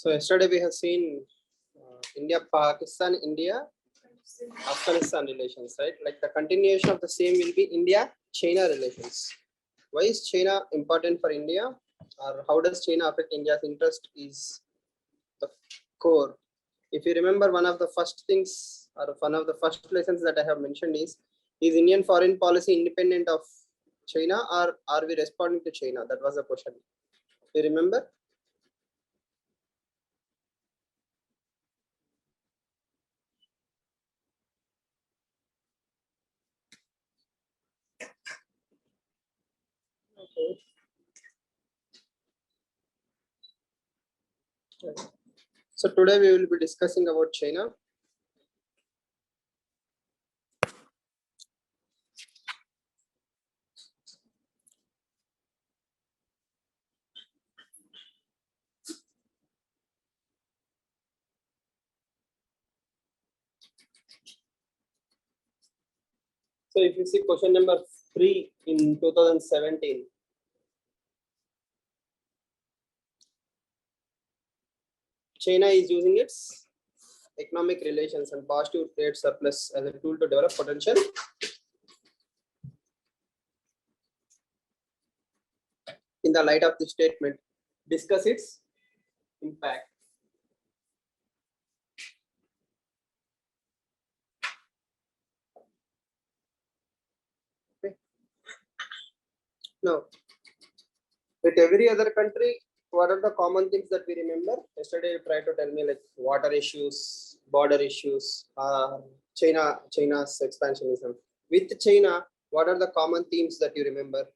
So yesterday we have seen India-Pakistan, India-Afghanistan relations, right? Like the continuation of the same will be India-China relations. Why is China important for India, or how does China affect India's interest is the core. If you remember, one of the first things or one of the first lessons that I have mentioned is Indian foreign policy independent of China, or are we responding to China? That was the question. Do you remember? Okay. So today we will be discussing about China. So if you see question number 3 in 2017, China is using its economic relations and positive trade surplus as a tool to develop potential in the light of the statement. Discuss its impact. Okay. Now, with every other country, what are the common things that we remember? Yesterday you tried to tell me like water issues, border issues, China's expansionism. With China, what are the common themes that you remember?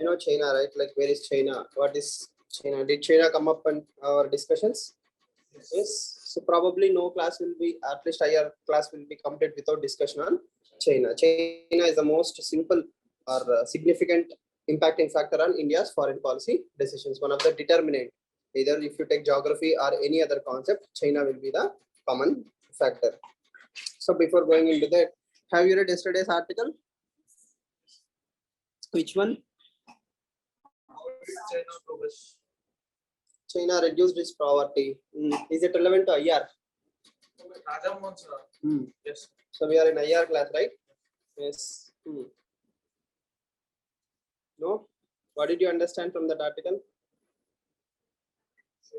You know China, right? Like where is China? What is China? Did China come up in our discussions? Yes. So probably no class will be, at least higher class will be complete without discussion on China. China is the most simple or significant impacting factor on India's foreign policy decisions. One of the determinant. Either if you take geography or any other concept, China will be the common factor. So before going into that, have you read yesterday's article? Which one? China reduced its poverty. Is it relevant to IR? Yes. So we are in IR class, right? Yes. No? What did you understand from that article? So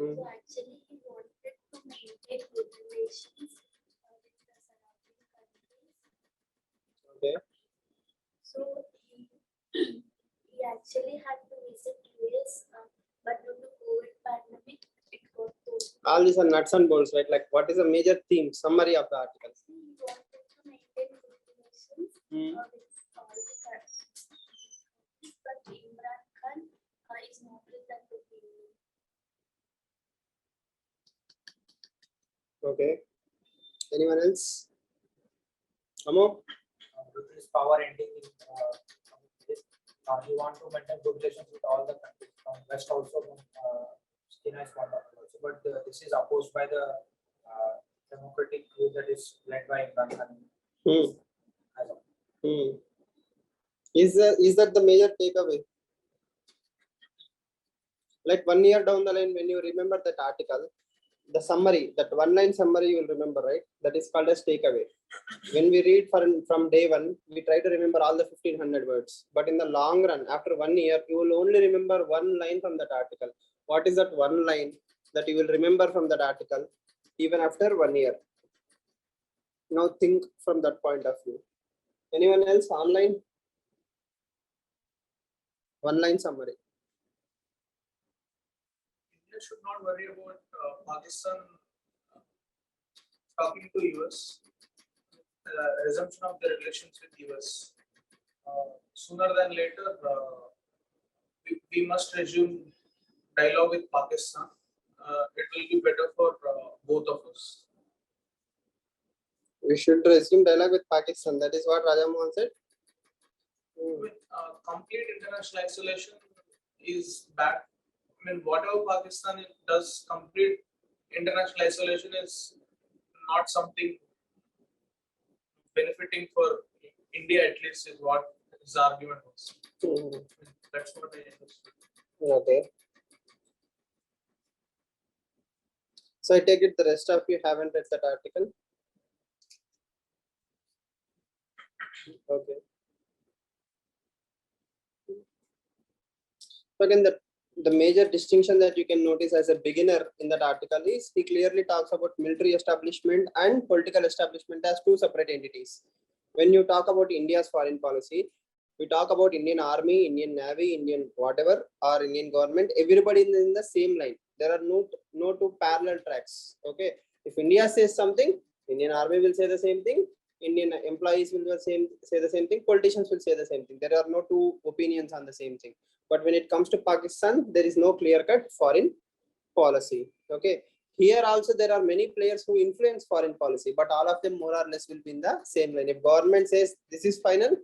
actually he wanted to maintain good relations with the surrounding countries. Okay. So he actually had to visit US, but due to COVID pandemic, it got postponed. All these are nuts and bolts, right? Like what is a major theme, summary of the article? He wanted to maintain good relations with all the countries, but Imran Khan is not with that opinion. Okay. Anyone else? Amo? With his power ending in he want to maintain good relations with all the countries from West also, from China is one of them also. But this is opposed by the democratic group that is led by Imran Khan. Is that the major takeaway? Like 1 year down the line, when you remember that article, the summary, that one-line summary you will remember, right? That is called as takeaway. When we read from day one, we try to remember all the 1500 words. But in the long run, after 1 year, you will only remember one line from that article. What is that one line that you will remember from that article, even after 1 year? Now think from that point of view. Anyone else online? One-line summary. India should not worry about Pakistan talking to US, resumption of the relations with US. Sooner than later, we must resume dialogue with Pakistan. It will be better for both of us. We should resume dialogue with Pakistan. That is what Raja Mohan said. With complete international isolation is bad. I mean, whatever Pakistan does, complete international isolation is not something benefiting for India, at least, is what This is the argument was. Mhm. That's what I understood. Okay. So I take it the rest of you haven't read that article. Okay. So again, the major distinction that you can notice as a beginner in that article is he clearly talks about military establishment and political establishment as two separate entities. When you talk about India's foreign policy, we talk about Indian Army, Indian Navy, Indian whatever, or Indian government. Everybody is in the same line. There are no two parallel tracks. Okay. If India says something, Indian Army will say the same thing. Indian employees will say the same thing. Politicians will say the same thing. There are no two opinions on the same thing. But when it comes to Pakistan, there is no clear-cut foreign policy. Okay. Here also there are many players who influence foreign policy, but all of them more or less will be in the same line. If government says this is final,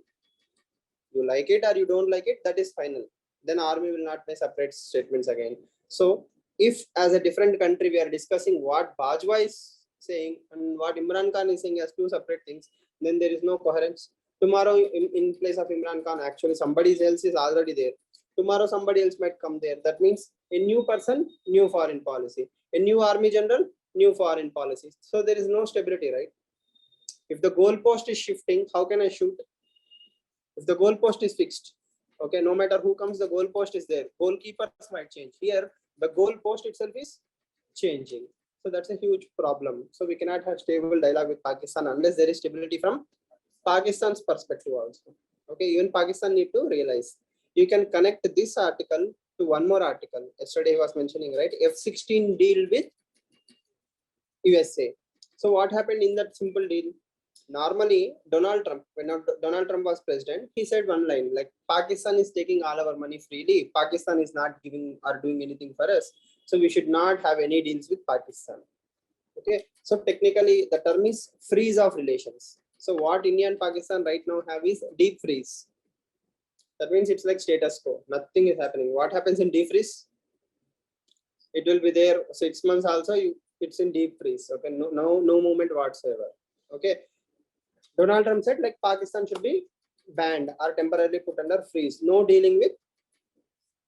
you like it or you don't like it, that is final. Then army will not make separate statements again. So if as a different country we are discussing what Bajwa is saying and what Imran Khan is saying as two separate things, then there is no coherence. Tomorrow in place of Imran Khan, actually somebody else is already there. Tomorrow somebody else might come there. That means a new person, new foreign policy. A new army general, new foreign policy. So there is no stability, right? If the goalpost is shifting, how can I shoot? If the goalpost is fixed, okay, no matter who comes, the goalpost is there. Goalkeepers might change. Here, the goalpost itself is changing. So that's a huge problem. So we cannot have stable dialogue with Pakistan unless there is stability from Pakistan's perspective also. Okay, even Pakistan need to realize. You can connect this article to one more article. Yesterday I was mentioning, right? F-16 deal with USA. So what happened in that simple deal? Normally, Donald Trump, when Donald Trump was president, he said one line like Pakistan is taking all our money freely. Pakistan is not giving or doing anything for us. So we should not have any deals with Pakistan. Okay. So technically the term is freeze of relations. So what India and Pakistan right now have is deep freeze. That means it's like status quo. Nothing is happening. What happens in deep freeze? It will be there 6 months also. It's in deep freeze. Okay. No movement whatsoever. Okay. Donald Trump said like Pakistan should be banned or temporarily put under freeze. No dealing with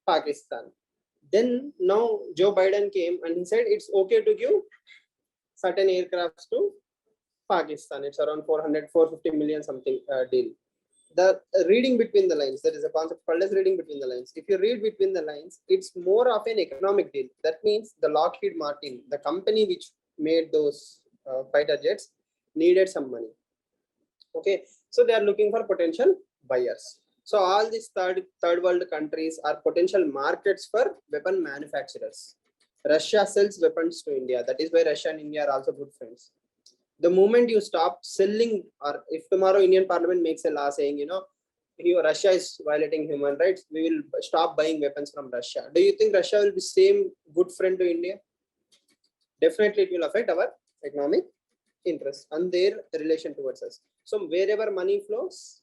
Pakistan. Then now Joe Biden came and he said it's okay to give certain aircrafts to Pakistan. It's around 450 million something deal. The reading between the lines, there is a concept called as reading between the lines. If you read between the lines, it's more of an economic deal. That means the Lockheed Martin, the company which made those fighter jets, needed some money. Okay, so they are looking for potential buyers. So all these third world countries are potential markets for weapon manufacturers. Russia sells weapons to India. That is why Russia and India are also good friends. The moment you stop selling, or if tomorrow Indian Parliament makes a law saying, Russia is violating human rights, we will stop buying weapons from Russia. Do you think Russia will be same good friend to India? Definitely, it will affect our economic interest and their relation towards us. So wherever money flows,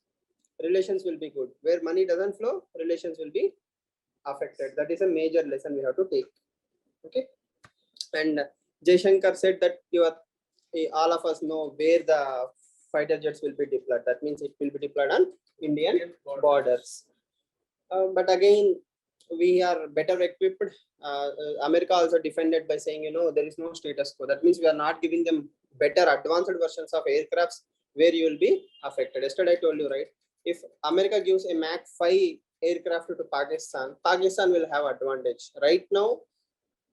relations will be good. Where money doesn't flow, relations will be affected. That is a major lesson we have to take. Okay. And Jaishankar said that all of us know where the fighter jets will be deployed. That means it will be deployed on Indian borders. But again, we are better equipped. America also defended by saying, there is no status quo. That means we are not giving them better advanced versions of aircrafts where you will be affected. Yesterday I told you, right? If America gives a Mach 5 aircraft to Pakistan, Pakistan will have advantage. Right now,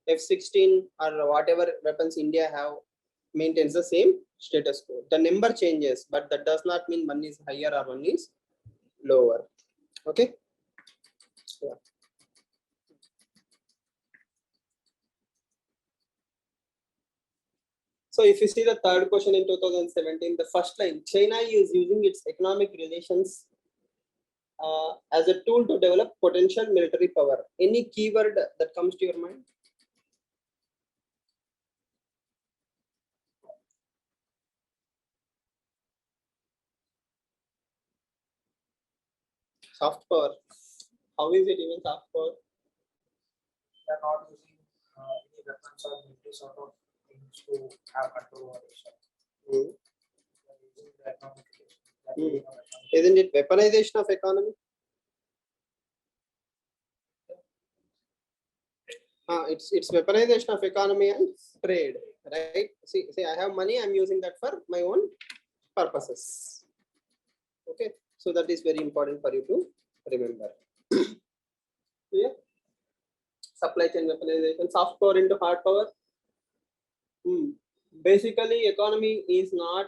F-16 or whatever weapons India have maintains the same status quo. The number changes, but that does not mean one is higher or one is lower. Okay. Yeah. So if you see the third question in 2017, the first line, China is using its economic relations as a tool to develop potential military power. Any keyword that comes to your mind? Soft power. How is it even soft power? They are not using any weapons or military sort of things to have control over Russia. They are using the economic relations. Isn't it weaponization of economy? It's weaponization of economy and trade, right? See, I have money, I'm using that for my own purposes. Okay, so that is very important for you to remember. Yeah. Supply chain weaponization, soft power into hard power. Basically, economy is not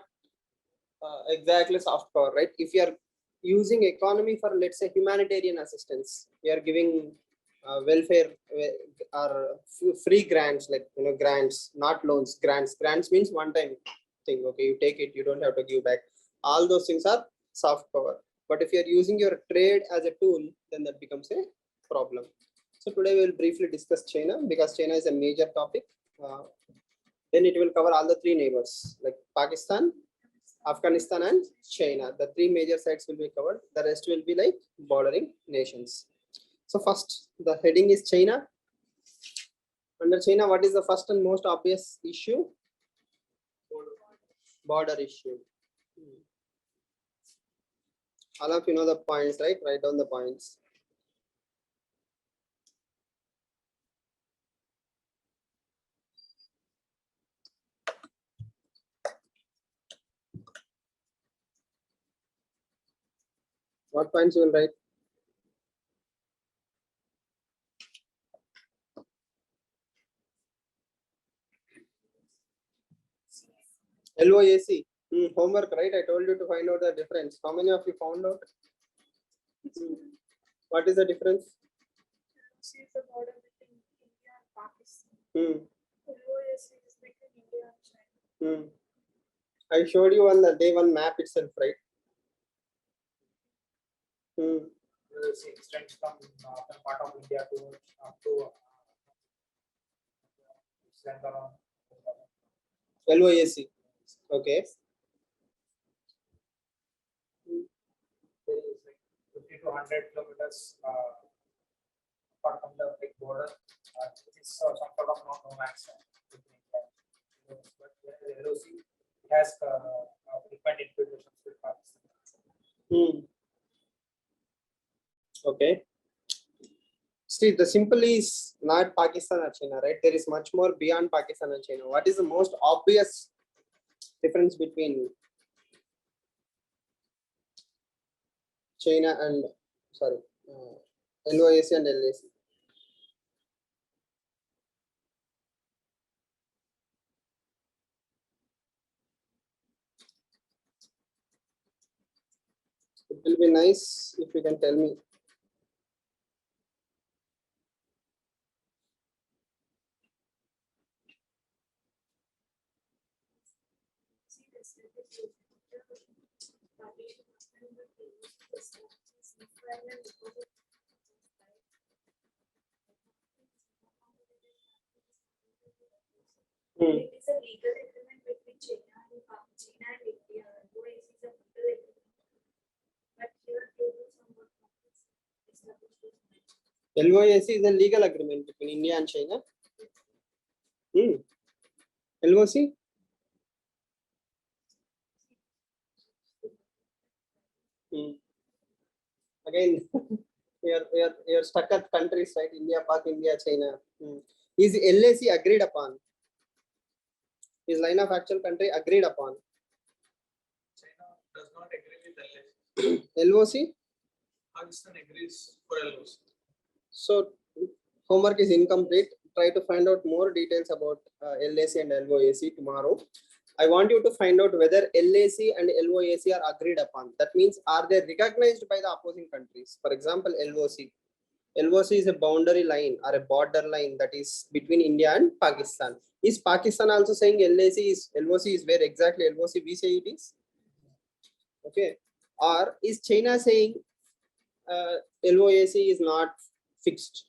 exactly soft power, right? If you are using economy for, let's say, humanitarian assistance, you are giving welfare or free grants, like grants, not loans. Grants means one time thing. Okay, you take it, you don't have to give back. All those things are soft power. But if you are using your trade as a tool, then that becomes a problem. So today we will briefly discuss China, because China is a major topic. Then it will cover all the three neighbors like Pakistan, Afghanistan and China. The three major sites will be covered. The rest will be like bordering nations. So first, the heading is China. Under China, what is the first and most obvious issue? Border issue. All of you know the points, right? Write down the points. What points you will write? LOAC. Homework, right? I told you to find out the difference. How many of you found out? What is the difference? See the border between India and Pakistan. LOAC is between India and China. I showed you on the day one map itself, right? It extends from northern part of India to LOAC. Okay. There is like 50 to 100 kilometers apart from the big border. It is some sort of non-nomads. But the LOC has frequent integrations with Pakistan. Okay. See, the simple is not Pakistan or China, right? There is much more beyond Pakistan and China. What is the most obvious difference between China and, LOAC and LAC? It will be nice if you can tell me. It is a legal agreement between China and India. LOAC is a legal agreement. But here due to some work LOAC is a legal agreement between India and China. LOC? Again, you're stuck at countries, right? India, Pak, India, China. Is LAC agreed upon? Is line of actual country agreed upon? China does not agree with LAC. LOC? Pakistan agrees for LOC. So homework is incomplete. Try to find out more details about LAC and LOAC tomorrow. I want you to find out whether LAC and LOAC are agreed upon. That means, are they recognized by the opposing countries? For example, LOC. LOC is a boundary line or a border line that is between India and Pakistan. Is Pakistan also saying LOC is where exactly LOC we say it is? Okay. Or is China saying LOAC is not fixed?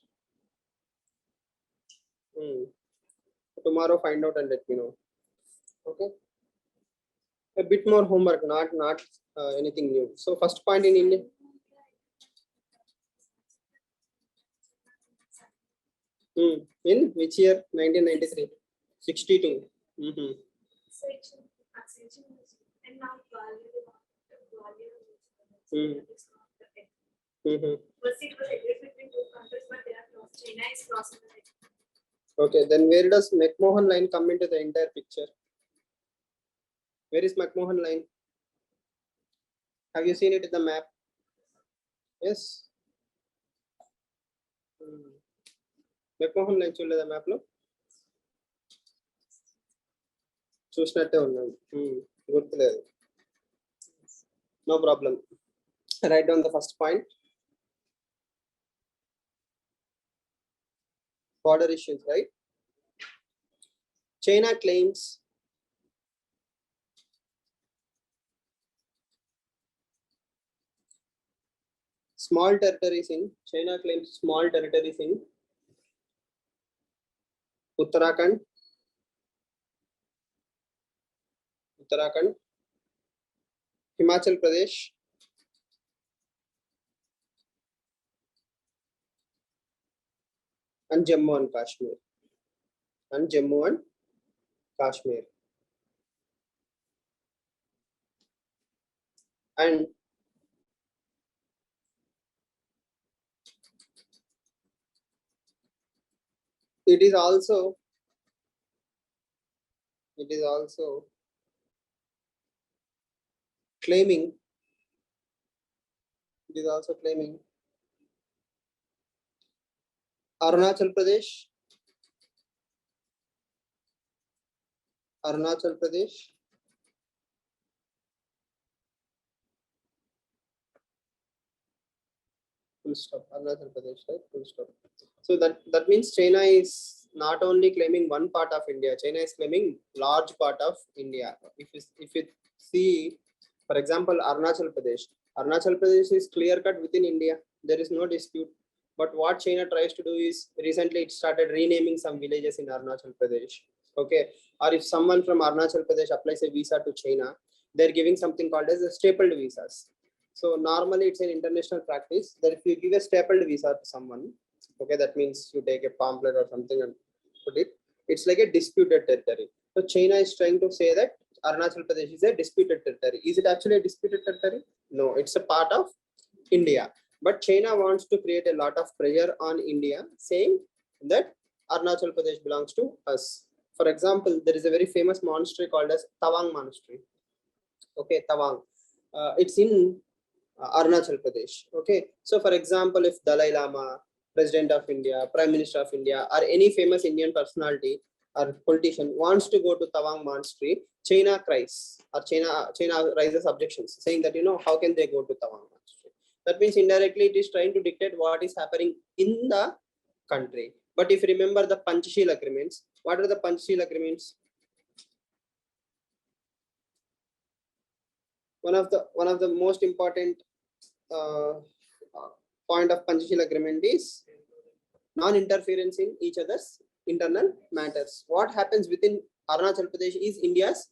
Tomorrow find out and let me know. Okay. A bit more homework, not anything new. So first point in India. In which year? 1993. 62. and now value Mm. It's not the end. Mhm. First, it was agreed between two countries, but they have lost. China is crossing the line. Okay, then where does McMahon line come into the entire picture? Where is McMahon line? Have you seen it in the map? Yes. McMahon line చూడలేదా map లో? చూసినట్టే ఉన్నాను. గుర్తులేదు. No problem. Write down the first point. Border issues, right? China claims small territories in China claims small territories in Uttarakhand, Himachal Pradesh, and Jammu and Kashmir. And it is also claiming Arunachal Pradesh, full stop, Arunachal Pradesh, right? Full stop. So that means China is not only claiming one part of India, China is claiming large part of India. If you see, for example, Arunachal Pradesh is clear cut within India. There is no dispute. But what China tries to do is recently it started renaming some villages in Arunachal Pradesh. Okay, or if someone from Arunachal Pradesh applies a visa to China, they're giving something called as a stapled visas. So normally it's an international practice that if you give a stapled visa to someone, okay, that means you take a pamphlet or something and put it, it's like a disputed territory. So China is trying to say that Arunachal Pradesh is a disputed territory. Is it actually a disputed territory? No, it's a part of India. But China wants to create a lot of pressure on India, saying that Arunachal Pradesh belongs to us. For example, there is a very famous monastery called as Tawang Monastery. Okay, Tawang. It's in Arunachal Pradesh. Okay, so for example, if Dalai Lama, President of India, Prime Minister of India, or any famous Indian personality or politician wants to go to Tawang Monastery, China cries or China raises objections, saying that how can they go to Tawang Monastery? That means indirectly it is trying to dictate what is happening in the country. But if you remember the Panchashila agreements, what are the Panchashila agreements? One of the most important point of Panchashila agreement is non-interference in each other's internal matters. What happens within Arunachal Pradesh is India's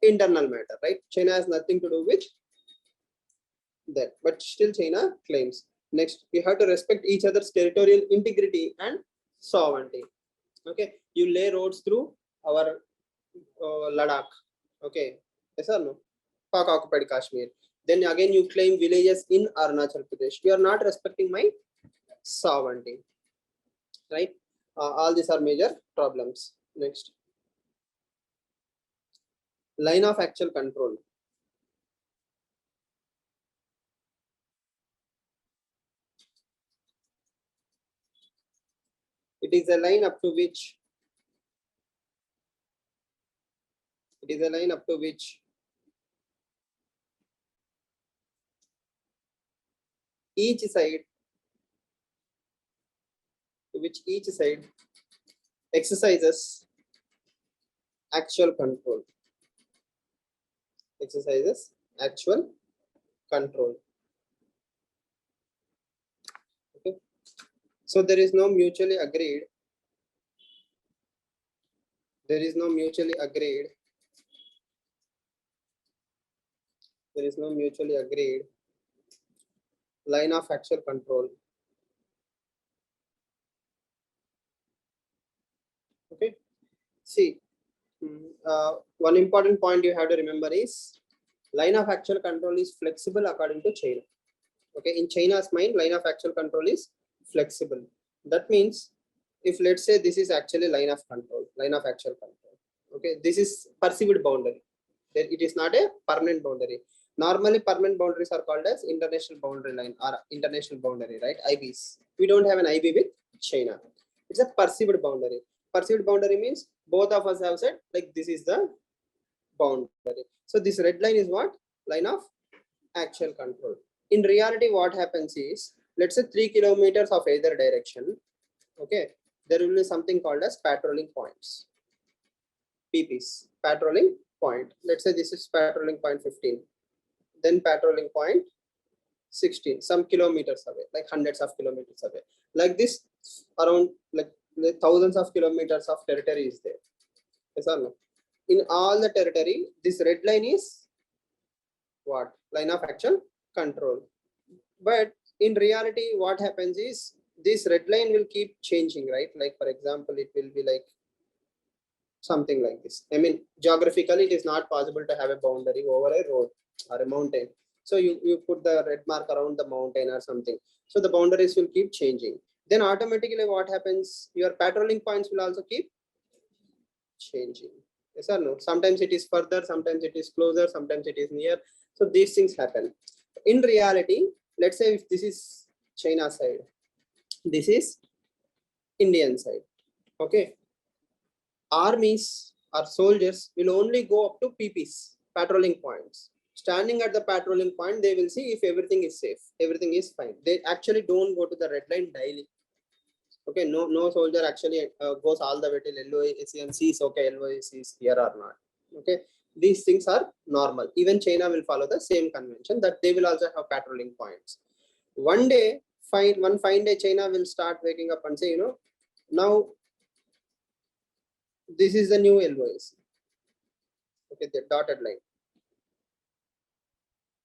internal matter, right? China has nothing to do with that, but still China claims. Next, we have to respect each other's territorial integrity and sovereignty. Okay, you lay roads through our Ladakh. Okay, yes or no? Pak occupied Kashmir. Then again you claim villages in Arunachal Pradesh. You are not respecting my sovereignty, right? All these are major problems. Next, line of actual control. It is a line up to which each side exercises actual control. Okay, so there is no mutually agreed line of actual control. Okay, see, one important point you have to remember is line of actual control is flexible according to China. Okay, in China's mind, line of actual control is flexible. That means if let's say this is actually line of control, line of actual control. Okay, this is perceived boundary. Then it is not a permanent boundary. Normally, permanent boundaries are called as international boundary line or international boundary, right? IBs. We don't have an IB with China. It's a perceived boundary. Perceived boundary means both of us have said like this is the boundary. So this red line is what? Line of actual control. In reality, what happens is, let's say 3 kilometers of either direction. Okay, there will be something called as patrolling points. PPs, patrolling point. Let's say this is patrolling point 15. Then patrolling point 16, some kilometers away, like hundreds of kilometers away. Like this, around like thousands of kilometers of territory is there. Yes or no? In all the territory, this red line is what? Line of actual control. But in reality, what happens is this red line will keep changing, right? Like for example, it will be like something like this. I mean, geographically, it is not possible to have a boundary over a road or a mountain. So you put the red mark around the mountain or something. So the boundaries will keep changing. Then automatically what happens? Your patrolling points will also keep changing. Yes or no? Sometimes it is further, sometimes it is closer, sometimes it is near. So these things happen. In reality, let's say if this is China side, this is Indian side. Okay. Armies or soldiers will only go up to PPs, patrolling points. Standing at the patrolling point, they will see if everything is safe, everything is fine. They actually don't go to the red line daily. Okay, no soldier actually goes all the way till LOAC and sees okay, LOAC is here or not. Okay, these things are normal. Even China will follow the same convention that they will also have patrolling points. One fine day, China will start waking up and say, now this is the new LOAC. Okay, the dotted line.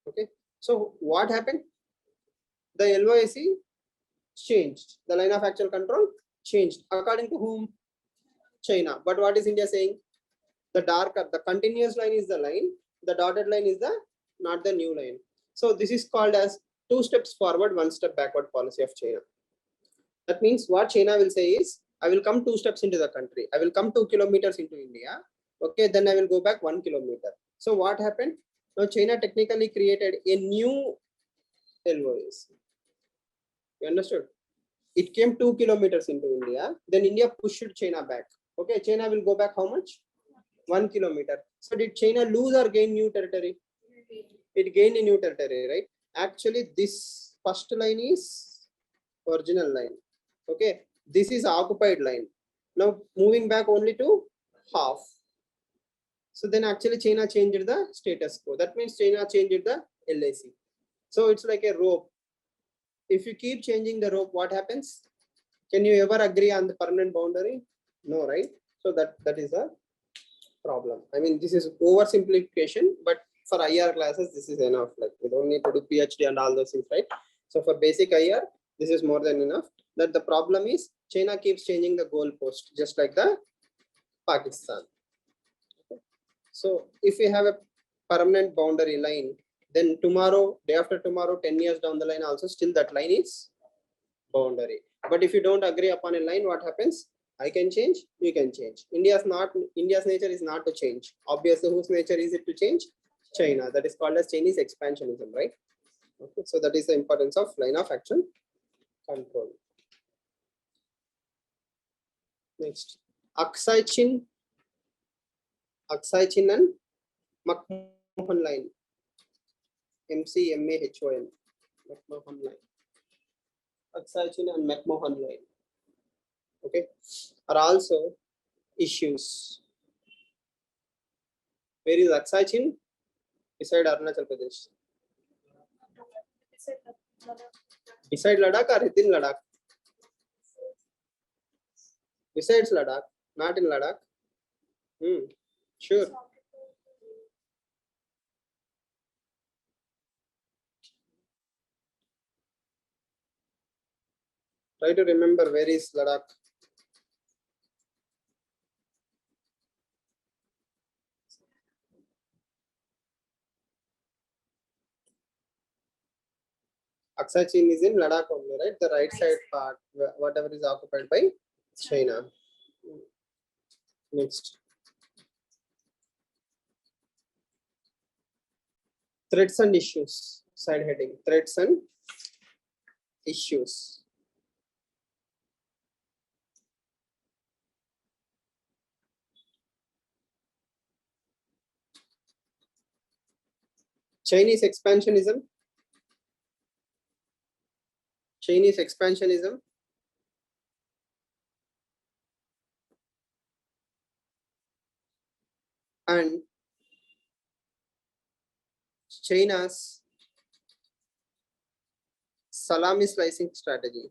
Okay, so what happened? The LOAC changed. The line of actual control changed. According to whom? China. But what is India saying? The darker, the continuous line is the line. The dotted line is not the new line. So this is called as 2 steps forward, 1 step backward policy of China. That means what China will say is, I will come 2 steps into the country. I will come 2 kilometers into India. Okay, then I will go back 1 kilometer. So what happened? Now China technically created a new LOAC. You understood? It came 2 kilometers into India. Then India pushed China back. Okay, China will go back how much? 1 kilometer. So did China lose or gain new territory? It gained a new territory, right? Actually, this first line is original line. Okay, this is occupied line. Now moving back only to half. So then actually China changed the status quo. That means China changed the LAC. So it's like a rope. If you keep changing the rope, what happens? Can you ever agree on the permanent boundary? No, right? So that is a problem. I mean, this is oversimplification, but for IR classes, this is enough. Like we don't need to do PhD and all those things, right? So for basic IR, this is more than enough. That the problem is China keeps changing the goalpost, just like the Pakistan. Okay. So if we have a permanent boundary line, then tomorrow, day after tomorrow, 10 years down the line, also still that line is boundary. But if you don't agree upon a line, what happens? I can change, you can change. India's nature is not to change. Obviously, whose nature is it to change? China. That is called as Chinese expansionism, right? Okay, so that is the importance of line of actual control. Next, Aksai Chin and McMahon line. MCMAHON. McMahon line. Aksai Chin and McMahon line. Okay, are also issues. Where is Aksai Chin? Beside Arunachal Pradesh. Beside Ladakh or within Ladakh? Besides Ladakh, not in Ladakh. Sure. Try to remember where is Ladakh. Aksai Chin is in Ladakh only, right? The right side part, whatever is occupied by China. Next. Threats and issues. Side heading. Threats and issues. Chinese expansionism. Chinese expansionism. And China's salami slicing strategy.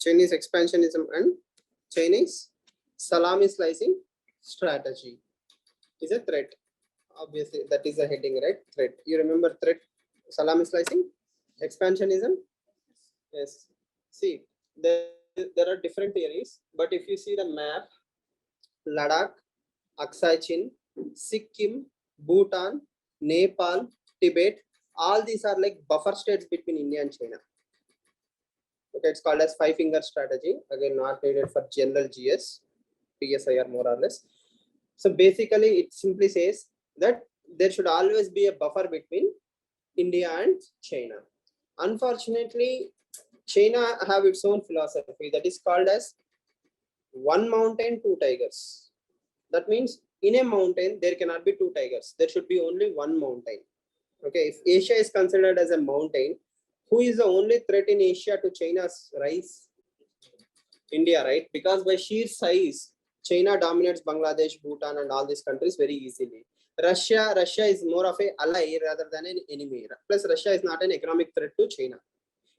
Chinese expansionism and Chinese salami slicing strategy is a threat. Obviously, that is a heading, right? Threat. You remember threat, salami slicing, expansionism? Yes. See, there are different theories, but if you see the map, Ladakh, Aksai Chin, Sikkim, Bhutan, Nepal, Tibet, all these are like buffer states between India and China. Okay, it's called as five-finger strategy. Again, not needed for general GS, PSIR more or less. So basically, it simply says that there should always be a buffer between India and China. Unfortunately, China have its own philosophy that is called as one mountain, two tigers. That means in a mountain, there cannot be two tigers. There should be only one mountain. Okay, if Asia is considered as a mountain, who is the only threat in Asia to China's rise? India, right? Because by sheer size, China dominates Bangladesh, Bhutan, and all these countries very easily. Russia is more of a ally rather than an enemy. Plus, Russia is not an economic threat to China.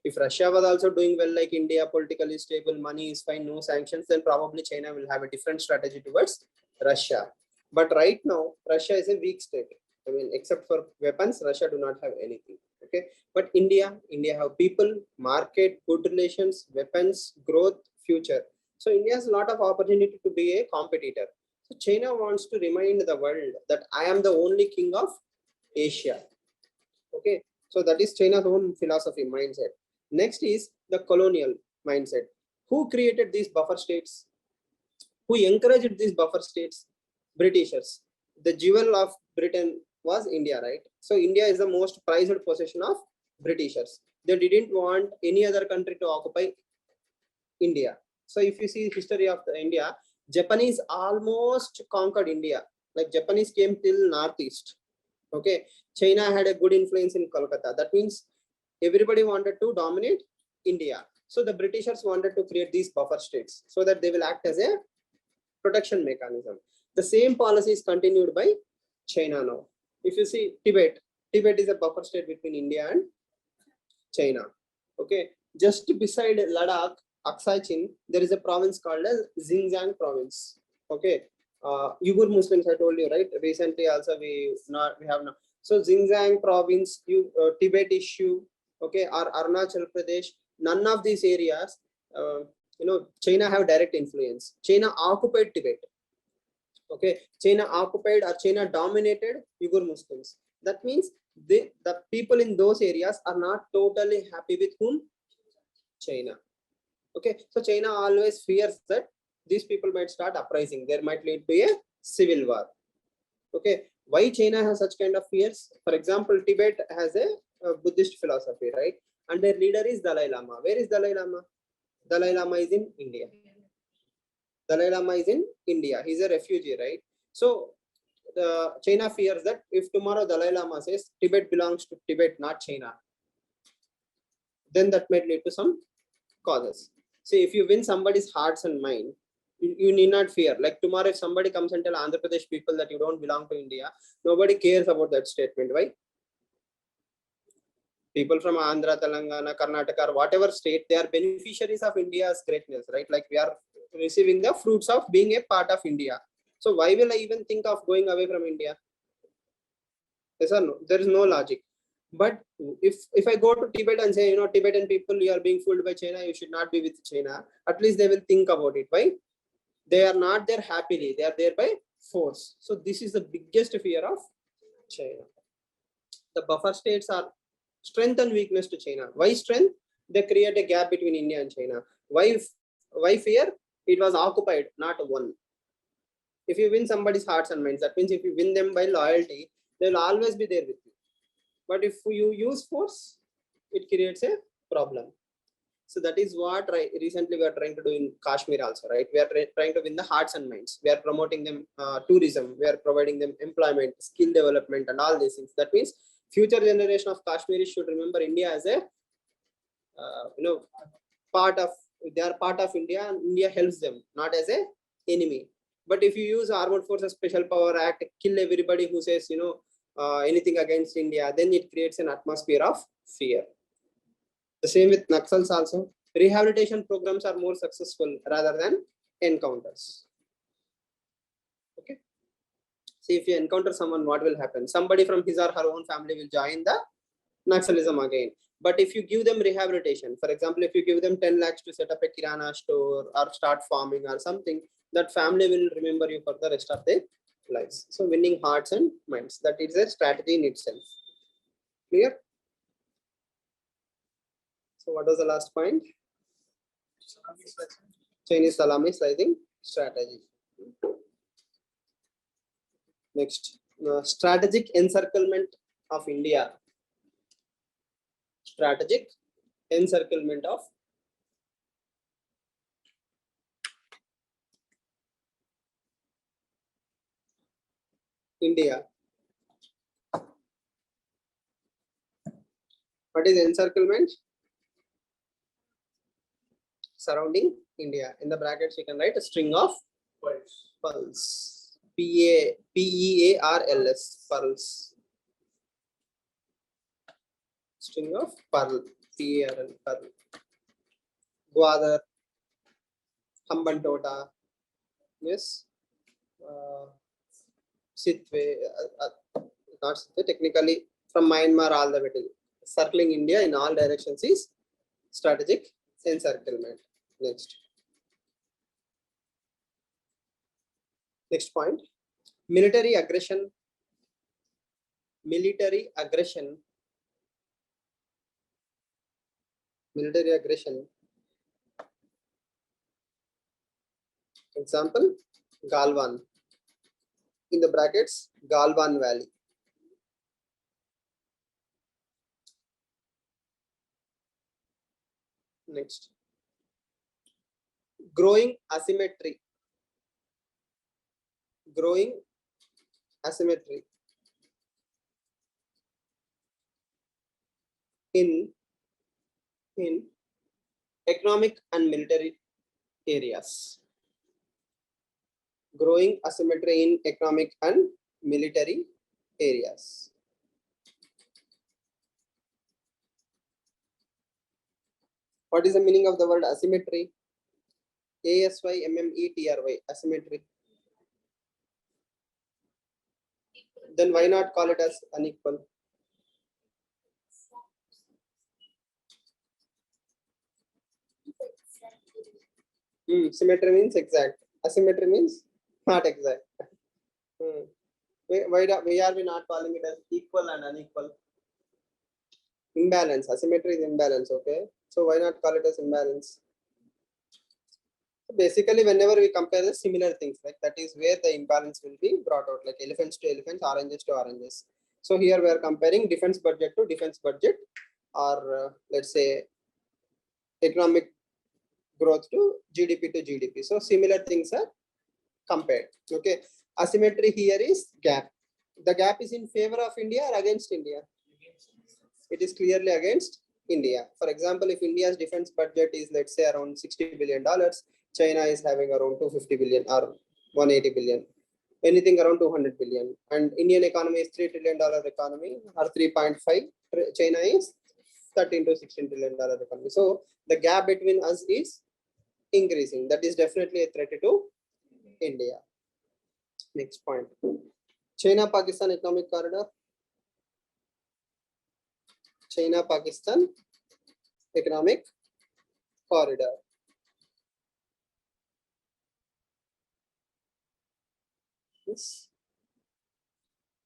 If Russia was also doing well like India, politically stable, money is fine, no sanctions, then probably China will have a different strategy towards Russia. But right now, Russia is a weak state. I mean, except for weapons, Russia do not have anything. Okay, but India have people, market, good relations, weapons, growth, future. So India has a lot of opportunity to be a competitor. So China wants to remind the world that I am the only king of Asia. Okay, so that is China's own philosophy, mindset. Next is the colonial mindset. Who created these buffer states? Who encouraged these buffer states? Britishers. The jewel of Britain was India, right? So India is the most prized possession of Britishers. They didn't want any other country to occupy India. So if you see history of India, Japanese almost conquered India. Like Japanese came till northeast. Okay, China had a good influence in Kolkata. That means everybody wanted to dominate India. So the Britishers wanted to create these buffer states so that they will act as a protection mechanism. The same policy is continued by China now. If you see Tibet is a buffer state between India and China. Okay, just beside Ladakh, Aksai Chin, there is a province called as Xinjiang province. Okay, Uyghur Muslims, I told you, right? Recently also we have now. So Xinjiang province, Tibet issue, okay, or Arunachal Pradesh, none of these areas, China have direct influence. China occupied Tibet. Okay, China occupied or China dominated Uyghur Muslims. That means the people in those areas are not totally happy with whom? China. Okay, so China always fears that these people might start uprising. There might lead to a civil war. Okay, why China has such kind of fears? For example, Tibet has a Buddhist philosophy, right? And their leader is Dalai Lama. Where is Dalai Lama? Dalai Lama is in India. Dalai Lama is in India. He's a refugee, right? So China fears that if tomorrow Dalai Lama says Tibet belongs to Tibet, not China, then that might lead to some causes. See, if you win somebody's hearts and mind, you need not fear. Like tomorrow, if somebody comes and tell Andhra Pradesh people that you don't belong to India, nobody cares about that statement. Why? People from Andhra, Telangana, Karnataka, or whatever state, they are beneficiaries of India's greatness, right? Like we are receiving the fruits of being a part of India. So why will I even think of going away from India? Yes or no? There is no logic. But if I go to Tibet and say, Tibetan people, you are being fooled by China, you should not be with China, at least they will think about it. Why? They are not there happily. They are there by force. So this is the biggest fear of China. The buffer states are strength and weakness to China. Why strength? They create a gap between India and China. Why fear? It was occupied, not won. If you win somebody's hearts and minds, that means if you win them by loyalty, they'll always be there with you. But if you use force, it creates a problem. So that is what recently we are trying to do in Kashmir also, right? We are trying to win the hearts and minds. We are promoting them tourism. We are providing them employment, skill development, and all these things. That means future generation of Kashmiris should remember India as a part of. They are part of India, and India helps them, not as a enemy. But if you use Armed Forces Special Power Act, kill everybody who says anything against India, then it creates an atmosphere of fear. The same with Naxals also. Rehabilitation programs are more successful rather than encounters. Okay. See, if you encounter someone, what will happen? Somebody from his or her own family will join the Naxalism again. But if you give them rehabilitation, for example, if you give them 10 lakhs to set up a Kirana store or start farming or something, that family will remember you for the rest of their lives. So winning hearts and minds, that is a strategy in itself. Clear? So what was the last point? Chinese salami slicing strategy. Next, strategic encirclement of India. Strategic encirclement of India. What is encirclement? Surrounding India. In the brackets, you can write a string of pearls. Pearls. Pearls. String of pearl. Pearl. Gwadar. Hambantota. Yes. Sitwe. Not Sitwe. Technically, from Myanmar all the way to circling India in all directions is strategic encirclement. Next point, military aggression. Military aggression. Example, Galwan. In the brackets, Galwan Valley. Next, growing asymmetry. Growing asymmetry in economic and military areas. Growing asymmetry in economic and military areas. What is the meaning of the word asymmetry? ASYMMETRY, asymmetry. Then why not call it as unequal? Symmetry means exact. Asymmetry means not exact. Why are we not calling it as equal and unequal? Imbalance. Asymmetry is imbalance. Okay. So why not call it as imbalance? Basically, whenever we compare the similar things, like that is where the imbalance will be brought out, like elephants to elephants, oranges to oranges. So here we are comparing defense budget to defense budget, or let's say economic growth to GDP to GDP. So similar things are compared. Okay. Asymmetry here is gap. The gap is in favor of India or against India? It is clearly against India. For example, if India's defense budget is, let's say, around $60 billion, China is having around 250 billion or 180 billion, anything around 200 billion. And Indian economy is $3 trillion economy, or 3.5. China is $13 to $16 trillion economy. So the gap between us is increasing. That is definitely a threat to India. Next point, China-Pakistan economic corridor. China-Pakistan economic corridor. Yes.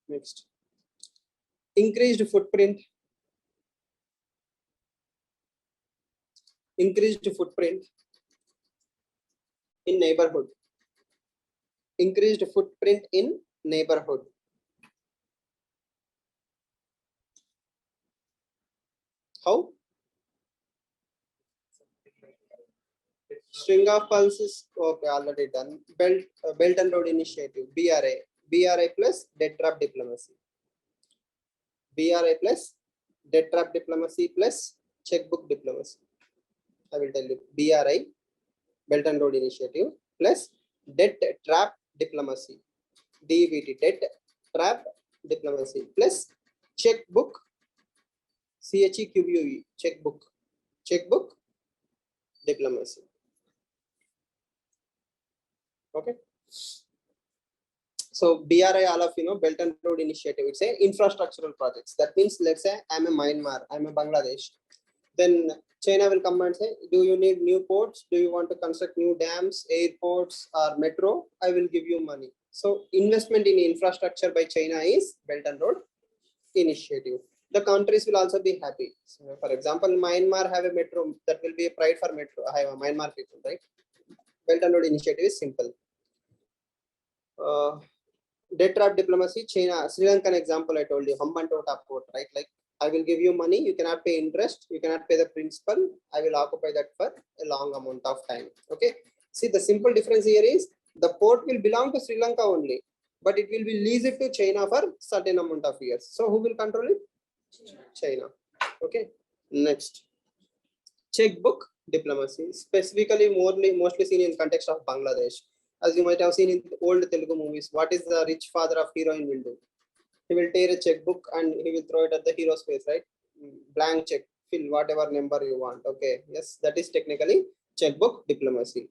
Next. Increased footprint. Increased footprint in neighborhood. Increased footprint in neighborhood. How? String of pulses. Okay, already done. Belt and Road Initiative. BRA. BRA plus debt trap diplomacy. BRA plus debt trap diplomacy plus checkbook diplomacy. I will tell you. BRI, Belt and Road Initiative, plus debt trap diplomacy. DBT, debt trap diplomacy, plus checkbook, CHEQBUE, checkbook diplomacy. Okay. So BRI, all of Belt and Road Initiative, it's a infrastructural projects. That means, let's say I'm a Myanmar, I'm a Bangladesh. Then China will come and say, do you need new ports? Do you want to construct new dams, airports, or metro? I will give you money. So investment in infrastructure by China is Belt and Road Initiative. The countries will also be happy. So for example, Myanmar have a metro, that will be a pride for metro. I have a Myanmar people, right? Belt and Road Initiative is simple. Debt trap diplomacy, China, Sri Lankan example I told you, Hambantota port, right? Like, I will give you money, you cannot pay interest, you cannot pay the principal, I will occupy that for a long amount of time. Okay. See, the simple difference here is the port will belong to Sri Lanka only, but it will be leased to China for certain amount of years. So who will control it? China. Okay. Next. Checkbook diplomacy, specifically mostly seen in context of Bangladesh. As you might have seen in old Telugu movies, what is the rich father of heroine will do? He will tear a checkbook and he will throw it at the hero's face, right? Blank check, fill whatever number you want. Okay, yes, that is technically checkbook diplomacy.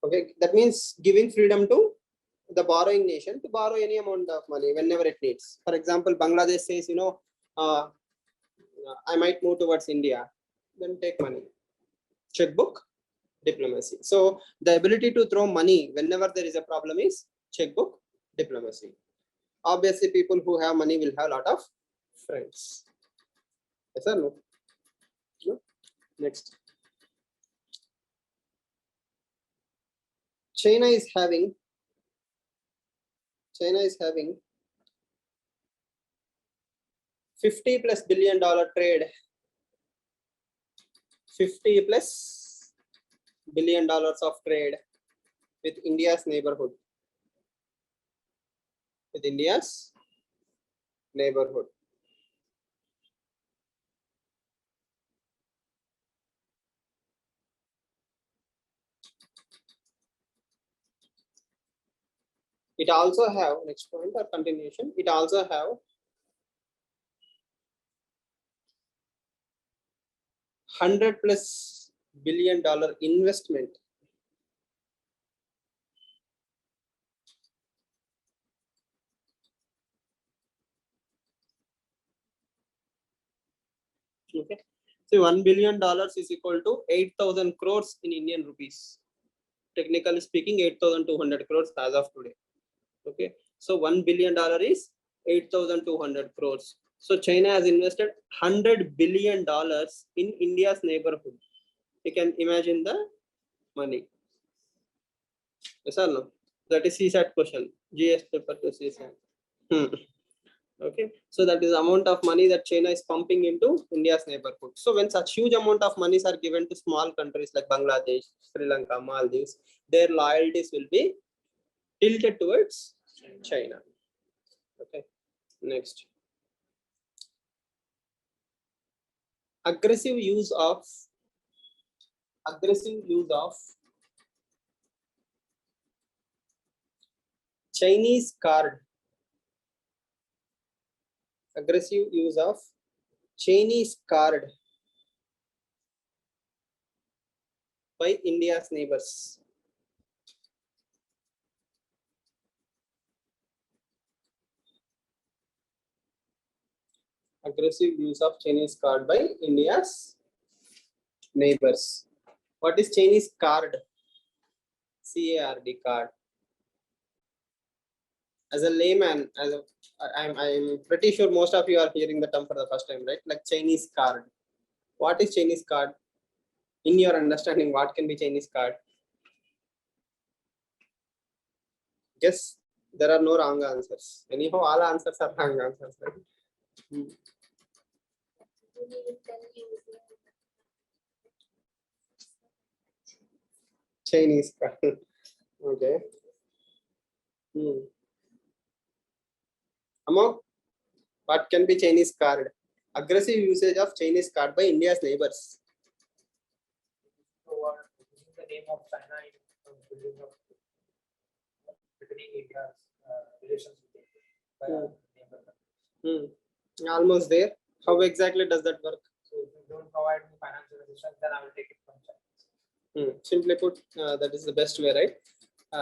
Okay, that means giving freedom to the borrowing nation to borrow any amount of money whenever it needs. For example, Bangladesh says, I might move towards India, then take money. Checkbook diplomacy. So the ability to throw money whenever there is a problem is checkbook diplomacy. Obviously, people who have money will have a lot of friends. Yes or no? No? Next. China is having $50+ billion trade. $50+ billion of trade with India's neighborhood. With India's neighborhood. It also have, next point or continuation, it also have $100+ billion investment okay. So $1 billion is equal to 8,000 crores in Indian rupees. Technically speaking, 8,200 crores as of today. Okay, so $1 billion is 8,200 crores. So China has invested $100 billion in India's neighborhood. You can imagine the money. Yes or no? That is CSAT question. GS paper to CSAT. Okay, so that is the amount of money that China is pumping into India's neighborhood. So when such huge amount of monies are given to small countries like Bangladesh, Sri Lanka, Maldives, their loyalties will be tilted towards China. Okay, next. Aggressive use of Chinese card. Aggressive use of Chinese card by India's neighbors. Aggressive use of Chinese card by India's neighbors. What is Chinese card? CARD card. as a layman, I'm pretty sure most of you are hearing the term for the first time, right? Like Chinese card. What is Chinese card? In your understanding, what can be Chinese card? Guess there are no wrong answers. Anyhow, all answers are wrong answers, right? Chinese card. Okay. Among what can be Chinese card? Aggressive usage of Chinese card by India's neighbors. Using the name of China in building of between India's relations with India by our neighbor countries. Almost there. How exactly does that work? So if you don't provide me financial assistance, then I will take it from China. Simply put, that is the best way, right?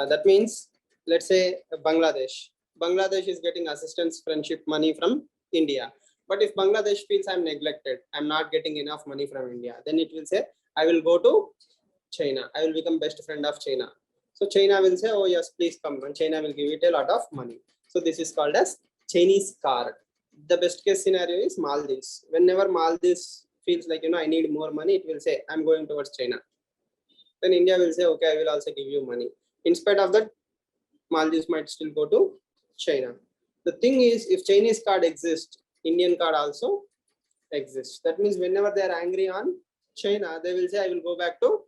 That means, let's say Bangladesh. Bangladesh is getting assistance, friendship money from India. But if Bangladesh feels I'm neglected, I'm not getting enough money from India, then it will say, I will go to China. I will become best friend of China. So China will say, oh yes, please come. And China will give it a lot of money. So this is called as Chinese card. The best case scenario is Maldives. Whenever Maldives feels like, I need more money, it will say, I'm going towards China. Then India will say, okay, I will also give you money. In spite of that, Maldives might still go to China. The thing is, if Chinese card exists, Indian card also exists. That means whenever they are angry on China, they will say, I will go back to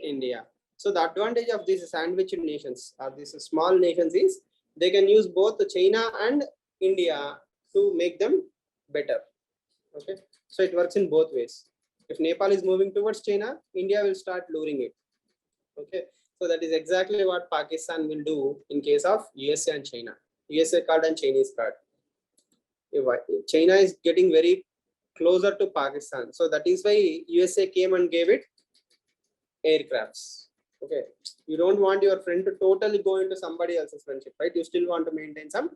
India. So the advantage of these sandwich nations or these small nations is they can use both China and India to make them better. Okay, so it works in both ways. If Nepal is moving towards China, India will start luring it. Okay, so that is exactly what Pakistan will do in case of USA and China. USA card and Chinese card. China is getting very closer to Pakistan, so that is why USA came and gave it aircrafts. Okay, you don't want your friend to totally go into somebody else's friendship, right? You still want to maintain some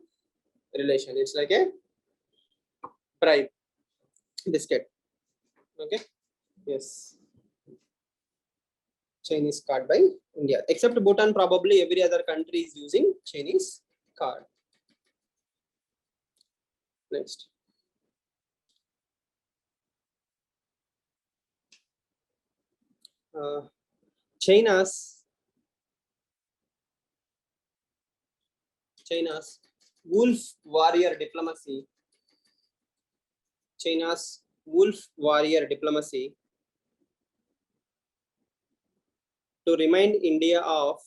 relation. It's like a bribe biscuit. Okay, yes. Chinese card by India, except Bhutan. Probably every other country is using Chinese card. Next. China's wolf warrior diplomacy. China's wolf warrior diplomacy to remind India of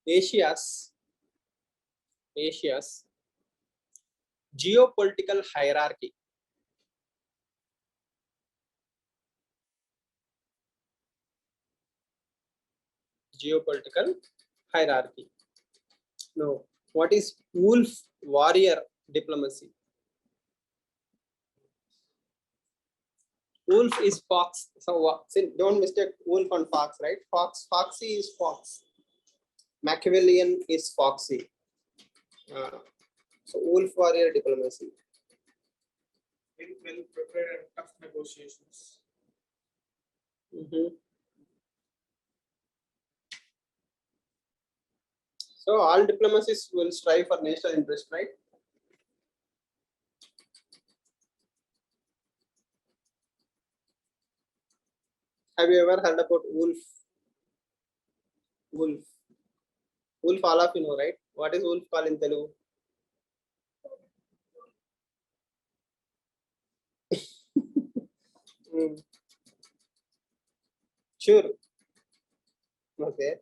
Asia's geopolitical hierarchy. Geopolitical hierarchy. No, what is wolf warrior diplomacy? Wolf is fox. So don't mistake wolf and fox, right? Foxy is fox. Machiavellian is foxy. So wolf warrior diplomacy. Well prepared and tough negotiations. So all diplomacies will strive for national interest, right? Have you ever heard about wolf? Wolf, all of you know, right? What is wolf called in Telugu? Sure. Okay.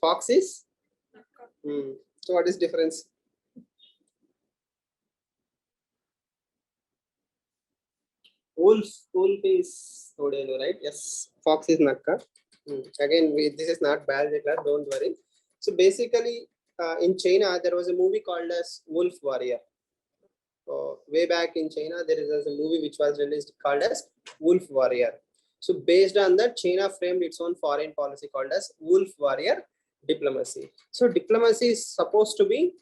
Fox is? So what is difference? Wolf is Odelu, right? Yes. Fox is Nakka. Again, this is not biology class, don't worry. So basically, in China, there was a movie called as Wolf Warrior. Way back in China, there is a movie which was released called as Wolf Warrior. So based on that, China framed its own foreign policy called as Wolf Warrior diplomacy. So diplomacy is supposed to be,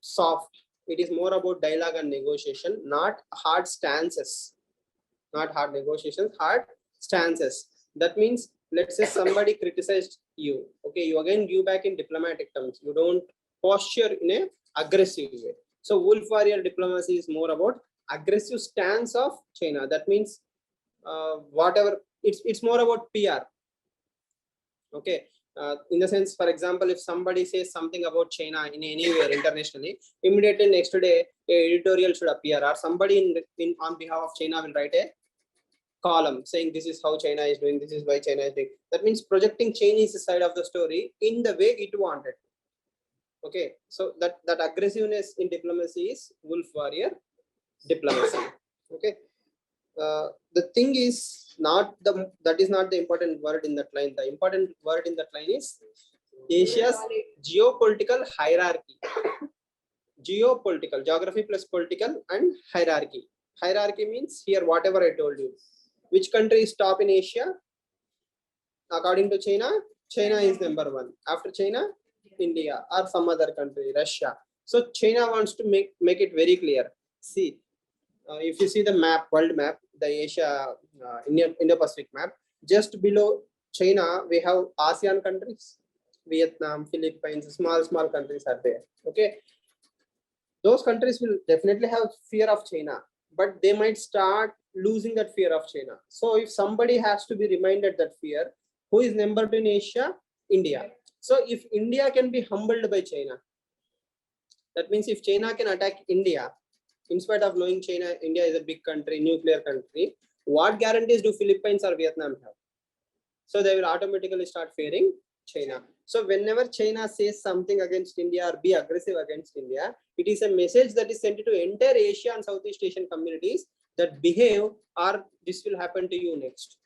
soft, It is more about dialogue and negotiation, not hard stances, not hard negotiations, hard stances. That means, let's say somebody criticized you. Okay, you again give back in diplomatic terms. You don't posture in a aggressive way. So wolf warrior diplomacy is more about aggressive stance of China. That means whatever, it's more about PR. Okay, in the sense, for example, if somebody says something about China in anywhere internationally, immediately next day a editorial should appear, or somebody in on behalf of China will write a column saying this is how China is doing, this is why China is doing. That means projecting Chinese side of the story in the way it wanted. Okay, so that aggressiveness in diplomacy is wolf warrior diplomacy. Okay, the thing is not that is not the important word in that line. The important word in that line is Asia's geopolitical hierarchy. Geopolitical, geography plus political and hierarchy. Hierarchy means here whatever I told you. Which country is top in Asia? According to China, China is number one. After China, India or some other country, Russia. So China wants to make it very clear. See, if you see the map, world map, the Asia, Indo-Pacific map, just below China, we have ASEAN countries, Vietnam, Philippines, small countries are there. Okay, those countries will definitely have fear of China, but they might start losing that fear of China. So if somebody has to be reminded that fear, who is number 2 in Asia? India. So if India can be humbled by China, that means if China can attack India, in spite of knowing China, India is a big country, nuclear country, what guarantees do Philippines or Vietnam have? So they will automatically start fearing China. So whenever China says something against India or be aggressive against India, it is a message that is sent to entire Asia and Southeast Asian communities that behave or this will happen to you next.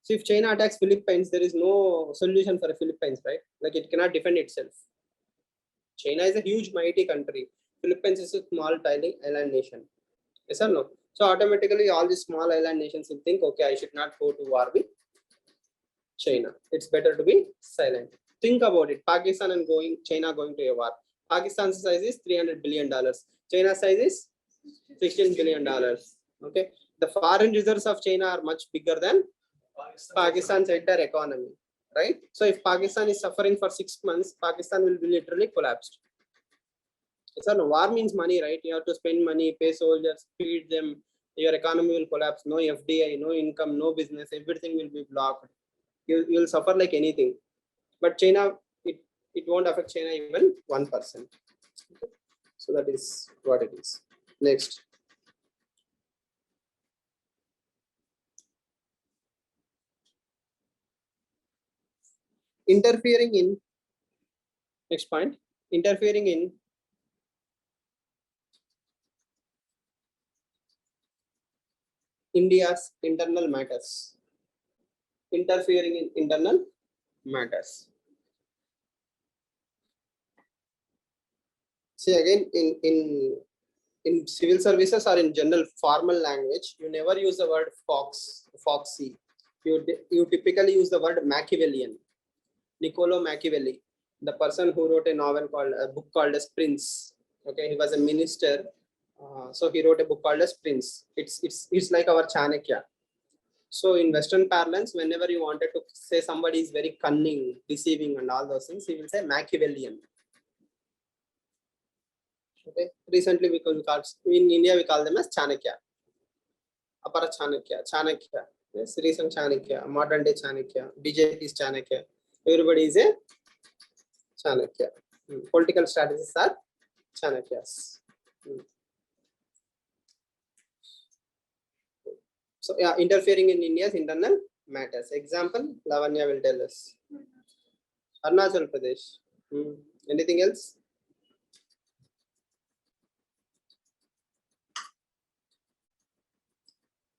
So if China attacks Philippines, there is no solution for the Philippines, right? Like it cannot defend itself. China is a huge, mighty country. Philippines is a small, tiny island nation. Yes or no? So automatically all these small island nations will think, okay, I should not go to war with China. It's better to be silent. Think about it. Pakistan and China going to a war. Pakistan's size is $300 billion. China's size is $16 billion. Okay. The foreign reserves of China are much bigger than Pakistan's entire economy. Right? So if Pakistan is suffering for 6 months, Pakistan will be literally collapsed. So no, war means money, right? You have to spend money, pay soldiers, feed them. Your economy will collapse. No FDI, no income, no business. Everything will be blocked. You'll suffer like anything. But China, it won't affect China even 1%. So that is what it is. Next. Interfering in, next point, interfering in India's internal matters. Interfering in internal matters. See again, in civil services or in general formal language, you never use the word foxy. You typically use the word Machiavellian. Niccolo Machiavelli, the person who wrote a book called as Prince. Okay, he was a minister, so he wrote a book called as Prince. It's like our Chanakya. So in Western parlance, whenever you wanted to say somebody is very cunning, deceiving, and all those things, he will say Machiavellian. Okay. Recently, in India we call them as Chanakya, Apara Chanakya. Yes, recent Chanakya, modern day Chanakya, BJP's Chanakya. Everybody is a Chanakya. Political strategies are Chanakyas. So yeah, interfering in India's internal matters. Example, Lavanya will tell us. Arunachal Pradesh. Anything else?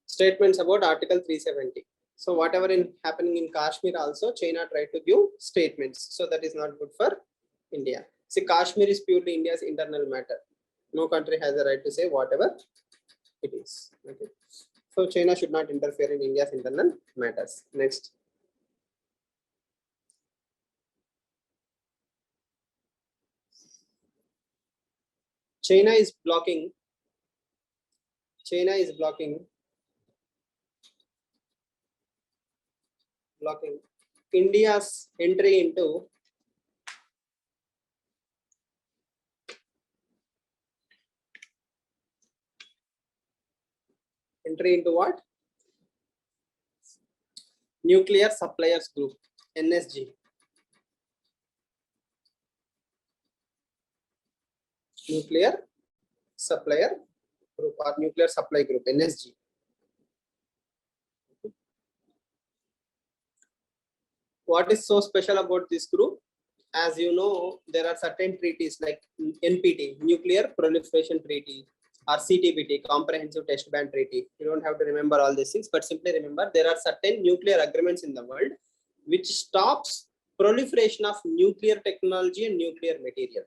Statements about Article 370. So whatever happening in Kashmir also, China tried to give statements. So that is not good for India. See, Kashmir is purely India's internal matter. No country has the right to say whatever it is. Okay. So China should not interfere in India's internal matters. Next. China is blocking India's entry into what? Nuclear Suppliers Group, NSG. Nuclear Supplier Group or Nuclear Supply Group, NSG. What is so special about this group? As you know, there are certain treaties like NPT, Nuclear Proliferation Treaty, or CTBT, Comprehensive Test Ban Treaty. You don't have to remember all these things, but simply remember there are certain nuclear agreements in the world which stops proliferation of nuclear technology and nuclear material.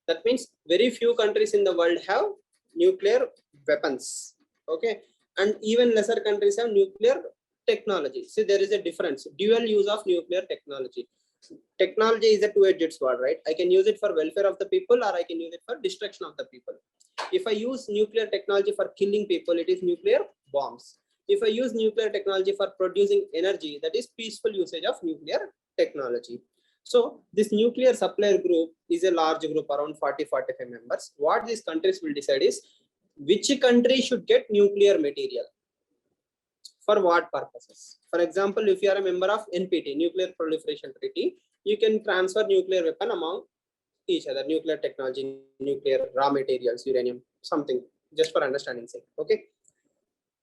That means very few countries in the world have nuclear weapons. Okay, and even lesser countries have nuclear technology. See, there is a difference. Dual use of nuclear technology. Technology is a two-edged sword, right? I can use it for welfare of the people, or I can use it for destruction of the people. If I use nuclear technology for killing people, it is nuclear bombs. If I use nuclear technology for producing energy, that is peaceful usage of nuclear technology. So this nuclear supplier group is a large group, around 40-45 members. What these countries will decide is which country should get nuclear material. For what purposes? For example, if you are a member of NPT, Nuclear Proliferation Treaty, you can transfer nuclear weapon among each other, nuclear technology, nuclear raw materials, uranium, something, just for understanding sake. Okay.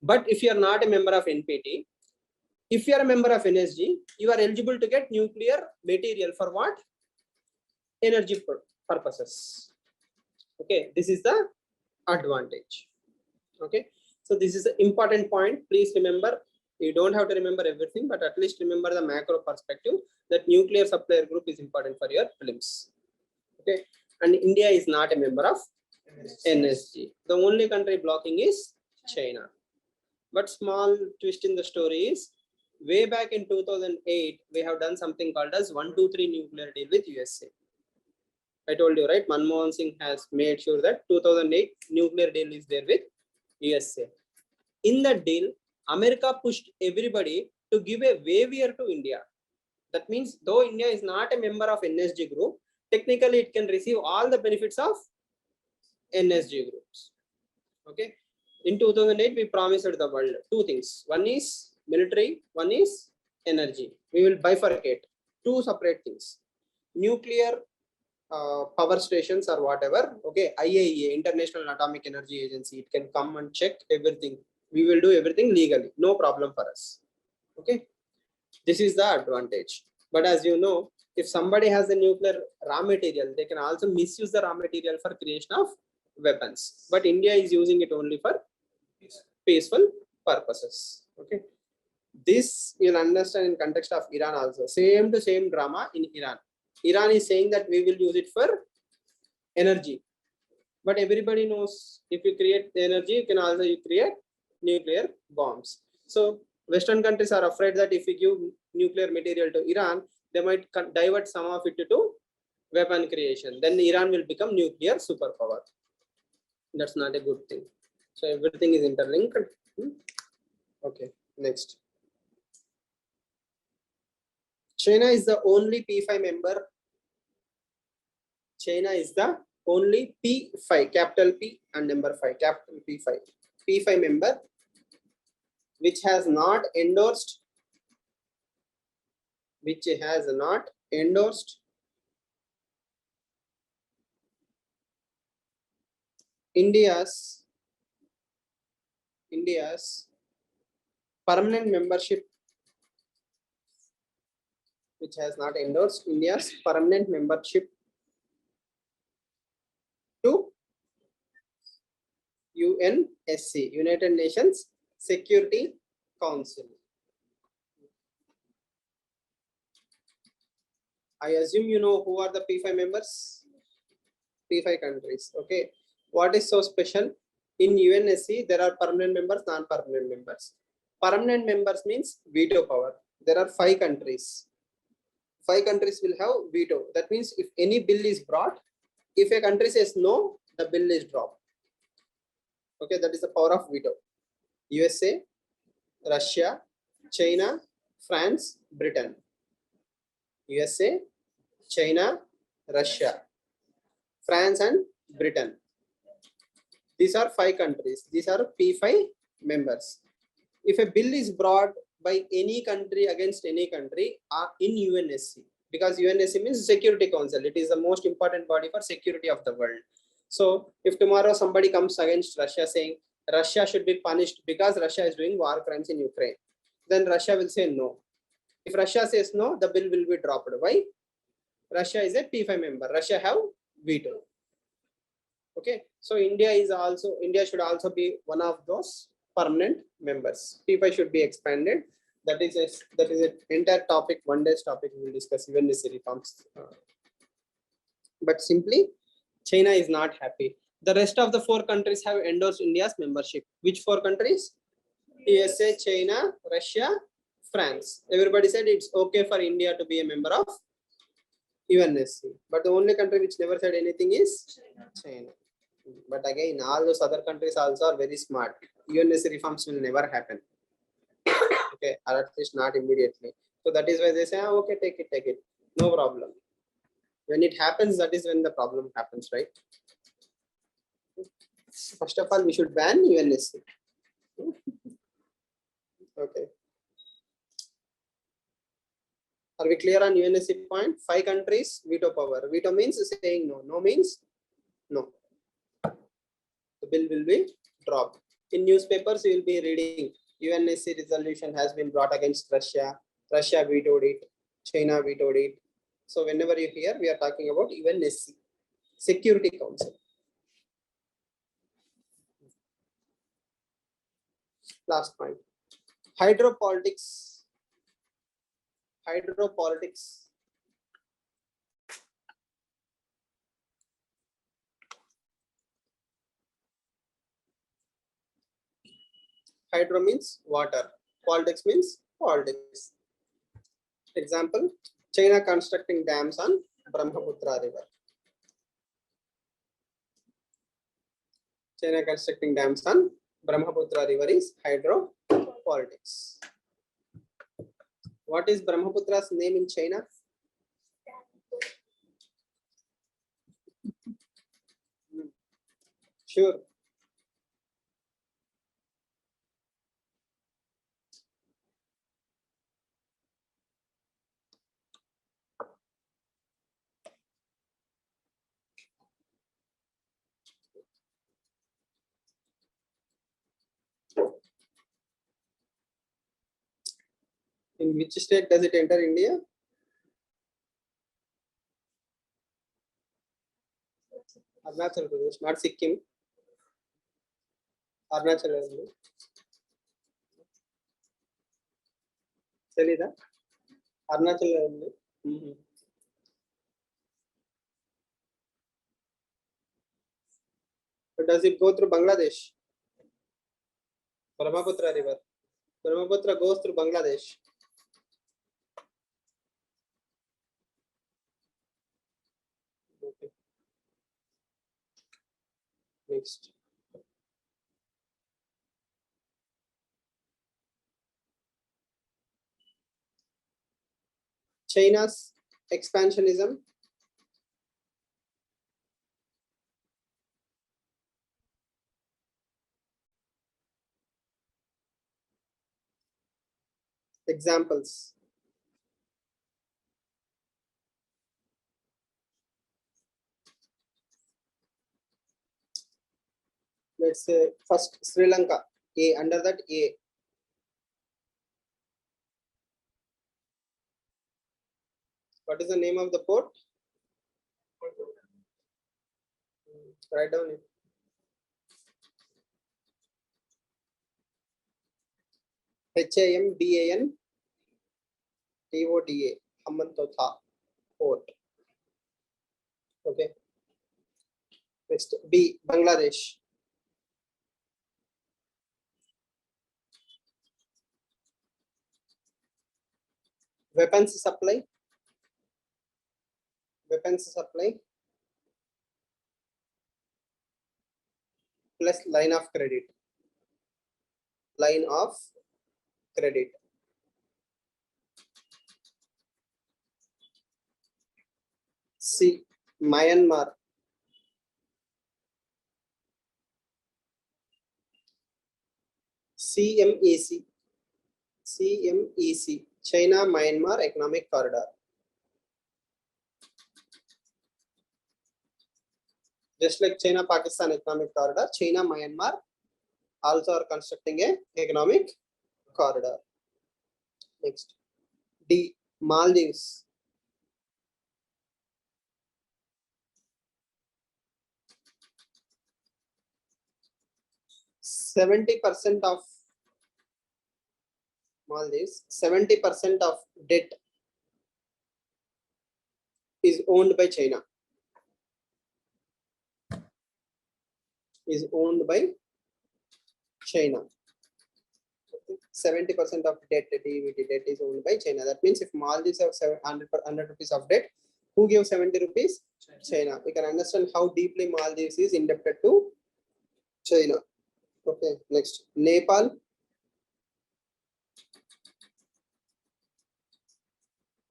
But if you are not a member of NPT, if you are a member of NSG, you are eligible to get nuclear material for what? Energy purposes. Okay, this is the advantage. Okay, so this is an important point. Please remember, you don't have to remember everything, but at least remember the macro perspective that nuclear supplier group is important for your prelims. Okay, and India is not a member of NSG. The only country blocking is China. But small twist in the story is, way back in 2008, we have done something called as 1-2-3 nuclear deal with USA. I told you, right? Manmohan Singh has made sure that 2008 nuclear deal is there with USA. In that deal, America pushed everybody to give a waiver to India. That means though India is not a member of NSG group, technically it can receive all the benefits of NSG groups. Okay. In 2008, we promised the world two things. One is military, one is energy. We will bifurcate two separate things. Nuclear power stations or whatever. Okay, IAEA, International Atomic Energy Agency, it can come and check everything. We will do everything legally. No problem for us. Okay, this is the advantage. But as you know, if somebody has a nuclear raw material, they can also misuse the raw material for creation of weapons. But India is using it only for peaceful purposes. Okay, this you'll understand in context of Iran also. Same to same drama in Iran. Iran is saying that we will use it for energy, but everybody knows if you create energy, you can also create nuclear bombs. So Western countries are afraid that if we give nuclear material to Iran, they might divert some of it to weapon creation. Then Iran will become nuclear superpower. That's not a good thing. So everything is interlinked. Okay, next. China is the only P5 member. China is the only P5, capital P and number 5, capital P5 member which has not endorsed India's permanent membership, which has not endorsed India's permanent membership to UNSC, United Nations Security Council. I assume you know who are the P5 members? P5 countries. Okay. What is so special? In UNSC, there are permanent members, non-permanent members. Permanent members means veto power. There are 5 countries. 5 countries will have veto. That means if any bill is brought, if a country says no, the bill is dropped. Okay, that is the power of veto. USA, Russia, China, France, Britain. USA, China, Russia, France and Britain. These are 5 countries. These are P5 members. If a bill is brought by any country against any country in UNSC, because UNSC means Security Council, it is the most important body for security of the world. So if tomorrow somebody comes against Russia saying Russia should be punished because Russia is doing war crimes in Ukraine, then Russia will say no. If Russia says no, the bill will be dropped. Why? Russia is a P5 member. Russia have veto. Okay, so India should also be one of those permanent members. P5 should be expanded. That is an entire topic, one day's topic we will discuss even this reforms. But simply, China is not happy. The rest of the 4 countries have endorsed India's membership. Which 4 countries? USA, China, Russia, France. Everybody said it's okay for India to be a member of UNSC. But the only country which never said anything is China. But again, all those other countries also are very smart. UNSC reforms will never happen. Okay, or at least not immediately. So that is why they say, okay, take it. No problem. When it happens, that is when the problem happens, right? First of all, we should ban UNSC. Okay. Are we clear on UNSC point? 5 countries, veto power. Veto means saying no. No means no. The bill will be dropped. In newspapers, you will be reading UNSC resolution has been brought against Russia. Russia vetoed it. China vetoed it. So whenever you hear, we are talking about UNSC, Security Council. Last point. Hydropolitics. Hydropolitics. Hydro means water. Politics means politics. Example, China constructing dams on Brahmaputra River. China constructing dams on Brahmaputra River is hydropolitics. What is Brahmaputra's name in China? Sure. In which state does it enter India? Arunachal Pradesh, not Sikkim. Arunachal Pradesh. Telida? Arunachal Pradesh. But does it go through Bangladesh? Brahmaputra River. Brahmaputra goes through Bangladesh. Okay. Next. China's expansionism. Examples. Let's say first Sri Lanka. A, under that A. What is the name of the port? Write down it. Hamdan Toda Hambantota port. Okay. Next B, Bangladesh. Weapons supply. Weapons supply. plus line of credit. Line of credit. C. Myanmar. CMEC. CMEC. China Myanmar Economic Corridor. Just like China Pakistan Economic Corridor, China Myanmar also are constructing a economic corridor. Next. D. Maldives. %70% of Maldives, 70% of debt is owned by China. Is owned by China. 70% of debt, DVT debt is owned by China. That means if Maldives have 100 rupees of debt, who gives 70 rupees? China. We can understand how deeply Maldives is indebted to China. Okay, next. Nepal.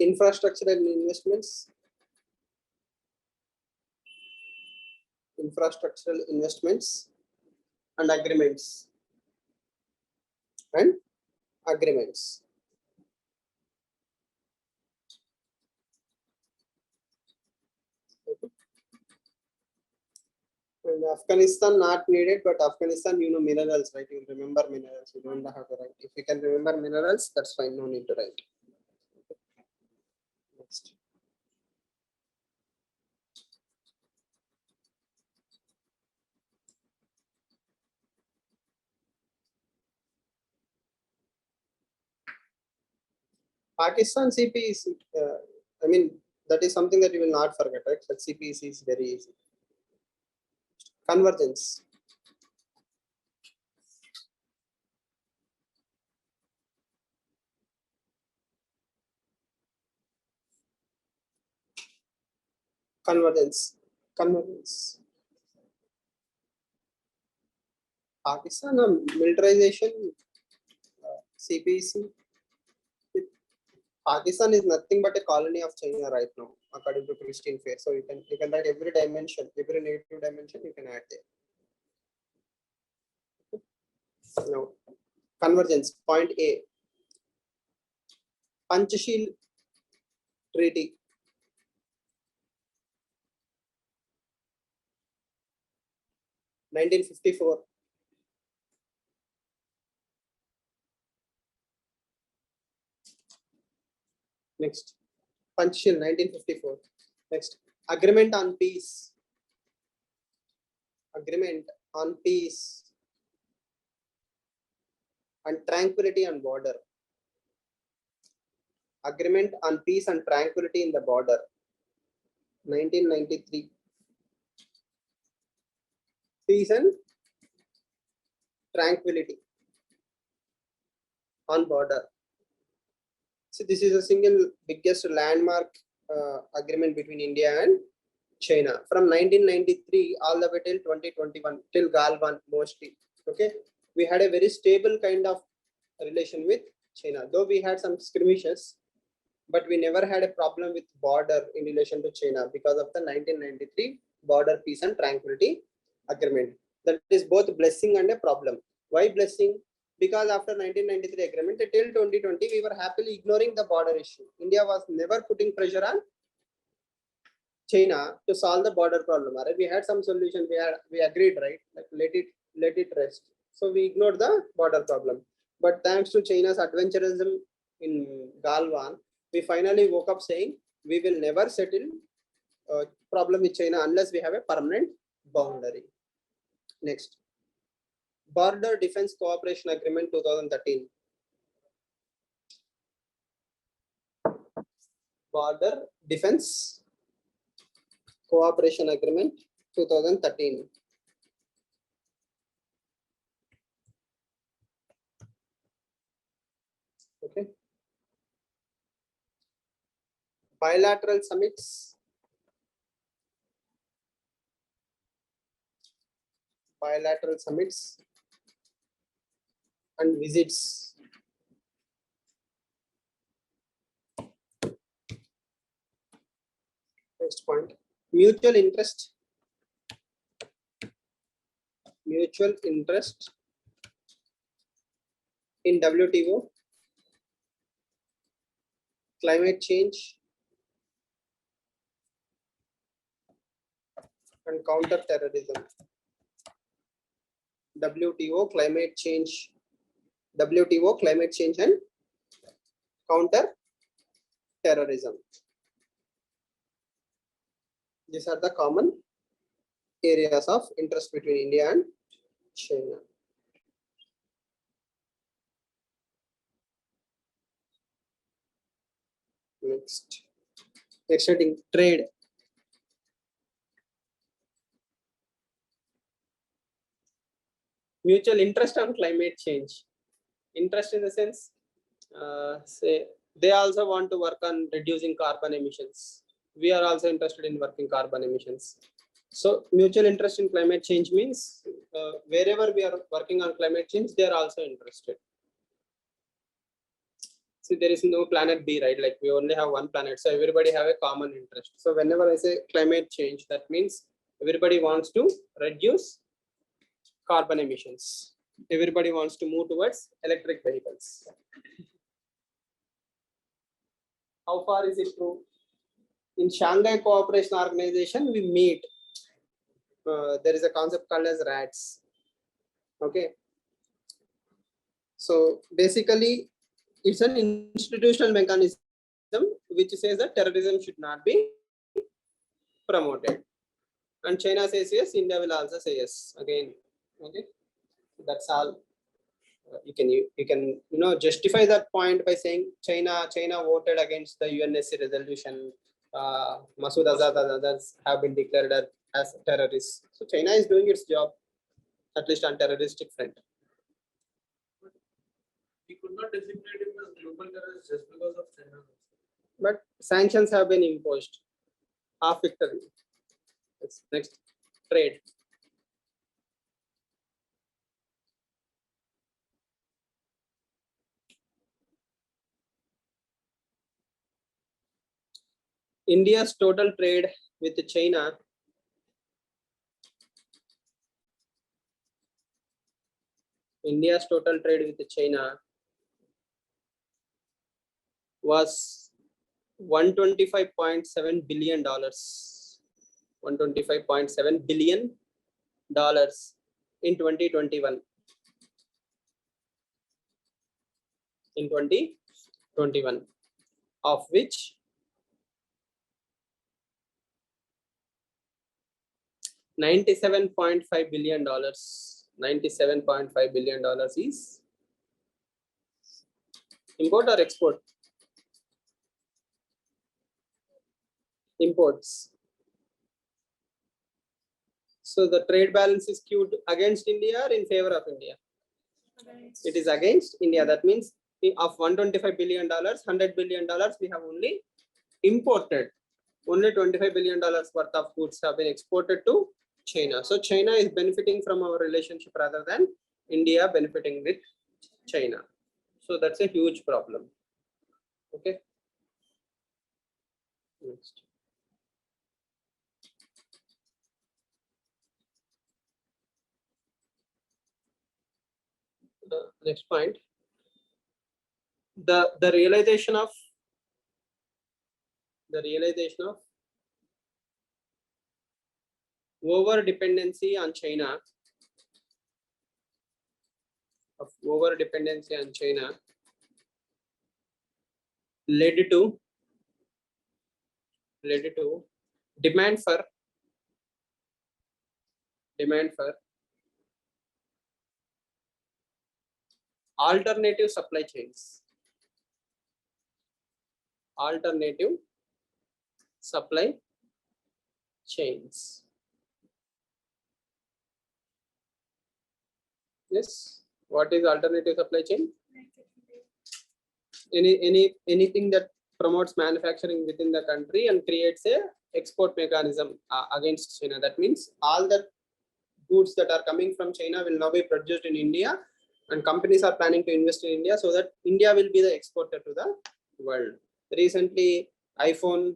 Infrastructural investments. Infrastructural investments and agreements. And agreements. And Afghanistan not needed, but Afghanistan, you know, minerals, right? You remember minerals. You don't have to write. If you can remember minerals, that's fine. No need to write. Next. Pakistan CPEC. I mean, that is something that you will not forget, right? But CPEC is very easy. Convergence. Convergence. Convergence. Pakistan militarization. CPEC. Pakistan is nothing but a colony of China right now, according to Christine Fair. So you can write every dimension, every negative dimension you can add there. Now, convergence. Point A. Panchashil Treaty. (1954). Next. Panchashil 1954. Next. Agreement on peace. Agreement on peace and tranquility on border. Agreement on peace and tranquility in the border. 1993. Peace and tranquility on border. So this is a single biggest landmark agreement between India and China from 1993 all the way till 2021 till Galwan mostly. Okay, we had a very stable kind of relation with China, though we had some skirmishes, but we never had a problem with border in relation to China because of the 1993 border peace and tranquility agreement. That is both blessing and a problem. Why blessing? Because after 1993 agreement till 2020 we were happily ignoring the border issue. India was never putting pressure on China to solve the border problem. Right? We had some solution. We agreed, right? Like let it rest. So we ignored the border problem. But thanks to China's adventurism in Galwan, we finally woke up saying we will never settle problem with China unless we have a permanent boundary. Next. Border Defense Cooperation Agreement 2013. Border Defense Cooperation Agreement 2013. Okay. Bilateral summits. bilateral summits and visits. Next point, mutual interest in WTO, climate change and counter-terrorism. WTO, climate change and counter-terrorism. These are the common areas of interest between India and China. Next heading, trade. Mutual interest on climate change. Interest in the sense, say they also want to work on reducing carbon emissions. We are also interested in working carbon emissions. So mutual interest in climate change means wherever we are working on climate change, they are also interested. See, there is no planet B, right? Like we only have one planet, so everybody have a common interest. So whenever I say climate change, that means everybody wants to reduce carbon emissions. Everybody wants to move towards electric vehicles. How far is it true? In Shanghai Cooperation Organization, we meet. There is a concept called as RATS. Okay. So basically, it's an institutional mechanism which says that terrorism should not be promoted. And China says yes, India will also say yes. Again, okay. That's all. You can justify that point by saying China voted against the UNSC resolution. Masood Azhar and others have been declared as terrorists. So China is doing its job, at least on terroristic front. We could not designate him as global terrorist just because of China. But sanctions have been imposed. Half victory. Next, trade. India's total trade with China was $125.7 billion. $125.7 billion in 2021. In 2021, of which $97.5 billion. $97.5 billion is import or export? Imports. So the trade balance is skewed against India or in favor of India? It is against India. That means of $125 billion, $100 billion we have only imported. Only $25 billion worth of goods have been exported to China. So China is benefiting from our relationship rather than India benefiting with China. So that's a huge problem. Okay. Next. Next point. The realization of over dependency on China led to demand for alternative supply chains. Yes. What is alternative supply chain? Anything that promotes manufacturing within the country and creates a export mechanism against China. That means all the goods that are coming from China will now be produced in India, and companies are planning to invest in India so that India will be the exporter to the world. Recently, iPhone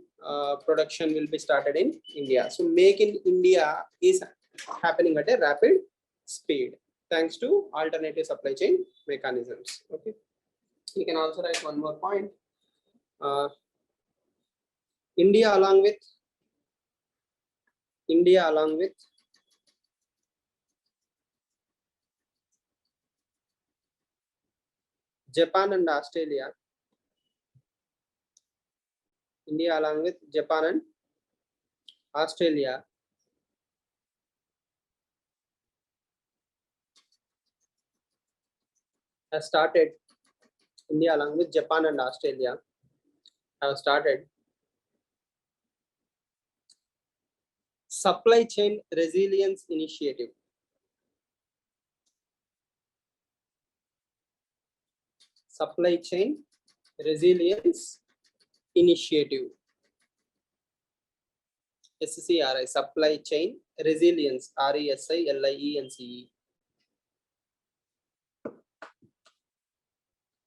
production will be started in India. So make in India is happening at a rapid speed thanks to alternative supply chain mechanisms. Okay. You can also write one more point. India along with Japan and Australia. India along with Japan and Australia has started. India along with Japan and Australia have started supply chain resilience initiative. Supply chain resilience initiative. SCRI, supply chain resilience, RESILIENCE.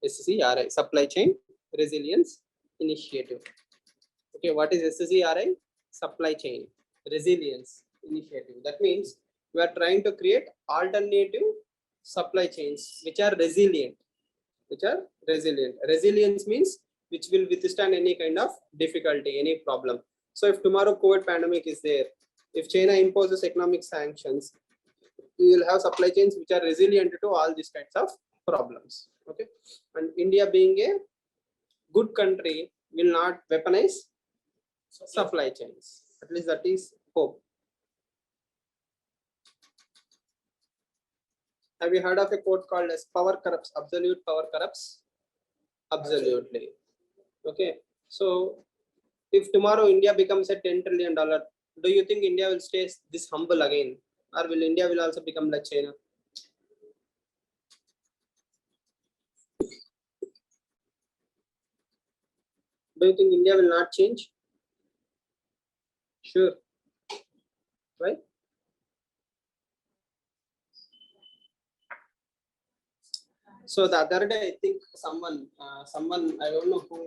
SCRI, supply chain resilience initiative. Okay, what is SCRI? Supply chain resilience initiative. That means we are trying to create alternative supply chains which are resilient. Resilience means which will withstand any kind of difficulty, any problem. So if tomorrow COVID pandemic is there, if China imposes economic sanctions, we will have supply chains which are resilient to all these kinds of problems. Okay, and India being a good country will not weaponize supply chains. At least that is hope. Have you heard of a quote called as power corrupts, absolute power corrupts? Absolutely. Okay. So if tomorrow India becomes a $10 trillion, do you think India will stay this humble again? Or will India will also become like China? Do you think India will not change? Sure. Right? So the other day, I think someone, I don't know who,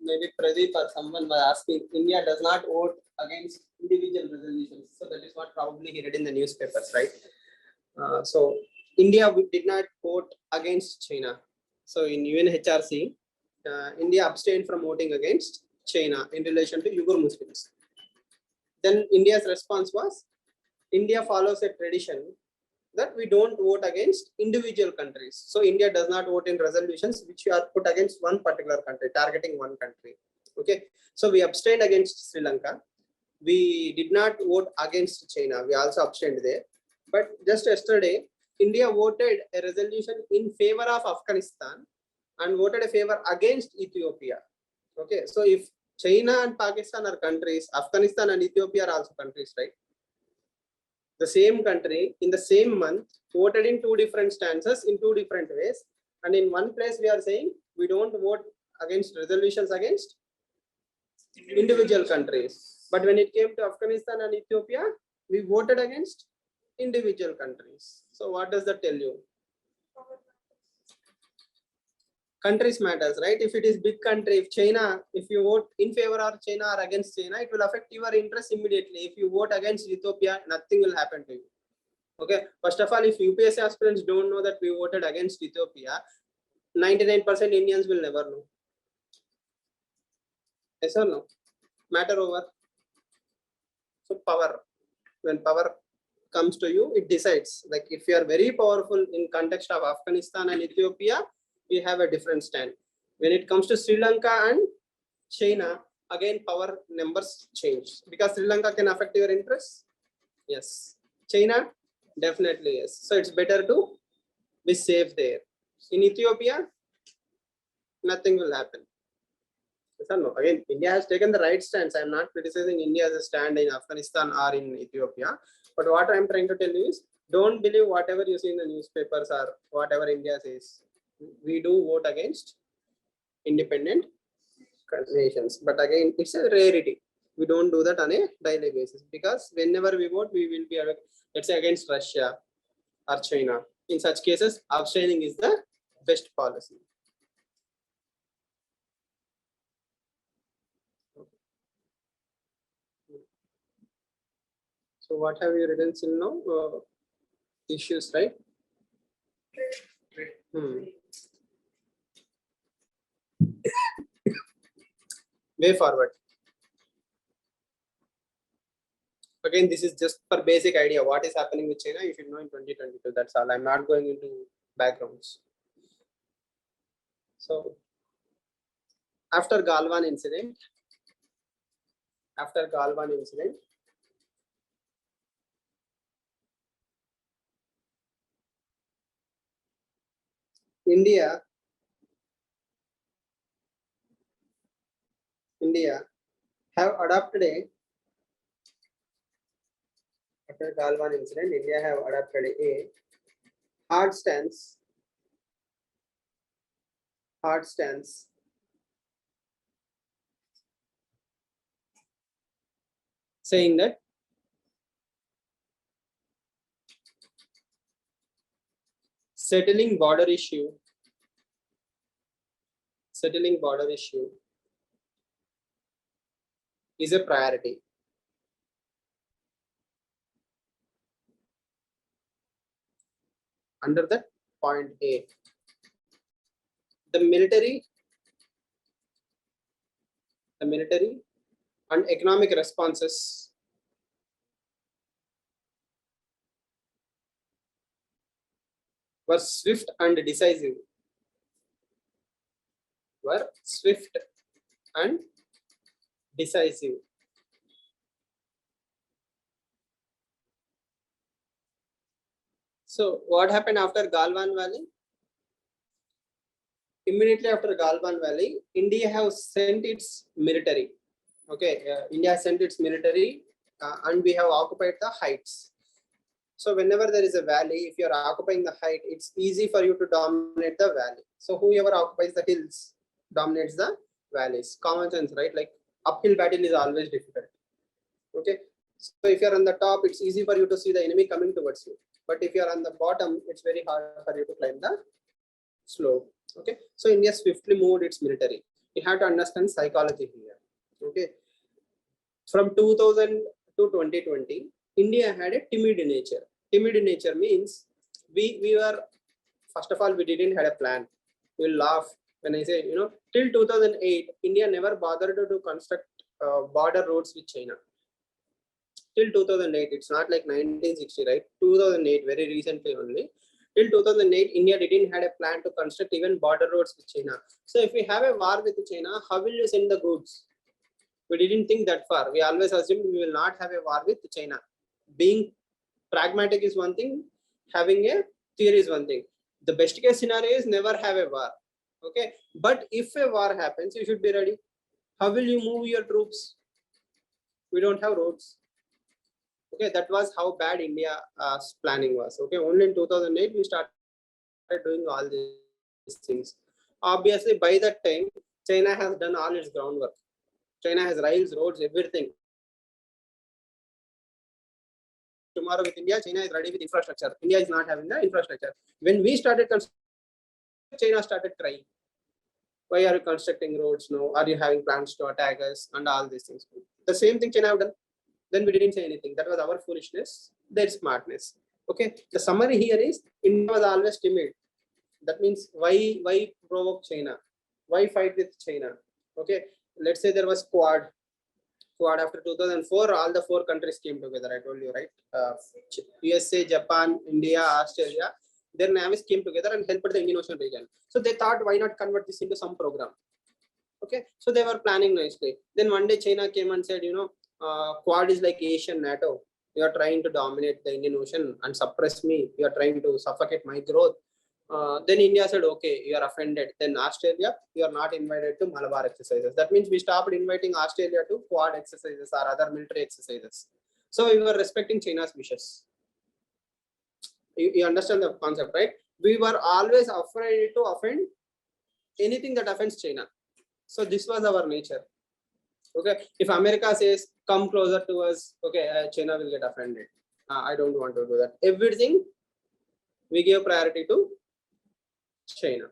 maybe Pradeep or someone was asking, India does not vote against individual resolutions. So that is what probably he read in the newspapers, right? So India did not vote against China. So in UNHRC, India abstained from voting against China in relation to Uyghur Muslims. Then India's response was, India follows a tradition that we don't vote against individual countries. So India does not vote in resolutions which are put against one particular country, targeting one country. Okay. So we abstained against Sri Lanka. We did not vote against China. We also abstained there. But just yesterday, India voted a resolution in favor of Afghanistan and voted a favor against Ethiopia. Okay. So if China and Pakistan are countries, Afghanistan and Ethiopia are also countries, right? The same country in the same month voted in two different stances in two different ways, and in one place we are saying we don't vote against resolutions against individual countries, but when it came to Afghanistan and Ethiopia, we voted against individual countries. So what does that tell you? Countries matters, right? If it is big country, if China, if you vote in favor of China or against China, it will affect your interest immediately. If you vote against Ethiopia, nothing will happen to you. Okay. First of all, if UPSC aspirants don't know that we voted against Ethiopia, 99% Indians will never know. Yes or no? Matter over. So power. When power comes to you, it decides. Like if you are very powerful in context of Afghanistan and Ethiopia, we have a different stand. When it comes to Sri Lanka and China, again power numbers change because Sri Lanka can affect your interests. Yes. China, definitely yes. So it's better to be safe there. In Ethiopia, nothing will happen. Yes or no? Again, India has taken the right stance. I am not criticizing India as a stand in Afghanistan or in Ethiopia. But what I am trying to tell you is, don't believe whatever you see in the newspapers or whatever India says. We do vote against independent nations, but again, it's a rarity. We don't do that on a daily basis because whenever we vote, we will be, let's say, against Russia or China. In such cases, abstaining is the best policy. So what have you written till now? Issues, right? Way forward. Again, this is just for basic idea. What is happening with China, you should know in 2022. That's all. I'm not going into backgrounds. So after Galwan incident, India have adopted after Galwan incident, India have adopted a hard stance saying that settling border issue is a priority. Under that point A, the military and economic responses were swift and decisive. So what happened after Galwan Valley? Immediately after Galwan Valley, India have sent its military. Okay, India sent its military and we have occupied the heights. So whenever there is a valley, if you are occupying the height, it's easy for you to dominate the valley. So whoever occupies the hills dominates the valleys. Common sense, right? Like uphill battle is always difficult. Okay, so if you're on the top, it's easy for you to see the enemy coming towards you. But if you're on the bottom, it's very hard for you to climb the slope. Okay, so India swiftly moved its military. You have to understand psychology here. Okay, from 2000 to 2020, India had a timid nature. Timid nature means we were, first of all, we didn't have a plan. We'll laugh when I say, till 2008, India never bothered to construct border roads with China. Till 2008, it's not like 1960, right? 2008, very recently only. Till 2008, India didn't have a plan to construct even border roads with China. So if we have a war with China, how will you send the goods? We didn't think that far. We always assumed we will not have a war with China. Being pragmatic is one thing, having a theory is one thing. The best case scenario is never have a war. Okay, but if a war happens, you should be ready. How will you move your troops? We don't have roads. Okay, that was how bad India's planning was. Okay, only in 2008 we started doing all these things. Obviously, by that time, China has done all its groundwork. China has rails, roads, everything. Tomorrow with India, China is ready with infrastructure. India is not having the infrastructure. When we started constructing, China started crying. Why are you constructing roads now? Are you having plans to attack us? And all these things. The same thing China have done. Then we didn't say anything. That was our foolishness, their smartness. Okay. The summary here is India was always timid. That means why provoke China? Why fight with China? Okay. Let's say there was Quad after 2004, all the 4 countries came together. I told you, right? USA, Japan, India, Australia. Their navies came together and helped the Indian Ocean region. So they thought, why not convert this into some program? Okay. So they were planning nicely. Then one day China came and said, Quad is like Asian NATO. You are trying to dominate the Indian Ocean and suppress me. You are trying to suffocate my growth. Then India said, okay, you are offended. Then Australia, you are not invited to Malabar exercises. That means we stopped inviting Australia to Quad exercises or other military exercises. So we were respecting China's wishes. You understand the concept, right? We were always afraid to offend anything that offends China. So this was our nature. Okay, if America says come closer to us, okay, China will get offended. I don't want to do that. Everything we give priority to China.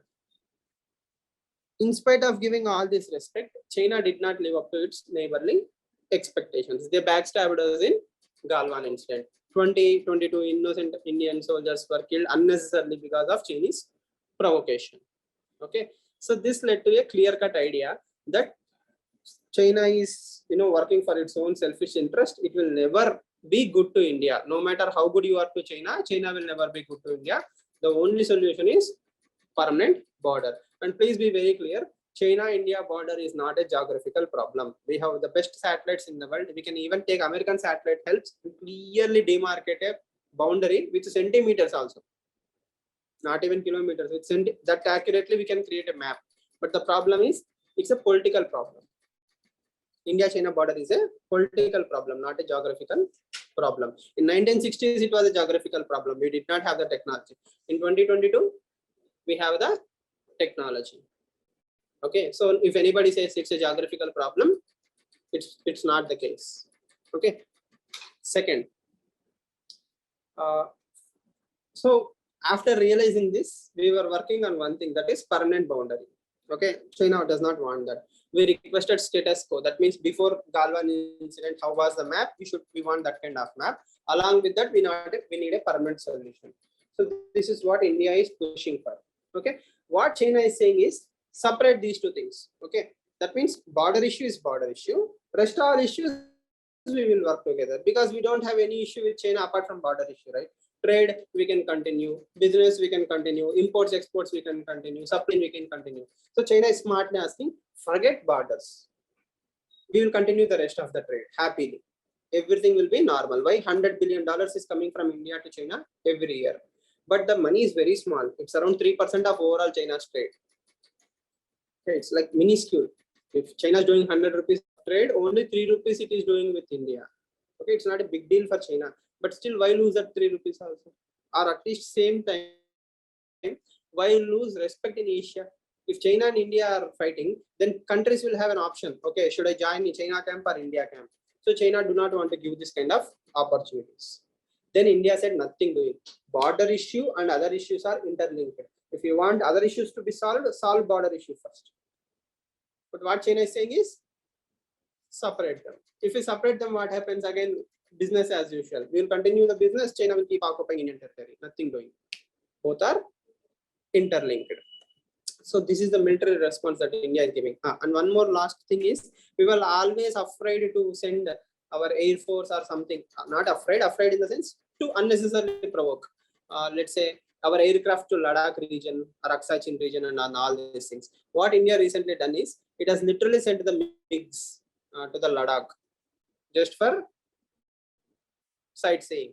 In spite of giving all this respect, China did not live up to its neighborly expectations. They backstabbed us in Galwan incident. 22 innocent Indian soldiers were killed unnecessarily because of Chinese provocation. Okay, so this led to a clear-cut idea that China is, working for its own selfish interest. It will never be good to India. No matter how good you are to China, China will never be good to India. The only solution is permanent border. And please be very clear, China-India border is not a geographical problem. We have the best satellites in the world. We can even take American satellite helps to clearly demarcate a boundary with centimeters also. Not even kilometers. With that accurately we can create a map. But the problem is, it's a political problem. India-China border is a political problem, not a geographical problem. In 1960s, it was a geographical problem. We did not have the technology. In 2022, we have the technology. Okay, so if anybody says it's a geographical problem, it's not the case. Okay. Second, so after realizing this, we were working on one thing, that is permanent boundary. Okay, China does not want that. We requested status quo. That means before Galwan incident, how was the map? We want that kind of map. Along with that, we need a permanent solution. So this is what India is pushing for. Okay, what China is saying is separate these two things. Okay, that means border issue is border issue. Rest all issues we will work together, because we don't have any issue with China apart from border issue, right? Trade we can continue, business we can continue, imports exports we can continue, supply we can continue. So China is smartly asking, forget borders, we will continue the rest of the trade happily. Everything will be normal. Why? $100 billion is coming from India to China every year, but the money is very small. It's around 3% of overall China's trade. Okay, it's like minuscule. If China is doing 100 rupees trade, only 3 rupees it is doing with India. Okay, it's not a big deal for China, but still, why lose that 3 rupees also? Or at least same time, why lose respect in Asia? If China and India are fighting, then countries will have an option. Okay, should I join in China camp or India camp? So China do not want to give this kind of opportunities. Then India said nothing doing. Border issue and other issues are interlinked. If you want other issues to be solved, solve border issue first. But what China is saying is separate them. If we separate them, what happens again? Business as usual. We will continue the business. China will keep occupying Indian territory. Nothing doing. Both are interlinked. So this is the military response that India is giving. And one more last thing is, we were always afraid to send our air force or something. Not afraid in the sense to unnecessarily provoke. Let's say our aircraft to Ladakh region or Aksai region and all these things. What India recently done is, it has literally sent the MiGs to the Ladakh just for sightseeing.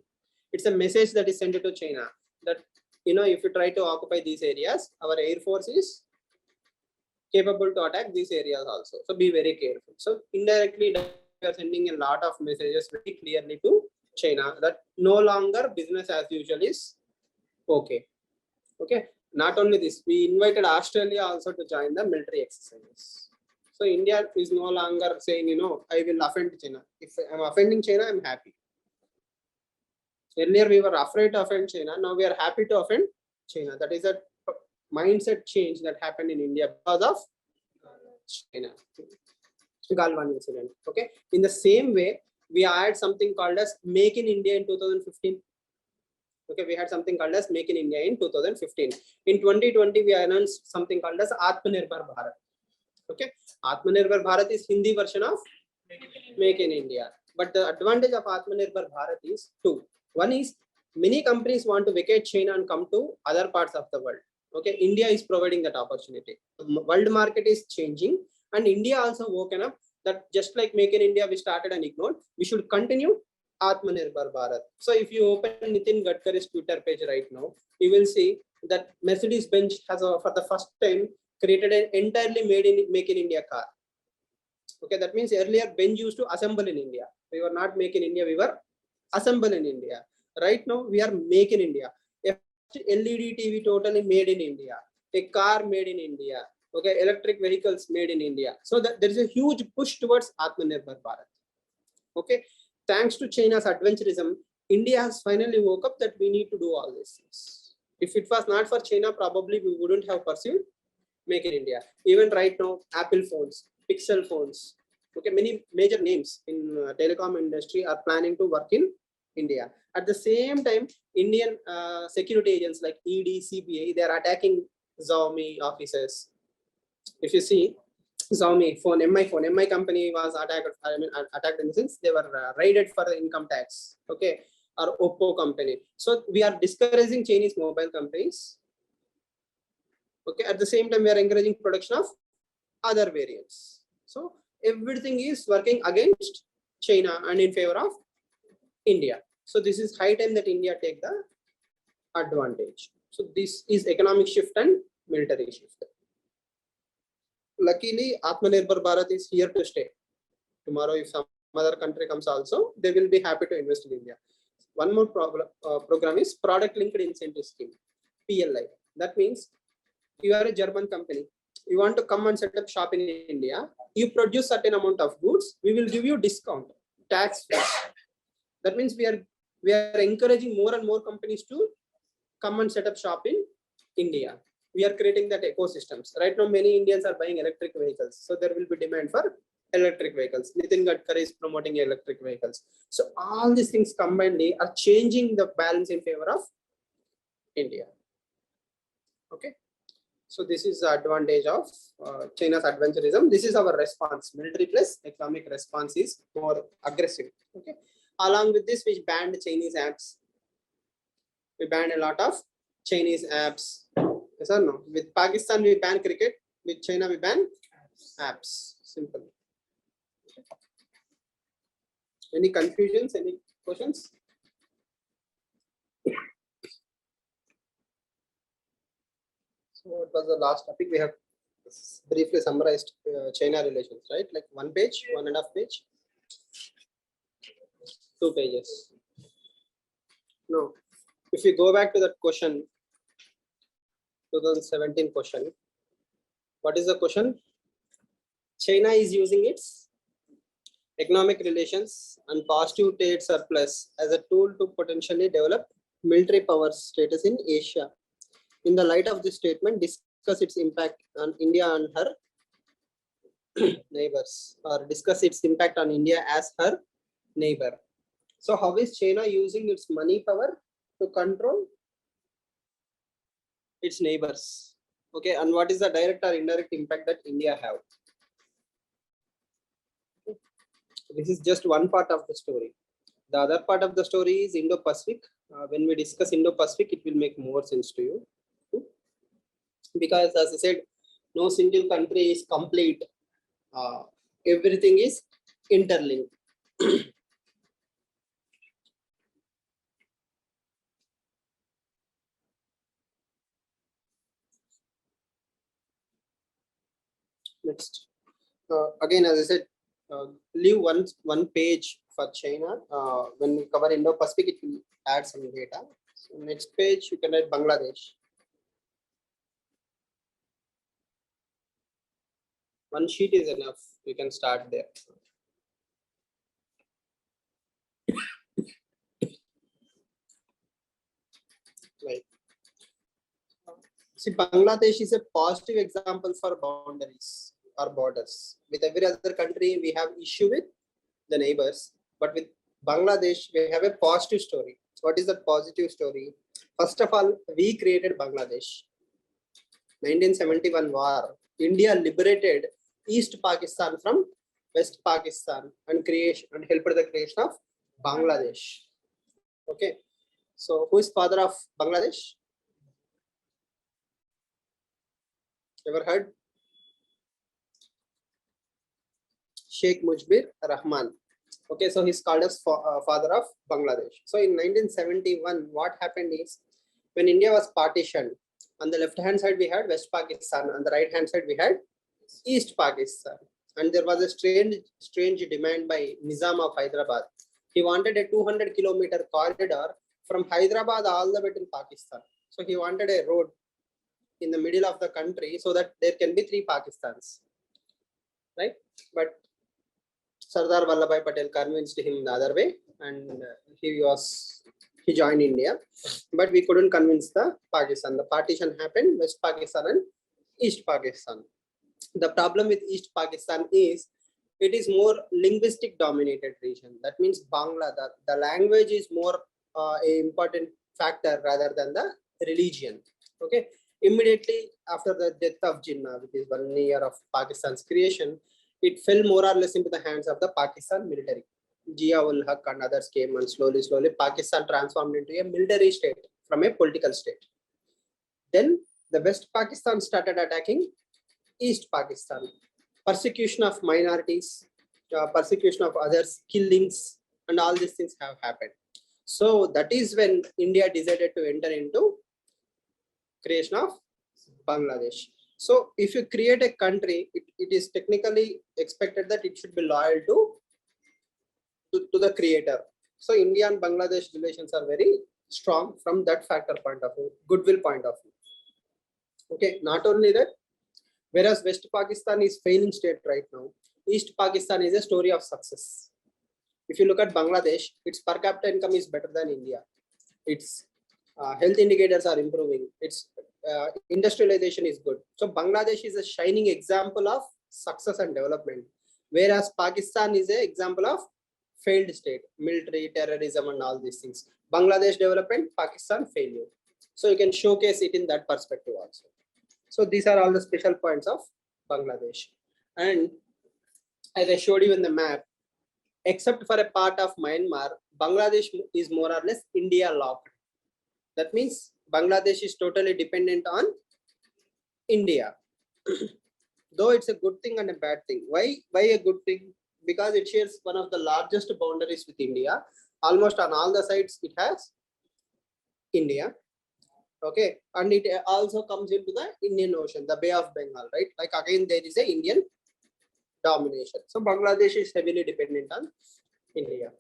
It's a message that is sent to China that, if you try to occupy these areas, our air force is capable to attack these areas also. So be very careful. So indirectly, we are sending a lot of messages very clearly to China that no longer business as usual is okay. Okay. Not only this, we invited Australia also to join the military exercises. So India is no longer saying, I will offend China. If I'm offending China, I'm happy. Earlier we were afraid to offend China. Now we are happy to offend China. That is a mindset change that happened in India because of China. Galwan incident. Okay. In the same way, we had something called as Make in India in 2015. Okay, we had something called as Make in India in 2015. In 2020, we announced something called as Atmanirbhar Bharat. Okay, Atmanirbhar Bharat is Hindi version of Make in India. But the advantage of Atmanirbhar Bharat is two. One is, many companies want to vacate China and come to other parts of the world. Okay, India is providing that opportunity. The world market is changing, and India also woken up that just like Make in India, we started and ignored, we should continue Atmanirbhar Bharat. So if you open Nitin Gadkari's Twitter page right now, you will see that Mercedes-Benz has for the first time created an entirely Make in India car. Okay, that means earlier Benz used to assemble in India. We were not Make in India, we were assemble in India. Right now we are Make in India. A LED TV totally made in India. A car made in India. Okay, electric vehicles made in India. So that there is a huge push towards Atmanirbhar Bharat. Okay, thanks to China's adventurism, India has finally woke up that we need to do all these things. If it was not for China, probably we wouldn't have pursued Make in India. Even right now, Apple phones, Pixel phones, okay, many major names in telecom industry are planning to work in India. At the same time, Indian security agents like ED, CBI, they are attacking Xiaomi offices. If you see, Xiaomi phone, MI company was attacked. I mean, attacked in the sense they were raided for the income tax. Okay, or Oppo company. So we are discouraging Chinese mobile companies. Okay, at the same time, we are encouraging production of other variants. So everything is working against China and in favor of India. So this is high time that India take the advantage. So this is economic shift and military shift. Luckily, Atmanirbhar Bharat is here to stay. Tomorrow, if some other country comes also, they will be happy to invest in India. One more program is Product Linked Incentive Scheme, PLI. That means you are a German company. You want to come and set up shop in India. You produce certain amount of goods. We will give you discount, tax free. That means we are encouraging more and more companies to come and set up shop in India. We are creating that ecosystems. Right now, many Indians are buying electric vehicles. So there will be demand for electric vehicles. Nitin Gadkari is promoting electric vehicles. So all these things combined are changing the balance in favor of India. Okay. So this is the advantage of China's adventurism. This is our response. Military plus economic response is more aggressive. Okay. Along with this, we banned Chinese apps. We banned a lot of Chinese apps. Yes or no? With Pakistan, we ban cricket. With China, we ban apps. Simple. Any confusions? Any questions? So what was the last topic? We have briefly summarized China relations, right? Like 1 page, 1.5 page, 2 pages. No. If you go back to that question, 2017 question, what is the question? China is using its economic relations and positive trade surplus as a tool to potentially develop military power status in Asia. In the light of this statement, discuss its impact on India and her neighbors, or discuss its impact on India as her neighbor. So how is China using its money power to control its neighbors? Okay, and what is the direct or indirect impact that India have? Okay. This is just one part of the story. The other part of the story is Indo-Pacific. When we discuss Indo-Pacific, it will make more sense to you. Because as I said, no single country is complete. Everything is interlinked. Next, again, as I said, leave one page for China. When we cover Indo-Pacific, it will add some data. So next page, you can write Bangladesh. One sheet is enough. You can start there. Right. See, Bangladesh is a positive example for boundaries or borders. With every other country, we have issue with the neighbors, but with Bangladesh, we have a positive story. What is that positive story? First of all, we created Bangladesh. 1971 war. India liberated East Pakistan from West Pakistan and helped the creation of Bangladesh. Okay. So who is father of Bangladesh? Ever heard? Sheikh Mujibur Rahman. Okay, so he's called as father of Bangladesh. So in 1971, what happened is when India was partitioned, on the left hand side we had West Pakistan, on the right hand side we had East Pakistan, and there was a strange demand by Nizam of Hyderabad. He wanted a 200-kilometer corridor from Hyderabad all the way to Pakistan. So he wanted a road in the middle of the country so that there can be 3 Pakistans, right? But Sardar Vallabhbhai Patel convinced him the other way, and he joined India, but we couldn't convince the Pakistan. The partition happened, West Pakistan and East Pakistan. The problem with East Pakistan is it is more linguistic dominated region. That means Bangla, the language is more a important factor rather than the religion. Okay. Immediately after the death of Jinnah, which is 1 year of Pakistan's creation, it fell more or less into the hands of the Pakistan military. Zia-ul Haq and others came, and slowly Pakistan transformed into a military state from a political state. Then the West Pakistan started attacking East Pakistan. Persecution of minorities, persecution of others, killings, and all these things have happened. So that is when India decided to enter into creation of Bangladesh. So if you create a country, it is technically expected that it should be loyal to the creator. So India and Bangladesh relations are very strong from that factor point of view, goodwill point of view. Okay, not only that, whereas West Pakistan is failing state right now, East Pakistan is a story of success. If you look at Bangladesh, its per capita income is better than India. Its health indicators are improving. Its industrialization is good. So Bangladesh is a shining example of success and development, whereas Pakistan is an example of failed state, military, terrorism, and all these things. Bangladesh development, Pakistan failure. So you can showcase it in that perspective also. So these are all the special points of Bangladesh. And as I showed you in the map, except for a part of Myanmar, Bangladesh is more or less India locked. That means Bangladesh is totally dependent on India. Though it's a good thing and a bad thing. Why a good thing? Because it shares one of the largest boundaries with India. Almost on all the sides it has India. Okay, and it also comes into the Indian Ocean, the Bay of Bengal, right? Like again, there is a Indian domination. So Bangladesh is heavily dependent on India.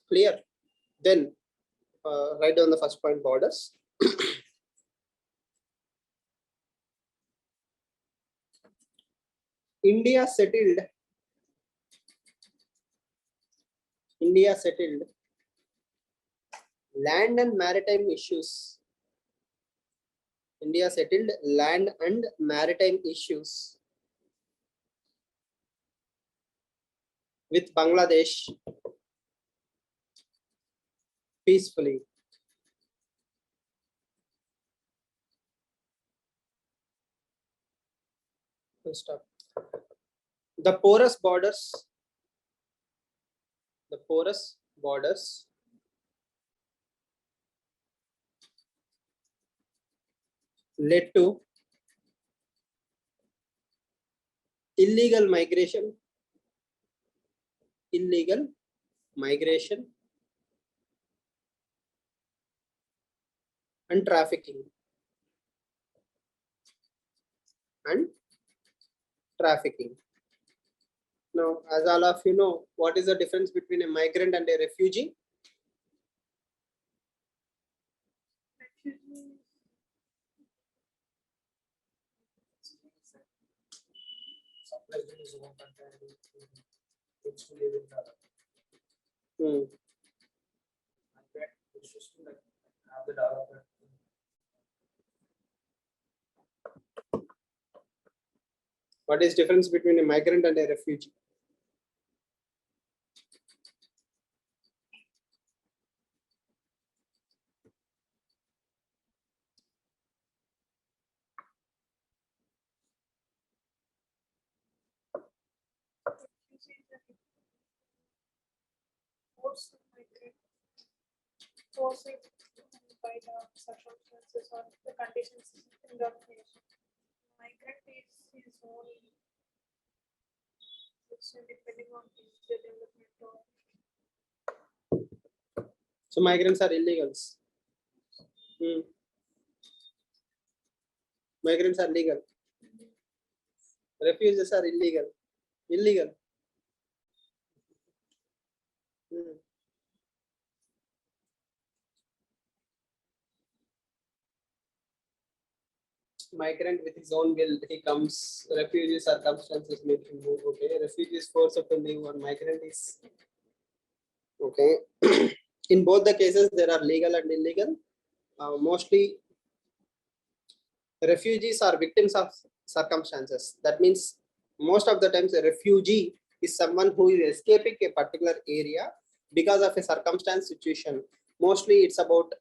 Clear? Then write down the first point, borders. India settled land and maritime issues. India settled land and maritime issues with Bangladesh peacefully. Stop. The porous borders led to illegal migration and trafficking. Now, as all of you know, what is the difference between a migrant and a refugee? Sometimes one country it's to live in the it's just to like have the development. What is difference between a migrant and a refugee? Forcing by the circumstances or the conditions in the nation. Migrant is his own, it's depending on his development or. So migrants are illegals. Migrants are legal. Refugees are illegal. migrant with his own will, he comes. Refugee circumstances make him move. Okay, refugee is forced to leave, or migrant is okay. In both the cases, there are legal and illegal. Mostly, refugees are victims of circumstances. That means most of the times a refugee is someone who is escaping a particular area because of a circumstance situation. Mostly it's about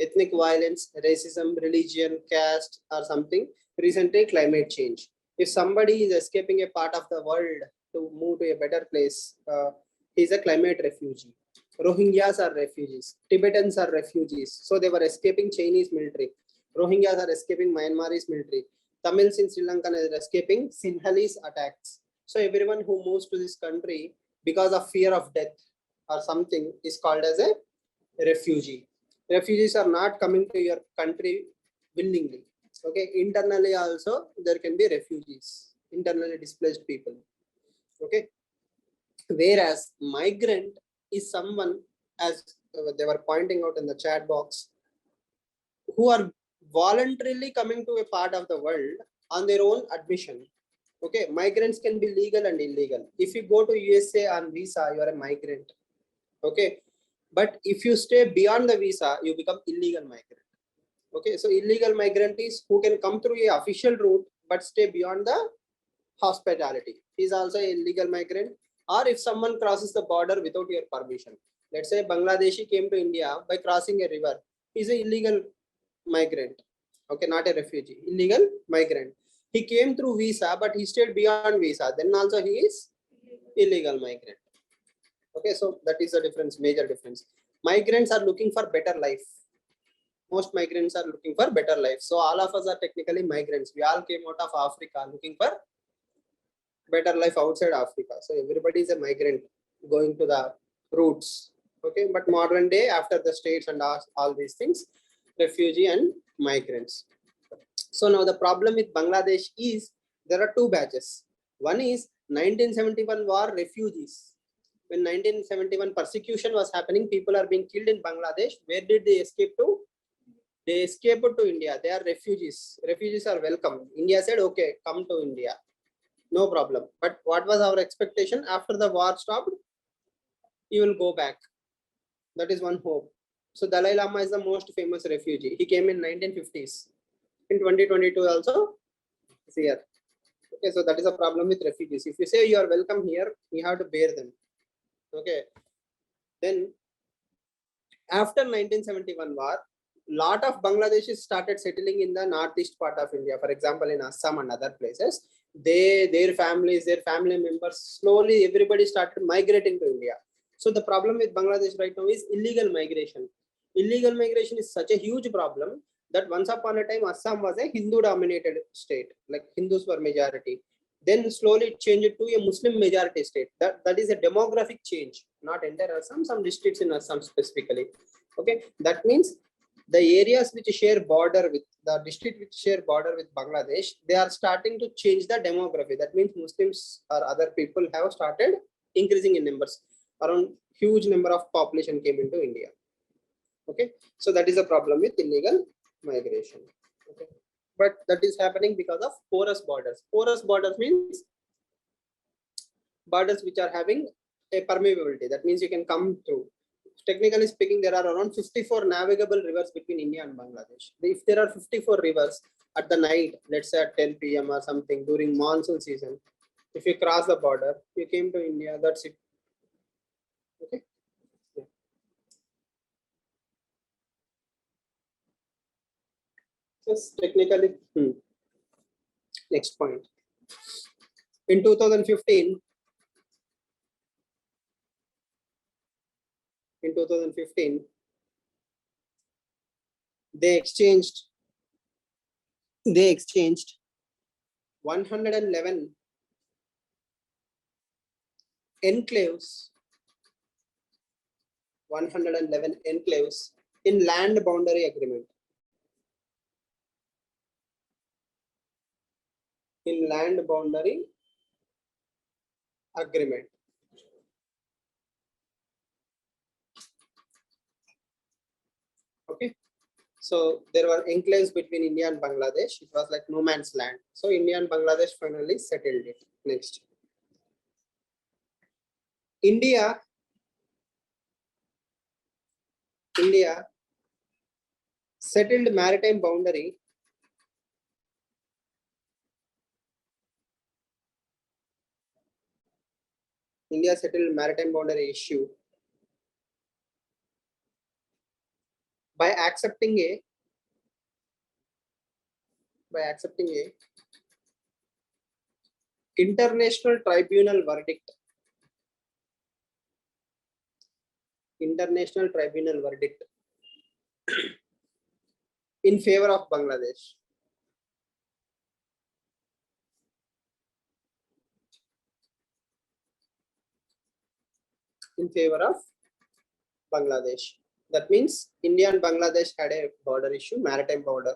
ethnic violence, racism, religion, caste, or something. Recently, climate change. If somebody is escaping a part of the world to move to a better place, he's a climate refugee. Rohingyas are refugees. Tibetans are refugees. So they were escaping Chinese military. Rohingyas are escaping Myanmar's military. Tamils in Sri Lanka are escaping Sinhalese attacks. So everyone who moves to this country because of fear of death or something is called as a refugee. Refugees are not coming to your country willingly. Okay, internally also there can be refugees, internally displaced people. Okay, whereas migrant is someone, as they were pointing out in the chat box, who are voluntarily coming to a part of the world on their own admission. Okay, migrants can be legal and illegal. If you go to USA on visa, you are a migrant. Okay, but if you stay beyond the visa, you become illegal migrant. Okay, so illegal migrant is who can come through a official route but stay beyond the hospitality. He is also a illegal migrant. Or if someone crosses the border without your permission, let's say Bangladeshi came to India by crossing a river, he is an illegal migrant. Okay, not a refugee, illegal migrant. He came through visa, but he stayed beyond visa. Then also he is illegal migrant. Okay, so that is the difference, major difference. Migrants are looking for better life. Most migrants are looking for better life. So all of us are technically migrants. We all came out of Africa looking for better life outside Africa. So everybody is a migrant going to the roots. Okay, but modern day, after the states and all these things, refugee and migrants. So now the problem with Bangladesh is there are two batches. One is 1971 war refugees. When 1971 persecution was happening, people are being killed in Bangladesh. Where did they escape to? They escaped to India. They are refugees. Refugees are welcome. India said, okay, come to India. No problem. But what was our expectation? After the war stopped, you will go back. That is one hope. So Dalai Lama is the most famous refugee. He came in 1950s. In 2022 also is here. Okay, so that is a problem with refugees. If you say you are welcome here, you have to bear them. Okay. Then after 1971 war, lot of Bangladeshis started settling in the northeast part of India. For example, in Assam and other places, their families, their family members, slowly everybody started migrating to India. So the problem with Bangladesh right now is illegal migration. Illegal migration is such a huge problem that once upon a time Assam was a Hindu dominated state, like Hindus were majority. Then slowly it changed to a Muslim majority state. That is a demographic change, not entire Assam, some districts in Assam specifically. Okay, that means the areas which share border with the district which share border with Bangladesh, they are starting to change the demography. That means Muslims or other people have started increasing in numbers. Around huge number of population came into India. Okay, so that is a problem with illegal migration. Okay, but that is happening because of porous borders. Porous borders means borders which are having a permeability. That means you can come through. Technically speaking, there are around 54 navigable rivers between India and Bangladesh. If there are 54 rivers at the night, let's say at 10 p.m. or something during monsoon season, if you cross the border, you came to India, that's it. Okay. Yeah. Just technically, next point. In 2015, they exchanged 111 enclaves, 111 enclaves in land boundary agreement. In land boundary agreement. Okay, So there were enclaves between India and Bangladesh. It was like no man's land. So India and Bangladesh finally settled it. Next. India settled maritime boundary issue by accepting a international tribunal verdict. In favor of Bangladesh. That means India and Bangladesh had a border issue, maritime border.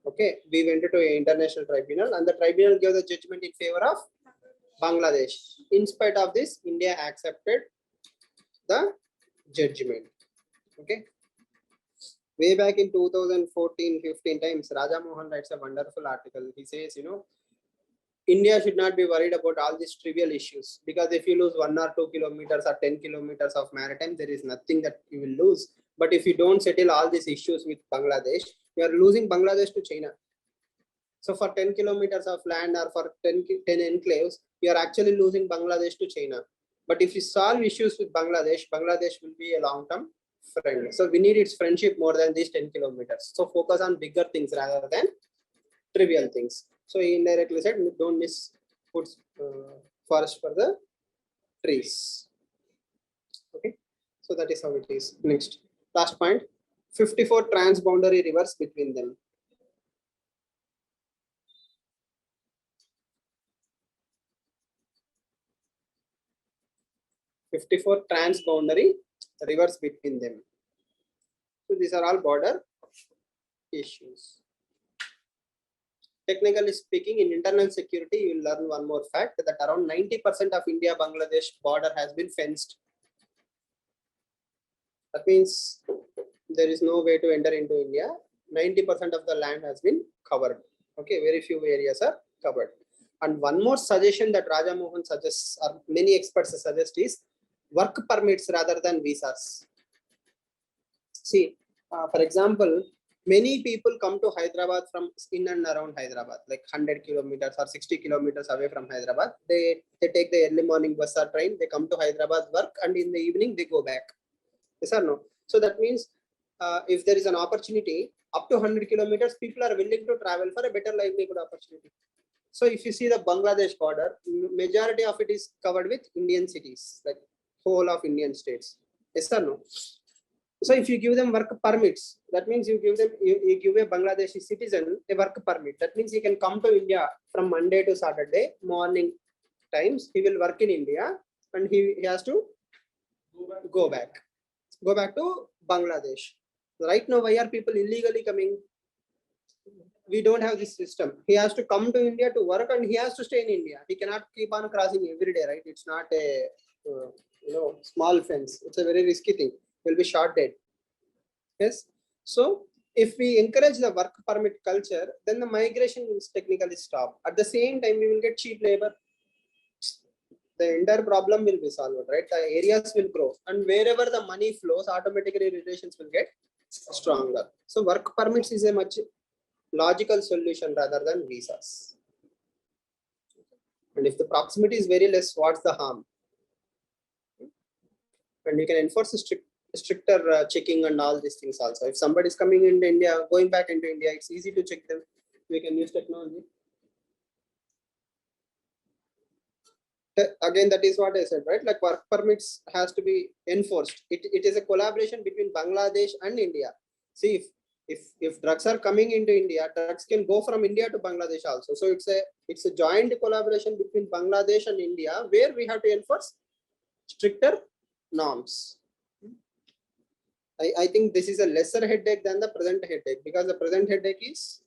Okay, we went to an international tribunal and the tribunal gave the judgment in favor of Bangladesh. In spite of this, India accepted the judgment. Okay. Way back in 2014-15 times, Raja Mohan writes a wonderful article. He says, India should not be worried about all these trivial issues, because if you lose 1 or 2 kilometers or 10 kilometers of maritime, there is nothing that you will lose. But if you don't settle all these issues with Bangladesh, you are losing Bangladesh to China. So for 10 kilometers of land or for 10 enclaves, you are actually losing Bangladesh to China. But if you solve issues with Bangladesh, Bangladesh will be a long-term friend. So we need its friendship more than these 10 kilometers. So focus on bigger things rather than trivial things. So he indirectly said, don't miss forest for the trees. Okay, so that is how it is. Next, last point, 54 transboundary rivers between them. Transboundary rivers between them. So these are all border issues. Technically speaking, in internal security, you will learn one more fact, that around 90% of India-Bangladesh border has been fenced. That means there is no way to enter into India. 90% of the land has been covered. Okay, very few areas are covered. And one more suggestion that Raja Mohan suggests, or many experts suggest, is work permits rather than visas. See, for example, many people come to Hyderabad from in and around Hyderabad, like 100 kilometers or 60 kilometers away from Hyderabad. They take the early morning bus or train, they come to Hyderabad, work, and in the evening they go back. Yes or no? So that means if there is an opportunity up to 100 kilometers, people are willing to travel for a better livelihood opportunity. So if you see the Bangladesh border, majority of it is covered with Indian cities, like whole of Indian states. Yes or no? So if you give them work permits, that means you give a Bangladeshi citizen a work permit. That means he can come to India from Monday to Saturday morning times. He will work in India and he has to go back to Bangladesh. Right now, why are people illegally coming? We don't have this system. He has to come to India to work and he has to stay in India. He cannot keep on crossing every day, right? It's not a small fence. It's a very risky thing. Will be shot dead. Yes. So if we encourage the work permit culture, then the migration will technically stop. At the same time, we will get cheap labor. The entire problem will be solved, right? The areas will grow, and wherever the money flows, automatically relations will get stronger. So work permits is a much logical solution rather than visas. And if the proximity is very less, what's the harm? And you can enforce a stricter checking and all these things also. If somebody is coming into India, going back into India, it's easy to check them. We can use technology. Again, that is what I said, right? Like work permits has to be enforced. It is a collaboration between Bangladesh and India. See, if drugs are coming into India, drugs can go from India to Bangladesh also. So it's a joint collaboration between Bangladesh and India, where we have to enforce stricter norms. I think this is a lesser headache than the present headache, because the present headache is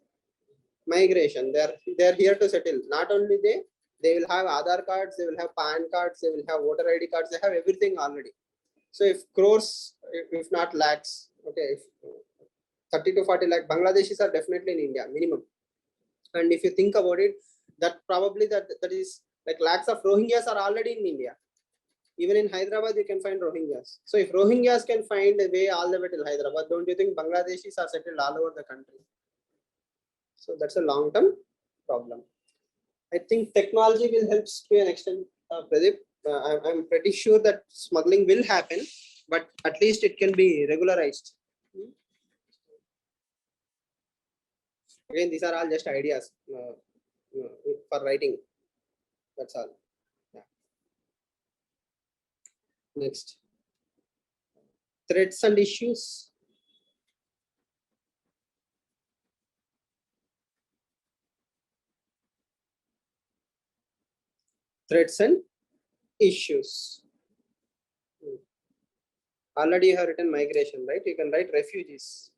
migration. They are here to settle. Not only they will have Aadhaar cards, they will have PAN cards, they will have voter ID cards, they have everything already. So if crores, if not lakhs, okay, 30 to 40 lakh Bangladeshis are definitely in India minimum. And if you think about it, that probably that is like lakhs of Rohingyas are already in India. Even in Hyderabad, you can find Rohingyas. So if Rohingyas can find a way all the way till Hyderabad, don't you think Bangladeshis are settled all over the country? So that's a long-term problem. I think technology will help to an extent, Pradeep. I'm pretty sure that smuggling will happen, but at least it can be regularized. Again, these are all just ideas for writing. That's all. Yeah. Next. Threats and issues. Threats and issues. Already you have written migration, right? You can write refugees.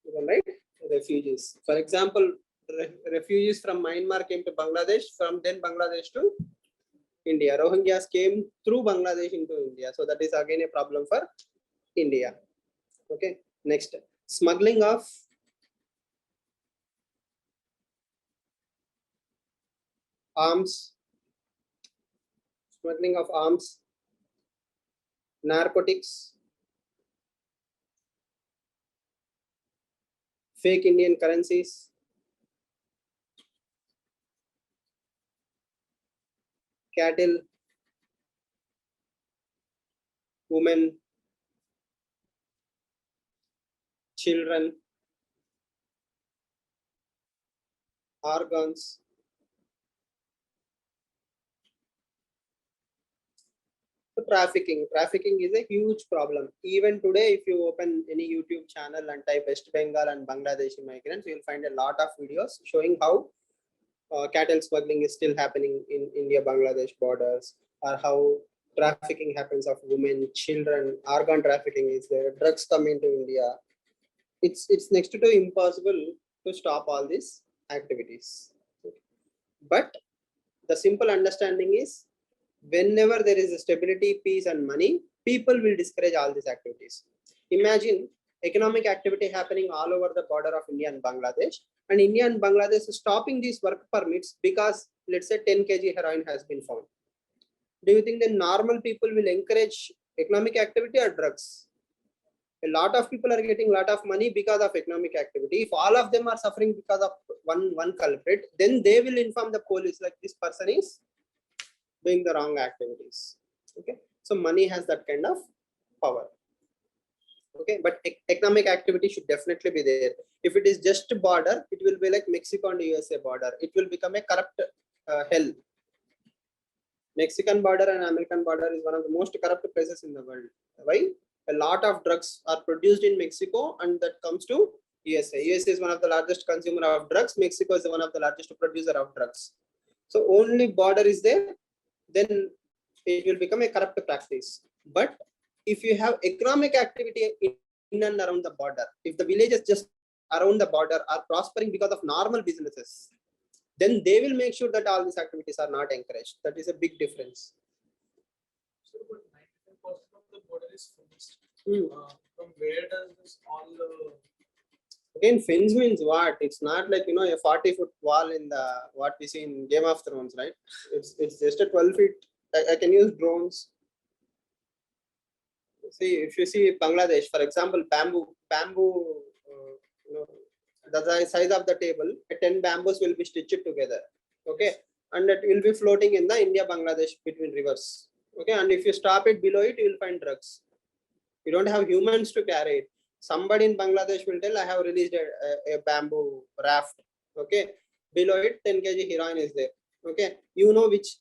You can write refugees. For example, refugees from Myanmar came to Bangladesh, from then Bangladesh to India. Rohingyas came through Bangladesh into India. So that is again a problem for India. Okay. Next, smuggling of arms, narcotics, fake Indian currencies, cattle, women, children, organs, so trafficking is a huge problem. Even today, if you open any YouTube channel and type West Bengal and Bangladeshi migrants, you'll find a lot of videos showing how cattle smuggling is still happening in India-Bangladesh borders, or how trafficking happens of women, children, organ trafficking is there, drugs come into India. It's next to impossible to stop all these activities. But the simple understanding is, whenever there is a stability, peace, and money, people will discourage all these activities. Imagine economic activity happening all over the border of India and Bangladesh, and India and Bangladesh is stopping these work permits because, let's say, 10 kg heroin has been found. Do you think the normal people will encourage economic activity or drugs? A lot of people are getting a lot of money because of economic activity. If all of them are suffering because of one culprit, then they will inform the police like this person is doing the wrong activities. Okay, so money has that kind of power. Okay, but economic activity should definitely be there. If it is just border, it will be like Mexico and USA border. It will become a corrupt hell. Mexican border and American border is one of the most corrupt places in the world. Why? A lot of drugs are produced in Mexico and that comes to USA. USA is one of the largest consumer of drugs. Mexico is one of the largest producer of drugs. So only border is there, then it will become a corrupt practice. But if you have economic activity in and around the border, if the villages just around the border are prospering because of normal businesses, then they will make sure that all these activities are not encouraged. That is a big difference. So, but 95% of the border is fenced. From where does this all Again, fence means what? It's not like, a 40-foot wall in the what we see in Game of Thrones, right? It's just a 12 feet. I can use drones. See, if you see Bangladesh, for example, bamboo, the size of the table, 10 bamboos will be stitched together. Okay, and it will be floating in the India-Bangladesh between rivers. Okay, and if you stop it below it, you will find drugs. You don't have humans to carry it. Somebody in Bangladesh will tell, I have released a bamboo raft. Okay, below it 10 kg heroin is there. Okay, you know which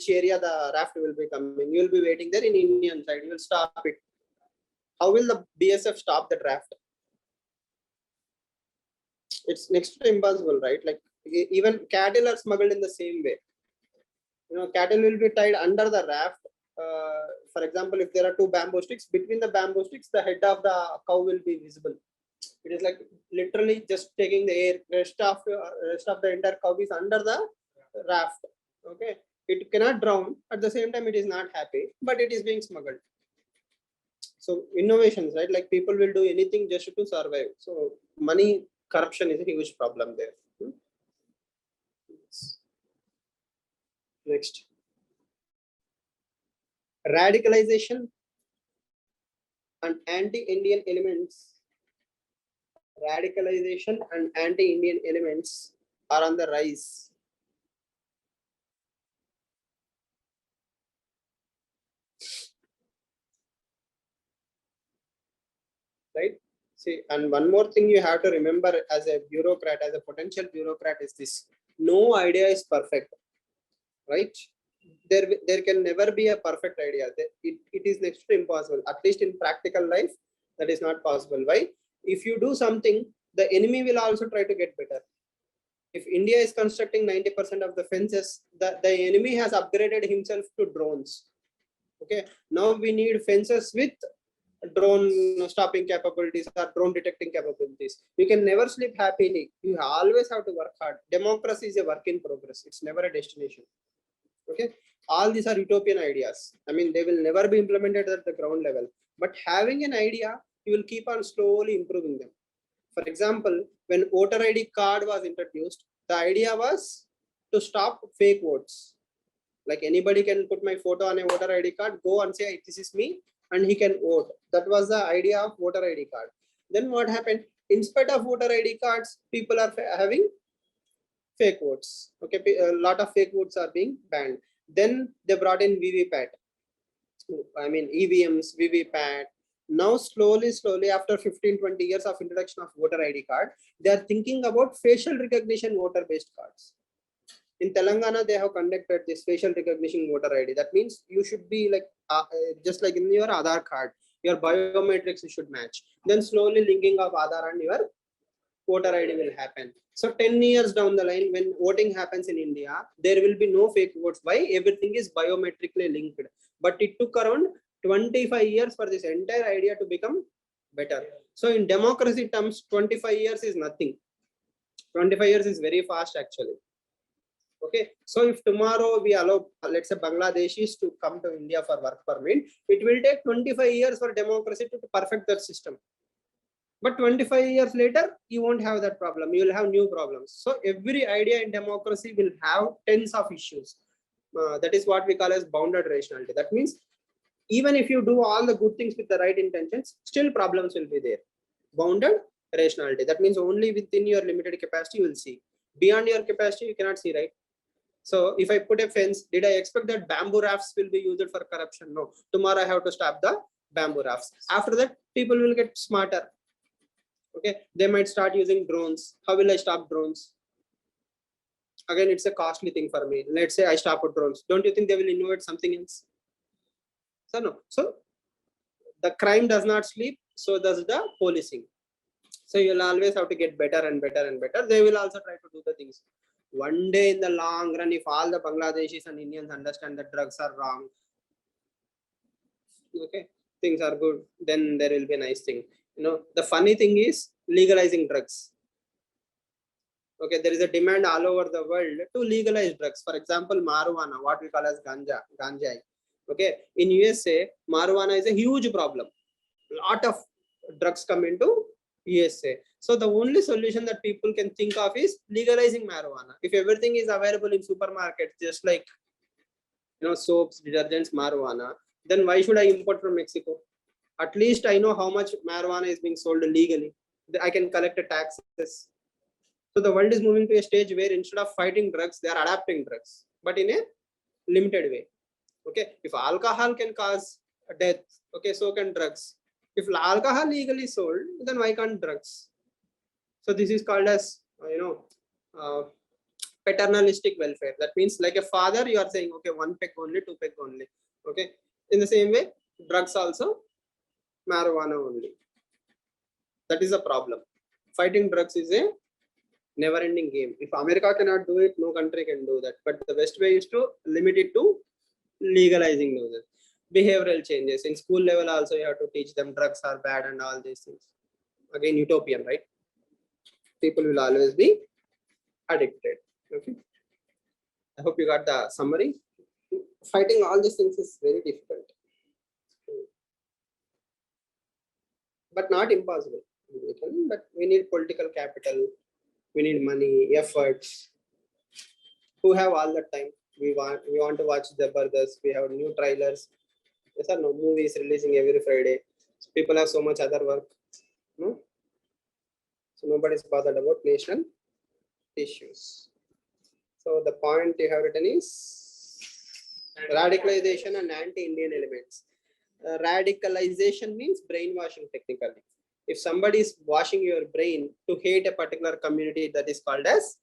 area the raft will be coming. You will be waiting there in Indian side. You will stop it. How will the BSF stop the raft? It's next to impossible, right? Like even cattle are smuggled in the same way. Cattle will be tied under the raft. For example, if there are two bamboo sticks, between the bamboo sticks, the head of the cow will be visible. It is like literally just taking the air. Rest of the entire cow is under the raft. Okay, It cannot drown. At the same time, it is not happy, but it is being smuggled. So innovations, right? Like people will do anything just to survive. So money corruption is a huge problem there. Next, radicalization and anti-Indian elements. Radicalization and anti-Indian elements are on the rise. Right? See, and one more thing you have to remember as a bureaucrat, as a potential bureaucrat, is this: no idea is perfect, right? There can never be a perfect idea. It is next to impossible. At least in practical life, that is not possible. Why? If you do something, the enemy will also try to get better. If India is constructing 90% of the fences, the enemy has upgraded himself to drones. Okay, now we need fences with drone stopping capabilities or drone detecting capabilities. You can never sleep happily. You always have to work hard. Democracy is a work in progress. It's never a destination. Okay, all these are utopian ideas. I mean, they will never be implemented at the ground level. But having an idea, you will keep on slowly improving them. For example, when voter ID card was introduced, the idea was to stop fake votes. Like anybody can put my photo on a voter ID card, go and say, this is me, and he can vote. That was the idea of voter ID card. Then what happened? In spite of voter ID cards, people are having fake votes. Okay, a lot of fake votes are being banned. Then they brought in VVPAT. I mean, EVMs, VVPAT. Now, slowly, after 15-20 years of introduction of voter ID card, they are thinking about facial recognition voter-based cards. In Telangana, they have conducted this facial recognition voter ID. That means you should be like, just like in your Aadhaar card, your biometrics should match. Then slowly linking of Aadhaar and your voter ID will happen. So 10 years down the line, when voting happens in India, there will be no fake votes. Why? Everything is biometrically linked. But it took around 25 years for this entire idea to become better. So in democracy terms, 25 years is nothing. 25 years is very fast actually. Okay, so if tomorrow we allow, let's say, Bangladeshis to come to India for work permit, it will take 25 years for democracy to perfect that system. But 25 years later, you won't have that problem. You will have new problems. So every idea in democracy will have tens of issues. That is what we call as bounded rationality. That means even if you do all the good things with the right intentions, still problems will be there. Bounded rationality. That means only within your limited capacity you will see. Beyond your capacity, you cannot see, right? So if I put a fence, did I expect that bamboo rafts will be used for corruption? No. Tomorrow I have to stop the bamboo rafts. After that, people will get smarter. Okay, they might start using drones. How will I stop drones? Again, it's a costly thing for me. Let's say I stop with drones. Don't you think they will innovate something else? So no. So the crime does not sleep. So does the policing. So you'll always have to get better and better and better. They will also try to do the things. One day in the long run, if all the Bangladeshis and Indians understand that drugs are wrong, okay, things are good, then there will be a nice thing. You know, the funny thing is legalizing drugs. Okay, there is a demand all over the world to legalize drugs. For example, marijuana, what we call as ganja. Okay, in USA, marijuana is a huge problem. A lot of drugs come into USA. So the only solution that people can think of is legalizing marijuana. If everything is available in supermarkets, just like, you know, soaps, detergents, marijuana, then why should I import from Mexico? At least I know how much marijuana is being sold legally. I can collect the taxes. So the world is moving to a stage where instead of fighting drugs, they are adapting drugs, but in a limited way. Okay, if alcohol can cause death, okay, so can drugs. If alcohol legally sold, then why can't drugs? So this is called as, paternalistic welfare. That means like a father, you are saying, okay, one peg only, two peg only. Okay, in the same way, drugs also, marijuana only. That is a problem. Fighting drugs is a never-ending game. If America cannot do it, no country can do that. But the best way is to limit it to legalizing those. Behavioral changes in school level also, you have to teach them drugs are bad and all these things. Again, utopian, right? People will always be addicted. Okay, I hope you got the summary. fighting all these things is very difficult, but not impossible. But we need political capital, we need money, efforts. Who have all the time? We want to watch Zabardast. We have new trailers. Yes or no? Movies releasing every Friday. So people have so much other work. No? So nobody's bothered about national issues. So the point you have written is radicalization and anti-Indian elements. Radicalization means brainwashing technically. If somebody is washing your brain to hate a particular community, that is called as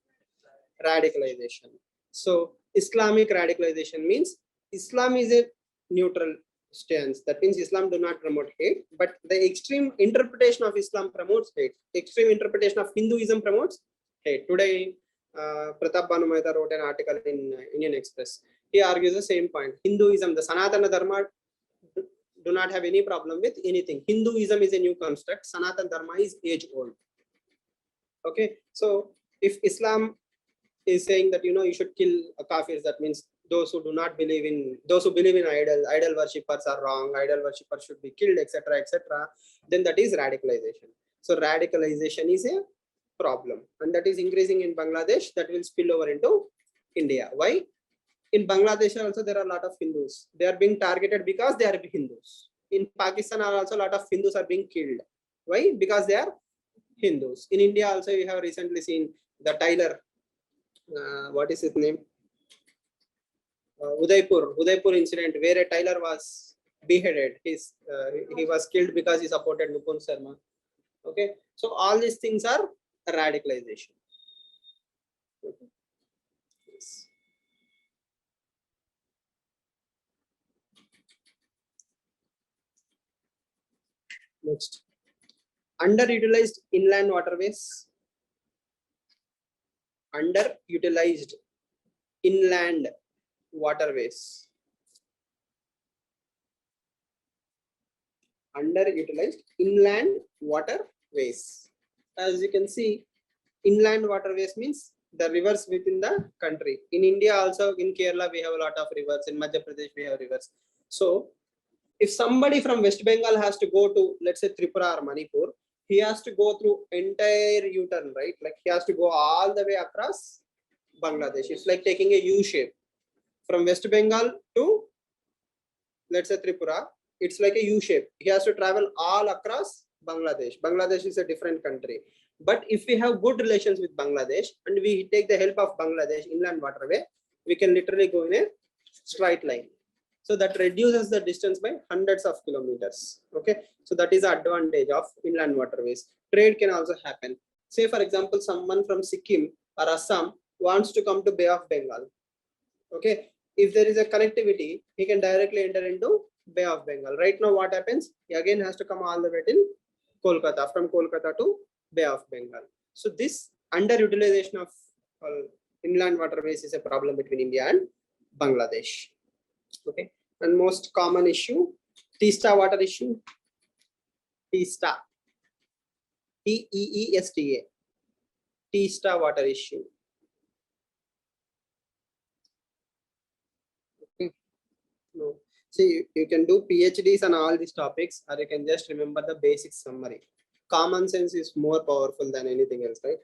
radicalization. So Islamic radicalization means Islam is a neutral stance. That means Islam do not promote hate, but the extreme interpretation of Islam promotes hate. Extreme interpretation of Hinduism promotes hate. Today, Pratap Banu Mehta wrote an article in Indian Express. He argues the same point. Hinduism, the Sanatana Dharma, do not have any problem with anything. Hinduism is a new construct. Sanatana Dharma is age old. Okay, so if Islam is saying that you should kill kafirs, that means those who do not believe in, those who believe in idol worshippers are wrong, idol worshippers should be killed, etc., etc., then that is radicalization. So radicalization is a problem, and that is increasing in Bangladesh. That will spill over into India. Why? In Bangladesh also there are a lot of Hindus. They are being targeted because they are Hindus. In Pakistan also a lot of Hindus are being killed. Why? Because they are Hindus. In India also we have recently seen the Tyler, what is his name? Udaipur incident, where a tailor was beheaded. He was killed because he supported Nupun Sharma. Okay, so all these things are radicalization. Okay. Yes. Next, underutilized inland waterways. Underutilized inland waterways. Underutilized inland waterways. As you can see, inland waterways means the rivers within the country. In India also, in Kerala we have a lot of rivers. In Madhya Pradesh we have rivers. So if somebody from West Bengal has to go to, let's say, Tripura or Manipur, he has to go through entire U-turn, right? Like he has to go all the way across Bangladesh. It's like taking a U shape from West Bengal to, let's say, Tripura. It's like a U shape. He has to travel all across Bangladesh. Bangladesh is a different country. But if we have good relations with Bangladesh and we take the help of Bangladesh inland waterway, we can literally go in a straight line. So that reduces the distance by hundreds of kilometers. Okay, so that is the advantage of inland waterways. Trade can also happen. Say for example, someone from Sikkim or Assam wants to come to Bay of Bengal. Okay, if there is a connectivity, he can directly enter into Bay of Bengal. Right now what happens? He again has to come all the way till Kolkata, from Kolkata to Bay of Bengal. So this underutilization of inland waterways is a problem between India and Bangladesh. Okay, and most common issue, Teesta water issue. Teesta, Teesta, Teesta water issue. Okay. No, see, you can do PhDs on all these topics, or you can just remember the basic summary. Common sense is more powerful than anything else, right?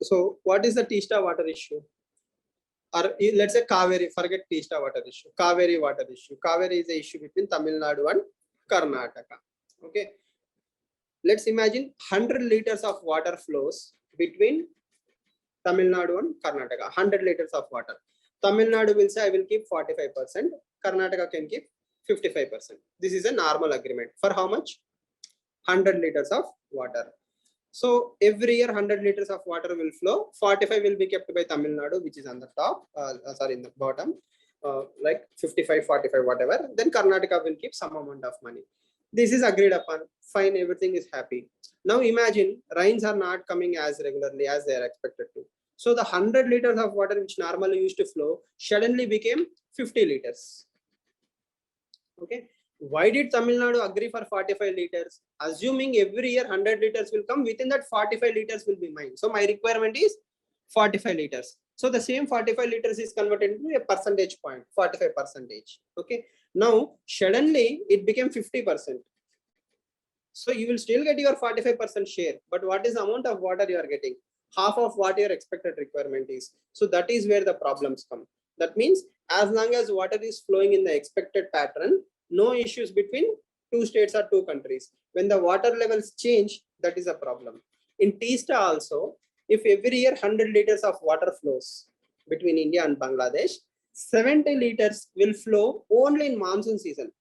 So, what is the Teesta water issue? Or let's say Kaveri, forget Teesta water issue. Kaveri water issue. Kaveri is the issue between Tamil Nadu and Karnataka. Okay. Let's imagine 100 liters of water flows between Tamil Nadu and Karnataka. 100 liters of water. Tamil Nadu will say, I will keep 45%. Karnataka can keep 55%. This is a normal agreement. For how much? 100 liters of water. So every year 100 liters of water will flow. 45 will be kept by Tamil Nadu, which is on the top, in the bottom, like 55, 45, whatever. Then Karnataka will keep some amount of money. This is agreed upon. Fine, everything is happy. Now imagine rains are not coming as regularly as they are expected to. So the 100 liters of water which normally used to flow suddenly became 50 liters. Okay. Why did Tamil Nadu agree for 45 liters? Assuming every year 100 liters will come, within that 45 liters will be mine. So my requirement is 45 liters. So the same 45 liters is converted into a percentage point, 45%. Okay. Now suddenly it became 50%. So you will still get your 45% share, but what is the amount of water you are getting? Half of what your expected requirement is. So that is where the problems come. That means as long as water is flowing in the expected pattern, no issues between two states or two countries. When the water levels change, that is a problem. In Teesta also, if every year 100 liters of water flows between India and Bangladesh, 70 liters will flow only in monsoon season.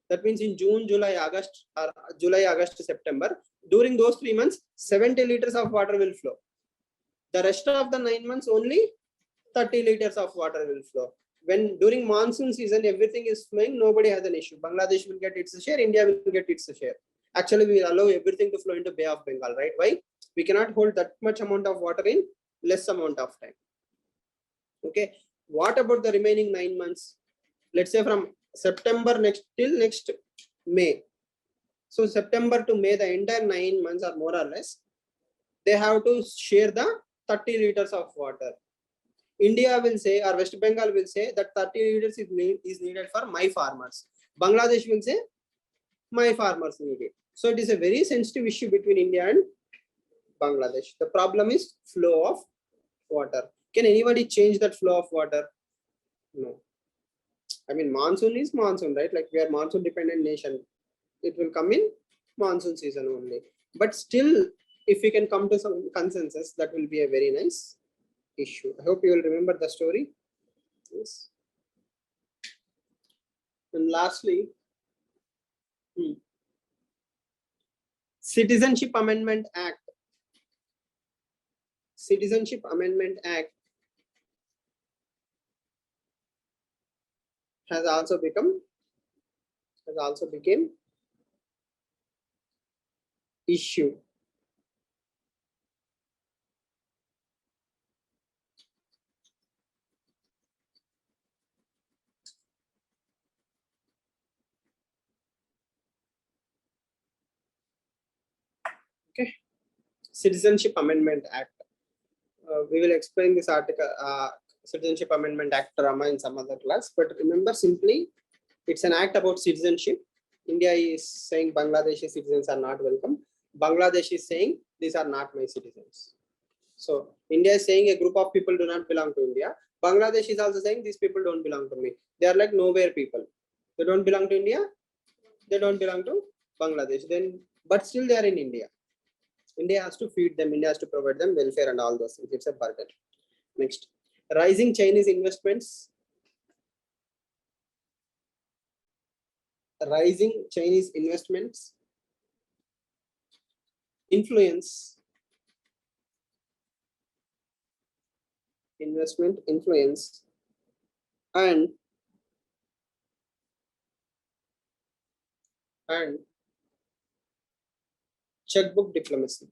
That means in June, July, August, or July, August, September, during those 3 months, 70 liters of water will flow. The rest of the 9 months, only 30 liters of water will flow. When during monsoon season, everything is flowing, nobody has an issue. Bangladesh will get its share, India will get its share. Actually, we allow everything to flow into Bay of Bengal, right? Why? We cannot hold that much amount of water in less amount of time. Okay. What about the remaining 9 months? Let's say from September till next May. So September to May, the entire 9 months or more or less, they have to share the 30 liters of water. India will say, or West Bengal will say that 30 liters is needed for my farmers. Bangladesh will say my farmers need it. So it is a very sensitive issue between India and Bangladesh. The problem is flow of water. Can anybody change that flow of water? No. I mean, monsoon is monsoon, right? Like we are monsoon dependent nation. It will come in monsoon season only. But still, if we can come to some consensus, that will be a very nice issue. I hope you will remember the story. Yes. And lastly, Citizenship Amendment Act. Citizenship Amendment Act has also become became issue. Okay. Citizenship Amendment Act. We will explain this article, Citizenship Amendment Act drama in some other class. But remember, simply, it's an act about citizenship. India is saying Bangladeshi citizens are not welcome. Bangladesh is saying these are not my citizens. So India is saying a group of people do not belong to India. Bangladesh is also saying these people don't belong to me. They are like nowhere people. They don't belong to India. They don't belong to Bangladesh. Then, but still they are in India. India has to feed them. India has to provide them welfare and all those things. It's a burden. Next, rising Chinese investments. Rising Chinese investments influence and checkbook diplomacy.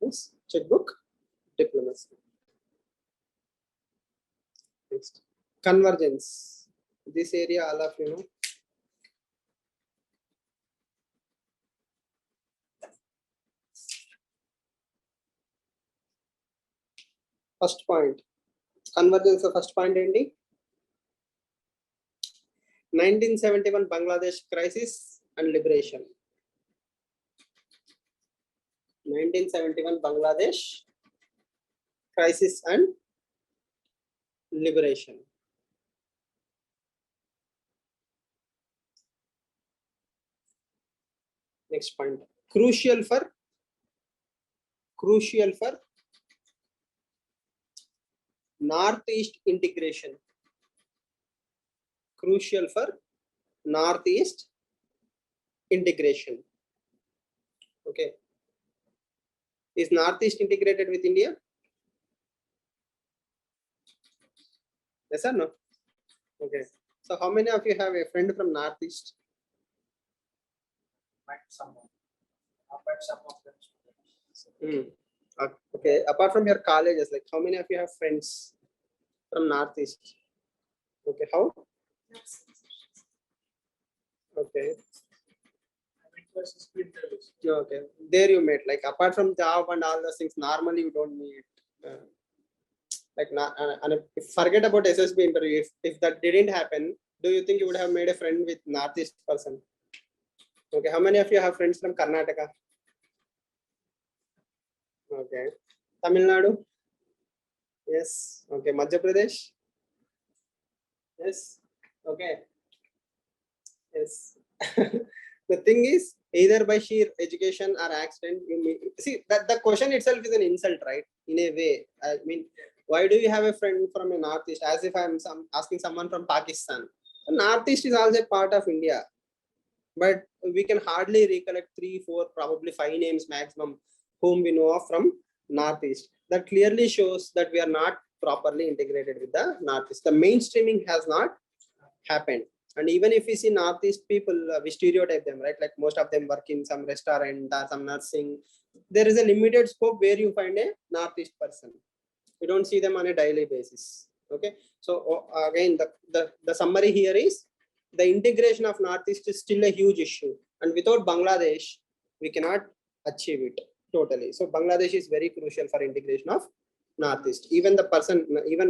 Yes, checkbook diplomacy. Next, convergence. This area, all of you know. First point, convergence. The first point, Andy. 1971 Bangladesh crisis and liberation. 1971 Bangladesh crisis and liberation. Next point, crucial for Northeast integration. Crucial for Northeast integration. Okay. Is Northeast integrated with India? Yes or no? Okay. So how many of you have a friend from Northeast? Might someone. But some of them. Okay. Apart from your colleges, like how many of you have friends from Northeast? Okay. How? Okay. Interviews. Okay. There you met. Like apart from job and all those things, normally you don't meet. Like not, and if forget about SSB interview. If that didn't happen, do you think you would have made a friend with Northeast person? Okay. How many of you have friends from Karnataka? Okay. Tamil Nadu? Yes. Okay. Madhya Pradesh? Yes. Okay. Yes. The thing is, either by sheer education or accident, you may see that the question itself is an insult, right? In a way, I mean, why do you have a friend from a Northeast? As if I'm asking someone from Pakistan. The Northeast is also a part of India, but we can hardly recollect 3, 4, probably 5 names maximum whom we know of from Northeast. That clearly shows that we are not properly integrated with the Northeast. The mainstreaming has not happened. And even if we see Northeast people, we stereotype them, right? Like most of them work in some restaurant or some nursing. There is a limited scope where you find a Northeast person. You don't see them on a daily basis. Okay. So again, the summary here is the integration of Northeast is still a huge issue. And without Bangladesh, we cannot achieve it totally. So Bangladesh is very crucial for integration of Northeast. Even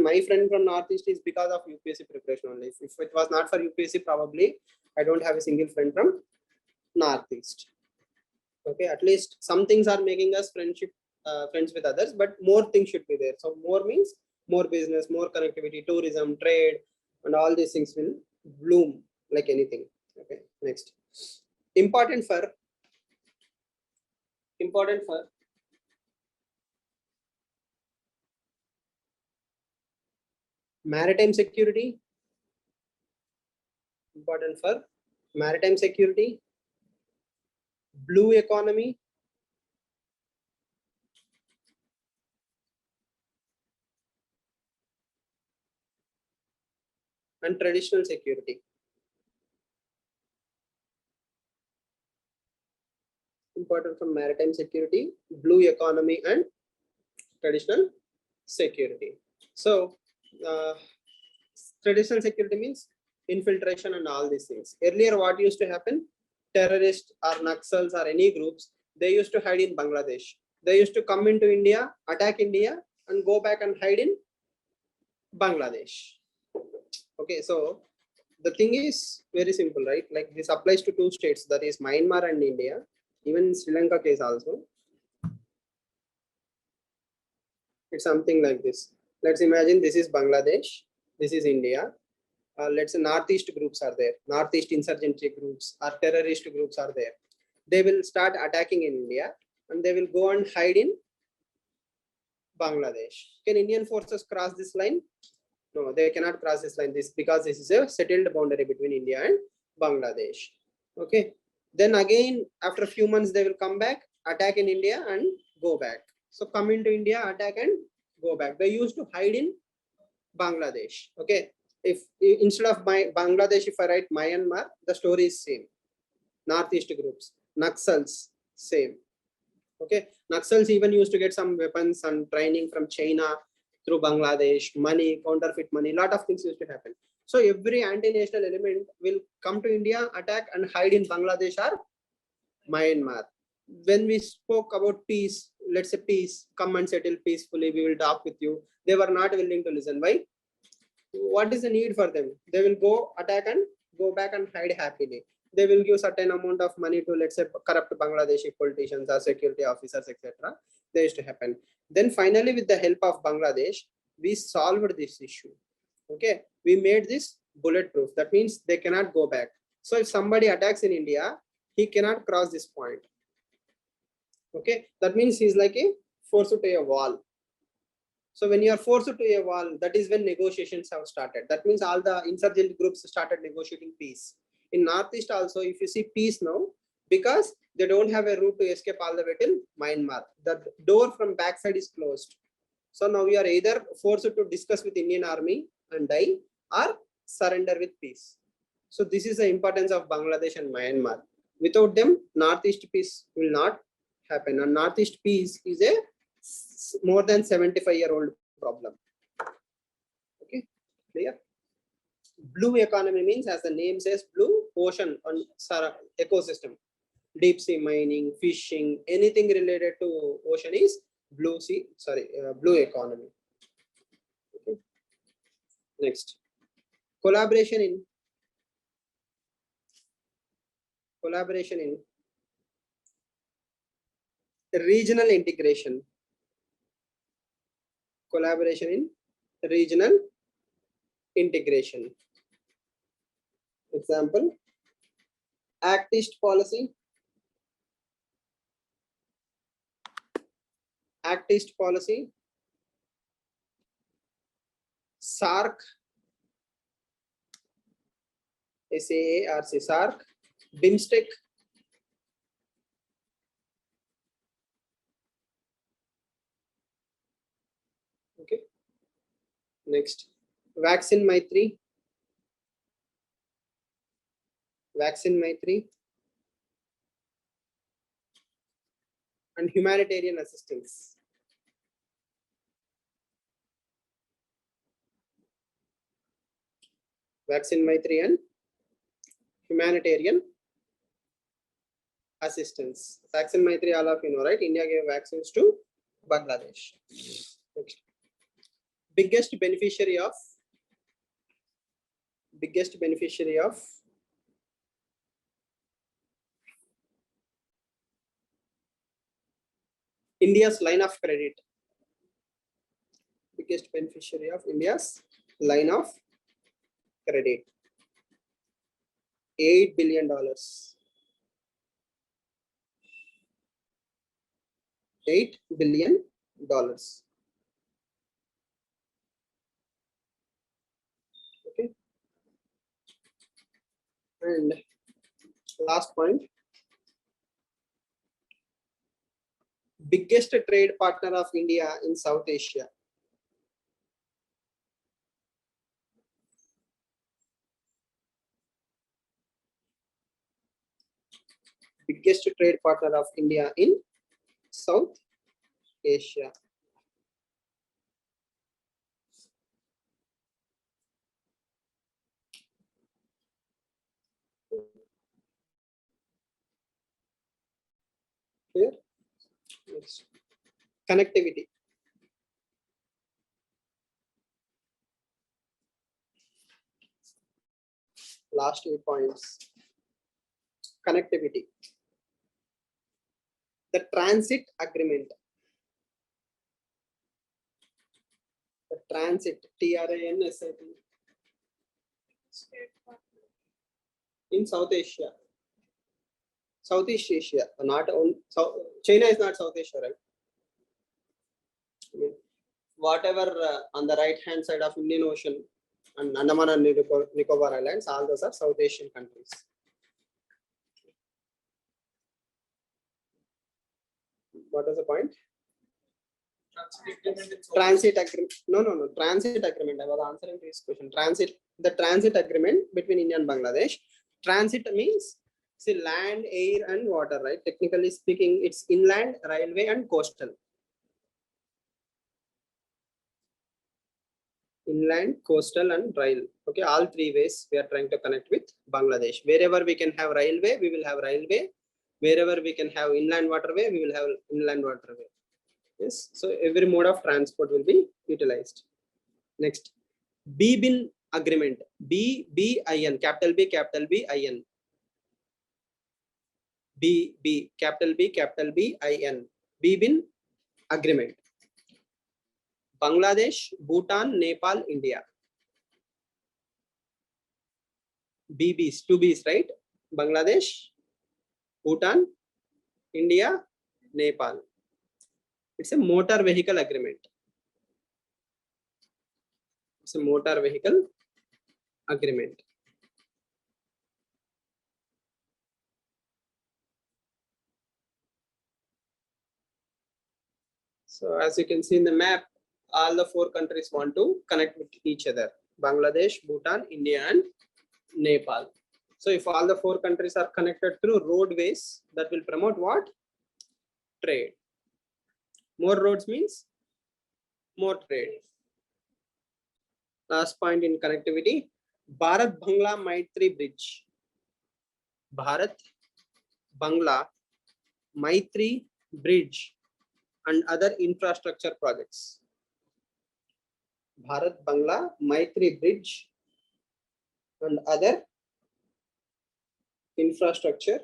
my friend from Northeast is because of UPSC preparation only. If it was not for UPSC, probably I don't have a single friend from Northeast. Okay, at least some things are making us friends with others, but more things should be there. So more means more business, more connectivity, tourism, trade, and all these things will bloom like anything. Okay, next. Important for maritime security. Important for maritime security, blue economy, and traditional security. Important for maritime security, blue economy, and traditional security. So traditional security means infiltration and all these things. Earlier, what used to happen? Terrorists or Naxals or any groups, they used to hide in Bangladesh. They used to come into India, attack India, and go back and hide in Bangladesh. Okay, so the thing is very simple, right? Like this applies to 2 states, that is Myanmar and India. Even Sri Lanka case also. It's something like this. Let's imagine this is Bangladesh, this is India. Let's say Northeast groups are there, Northeast insurgency groups or terrorist groups are there. They will start attacking in India and they will go and hide in Bangladesh. Can Indian forces cross this line? No, they cannot cross this line. Because this is a settled boundary between India and Bangladesh. Okay. Then again, after a few months, they will come back, attack in India and go back. So come into India, attack and go back. They used to hide in Bangladesh. Okay. If instead of Bangladesh, if I write Myanmar, the story is same. Northeast groups, Naxals, same. Okay. Naxals even used to get some weapons and training from China through Bangladesh, money, counterfeit money, lot of things used to happen. So every anti-national element will come to India, attack and hide in Bangladesh or Myanmar. When we spoke about peace, let's say peace, come and settle peacefully, we will talk with you. They were not willing to listen. Why? What is the need for them? They will go attack and go back and hide happily. They will give certain amount of money to, let's say, corrupt Bangladeshi politicians or security officers, etc. They used to happen. Then finally, with the help of Bangladesh, we solved this issue. Okay, we made this bulletproof. That means they cannot go back. So if somebody attacks in India, he cannot cross this point. Okay, that means he's like a forced to a wall. So when you are forced to a wall, that is when negotiations have started. That means all the insurgent groups started negotiating peace. In Northeast also, if you see peace now, because they don't have a route to escape all the way till Myanmar. The door from backside is closed. So now we are either forced to discuss with Indian army and die or surrender with peace. So this is the importance of Bangladesh and Myanmar. Without them, Northeast peace will not happen. And Northeast peace is a more than 75-year-old problem. Okay, clear? Blue economy means, as the name says, blue, ocean on ecosystem. Deep sea mining, fishing, anything related to ocean is blue economy. Okay. Next, collaboration in regional integration. Collaboration in regional integration. Example, Act East policy. Act East policy. SAARC. SAARC. SAARC. BIMSTEC. Okay. Next, Vaccine Maitri. Vaccine Maitri. And humanitarian assistance. Vaccine Maitri and humanitarian assistance. Vaccine Maitri, all of you know, right? India gave vaccines to Bangladesh. Next. Biggest beneficiary of India's line of credit. Biggest beneficiary of India's line of credit. $8 billion. $8 billion. Okay. And last point. Biggest trade partner of India in South Asia. Biggest trade partner of India in South Asia. Clear? Next. Connectivity. Last 8 points. Connectivity. The transit agreement. The transit, TRANSIT, State partner. in South Asia. Southeast Asia, not on China is not South Asia, right? I mean, whatever on the right hand side of Indian Ocean and Andaman and Nicobar Islands, all those are South Asian countries. What was the point? Transit agreement. No. Transit agreement. I was answering this question. The transit agreement between India and Bangladesh. Transit means, see, land, air, and water, right? Technically speaking, it's inland, railway, and coastal. Inland, coastal, and rail. Okay, all three ways we are trying to connect with Bangladesh. Wherever we can have railway, we will have railway. Wherever we can have inland waterway, we will have inland waterway. Yes, so every mode of transport will be utilized. Next, BBIN agreement. BBIN, capital B, IN. Capital B, IN. BBIN agreement. Bangladesh, Bhutan, Nepal, India. BBs, 2 Bs, right? Bangladesh, Bhutan, India, Nepal. It's a motor vehicle agreement. It's a motor vehicle agreement. So as you can see in the map, all the 4 countries want to connect with each other. Bangladesh, Bhutan, India, and Nepal. So if all the 4 countries are connected through roadways, that will promote what? Trade. More roads means more trade. Last point in connectivity, Bharat Bangla Maitri Bridge. Bharat Bangla Maitri Bridge and other infrastructure projects. Bharat Bangla Maitri Bridge and other infrastructure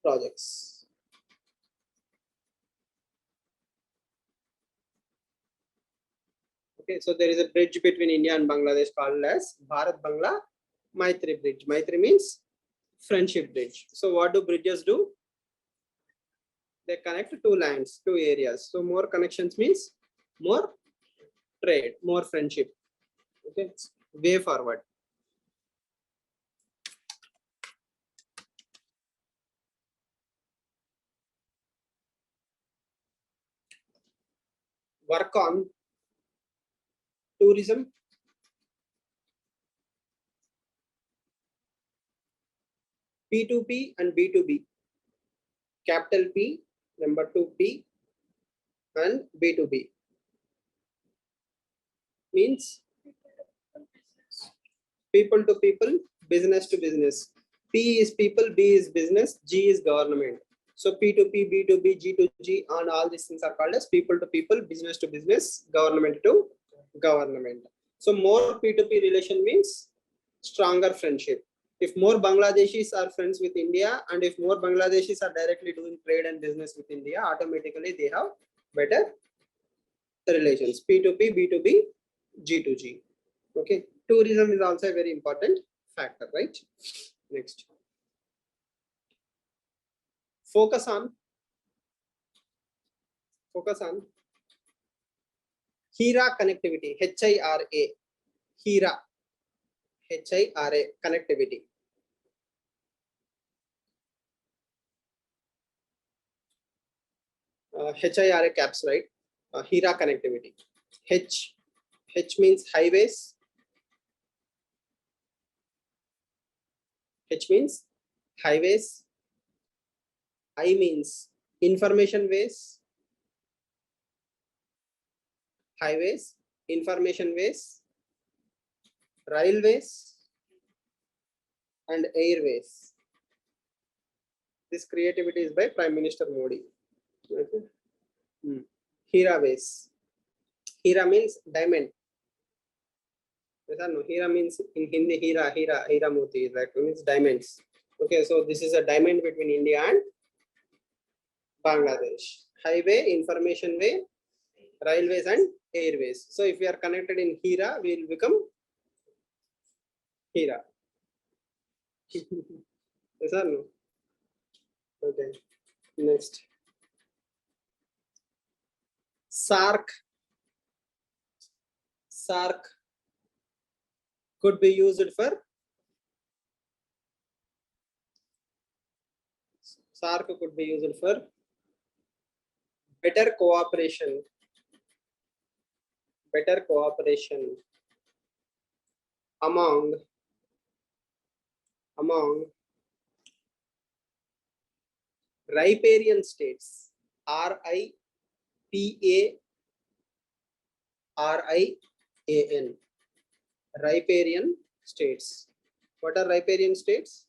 projects. Okay, so there is a bridge between India and Bangladesh called as Bharat Bangla Maitri Bridge. Maitri means friendship bridge. So what do bridges do? They connect two lands, two areas. So more connections means more trade, more friendship. Okay, way forward. Work on tourism, P2P and B2B. Capital P, number 2P and B2B. Means people to people, business to business. P is people, B is business, G is government. So P2P, B2B, G2G, and all these things are called as people to people, business to business, government to government. So more P2P relation means stronger friendship. If more Bangladeshis are friends with India and if more Bangladeshis are directly doing trade and business with India, automatically they have better relations. P2P, B2B, G2G. Okay. Tourism is also a very important factor, right? Next. Focus on HIRA connectivity, HIRA, HIRA, HIRA connectivity. HIRA caps, right? HIRA connectivity. H means highways. H means highways. I means information ways. Highways, information ways, railways, and airways. This creativity is by Prime Minister Modi. Okay. HIRA ways. HIRA means diamond. No, HIRA means in Hindi Hira Moti, that means diamonds. Okay, so this is a diamond between India and Bangladesh. Highway, information way, railways and airways. So if we are connected in HIRA, we will become HIRA. Yes or no? Okay. Next. SARC could be used for better cooperation among riparian states. RIPARIAN. Riparian states. What are riparian states?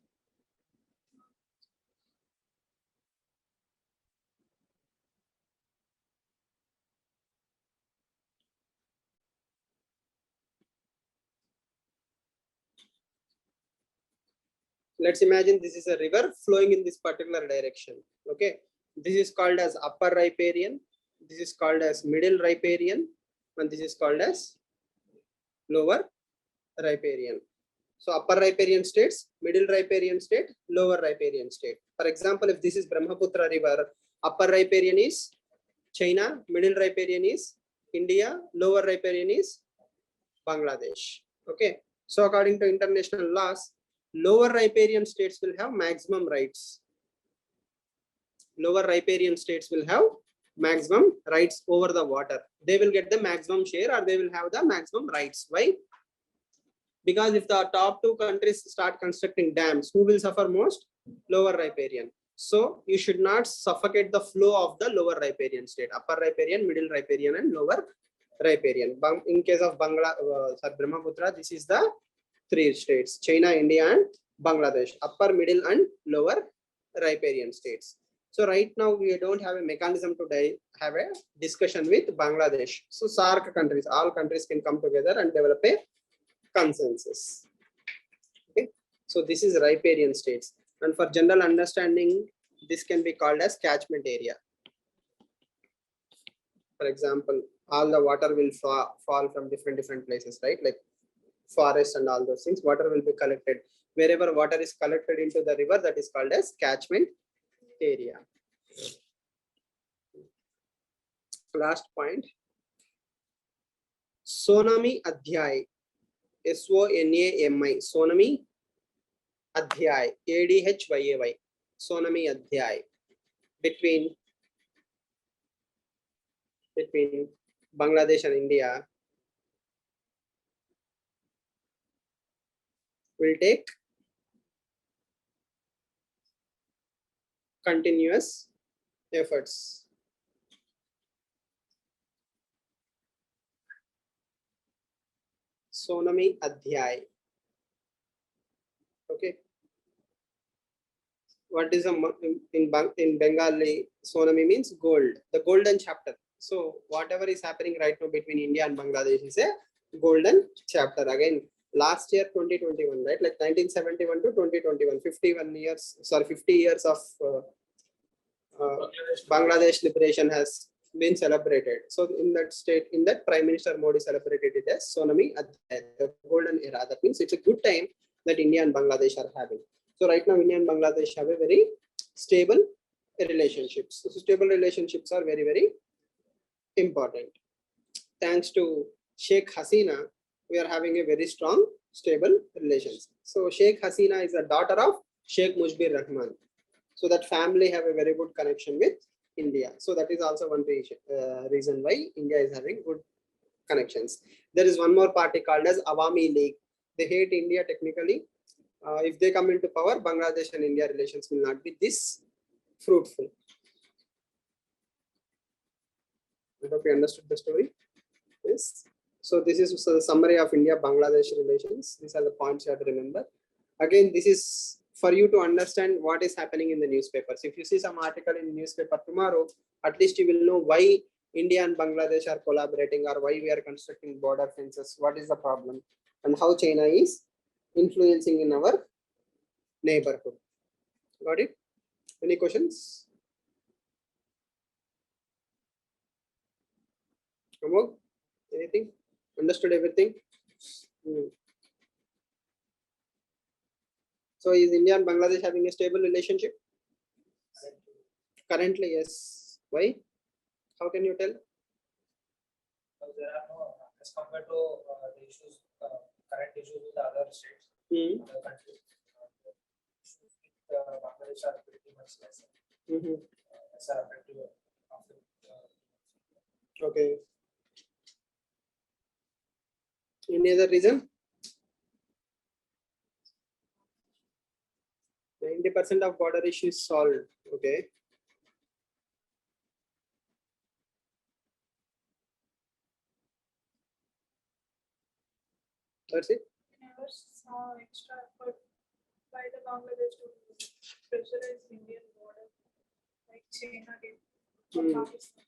Let's imagine this is a river flowing in this particular direction. Okay, this is called as upper riparian, this is called as middle riparian, and this is called as lower riparian. So upper riparian states, middle riparian state, lower riparian state. For example, if this is Brahmaputra river, upper riparian is China, middle riparian is India, lower riparian is Bangladesh. Okay, so according to international laws, lower riparian states will have maximum rights. Lower riparian states will have maximum rights over the water. They will get the maximum share or they will have the maximum rights. Why? Because if the top two countries start constructing dams, who will suffer most? Lower riparian. So you should not suffocate the flow of the lower riparian state. Upper riparian, middle riparian, and lower riparian. In case of Brahmaputra, this is the three states: China, India, and Bangladesh, upper, middle, and lower riparian states. So right now we don't have a mechanism to have a discussion with Bangladesh. So SAARC countries, all countries can come together and develop a consensus. Okay, so this is riparian states, and for general understanding, this can be called as catchment area. For example, all the water will fall from different places, right? Like forest and all those things, water will be collected. Wherever water is collected into the river, that is called as catchment area. Last point, Sonami Adhyay, SONAMI, Sonami Adhyay, ADHYAY, Sonami Adhyay, between Bangladesh and India will take continuous efforts. Sonami Adhyay. Okay. What is in Bengali? Sonami means gold, the golden chapter. So whatever is happening right now between India and Bangladesh is a golden chapter. Again, last year 2021, right? Like 1971 to 2021, 50 years of Bangladesh liberation has been celebrated. So in that state, in that Prime Minister Modi celebrated it as Sonami Adhyay, the golden era. That means it's a good time that India and Bangladesh are having. So right now, India and Bangladesh have a very stable relationships. So stable relationships are very, very important. Thanks to Sheikh Hasina, we are having a very strong, stable relations. So Sheikh Hasina is a daughter of Sheikh Mujibur Rahman. So that family have a very good connection with India. So that is also one reason why India is having good connections. There is one more party called as Awami League. They hate India technically. If they come into power, Bangladesh and India relations will not be this fruitful. I hope you understood the story. Yes. So this is the summary of India-Bangladesh relations. These are the points you have to remember. Again, this is for you to understand what is happening in the newspapers. If you see some article in the newspaper tomorrow, at least you will know why India and Bangladesh are collaborating, or why we are constructing border fences, what is the problem, and how China is influencing in our neighborhood. Got it? Any questions? Amog? Anything? Understood everything? So is India and Bangladesh having a stable relationship? Currently, yes. Why? How can you tell? There are no, as compared to the issues, current issues with the other states, other countries, issues with Bangladesh are pretty much lesser. Lesser effective after. Okay. Any other reason? 90% of border issues solved. Okay. That's it. I never saw extra effort by the Bangladesh to pressurize Indian border like China did for Pakistan.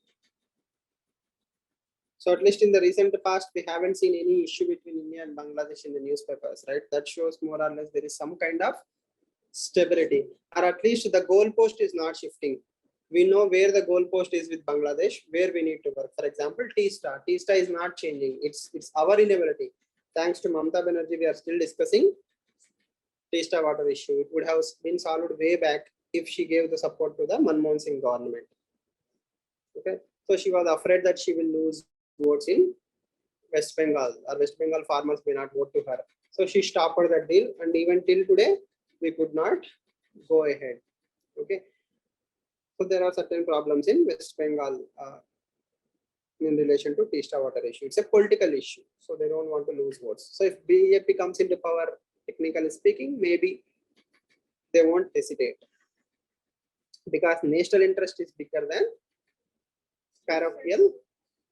So at least in the recent past, we haven't seen any issue between India and Bangladesh in the newspapers, right? That shows more or less there is some kind of stability, or at least the goalpost is not shifting. We know where the goalpost is with Bangladesh, where we need to work. For example, T-Star is not changing. It's our inability. Thanks to Mamata Banerjee, we are still discussing T-Star water issue. It would have been solved way back if she gave the support to the Manmohan Singh government. Okay, so she was afraid that she will lose votes in West Bengal, or West Bengal farmers may not vote to her. So she stopped that deal, and even till today, we could not go ahead. Okay, so there are certain problems in West Bengal in relation to T-Star water issue. It's a political issue, so they don't want to lose votes. So if BJP comes into power, technically speaking, maybe they won't hesitate, because national interest is bigger than parochial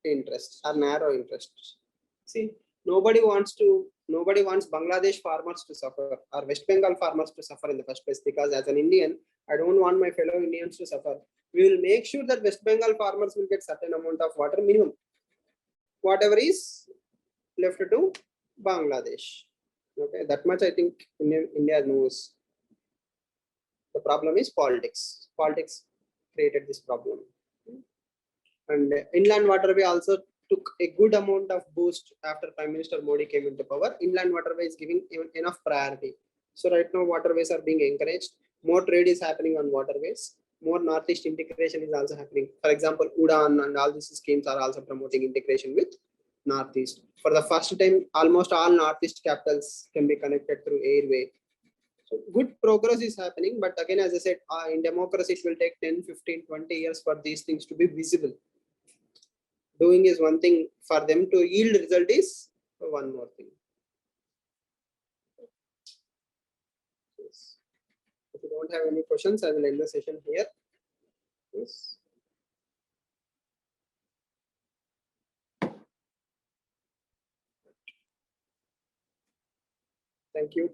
interest or narrow interest. See, nobody wants to Nobody wants Bangladesh farmers to suffer or West Bengal farmers to suffer in the first place, because as an Indian, I don't want my fellow Indians to suffer. We will make sure that West Bengal farmers will get certain amount of water minimum. Whatever is left to Bangladesh. Okay, that much I think India knows. The problem is politics. Politics created this problem. And inland waterway also took a good amount of boost after Prime Minister Modi came into power. Inland waterway is giving enough priority. So right now waterways are being encouraged. More trade is happening on waterways. More Northeast integration is also happening. For example, UDAN and all these schemes are also promoting integration with Northeast. For the first time, almost all Northeast capitals can be connected through airway. So good progress is happening, but again, as I said, in democracy, it will take 10, 15, 20 years for these things to be visible. Doing is one thing, for them to yield result is one more thing. Yes. If you don't have any questions, I will end the session here. Yes. Thank you.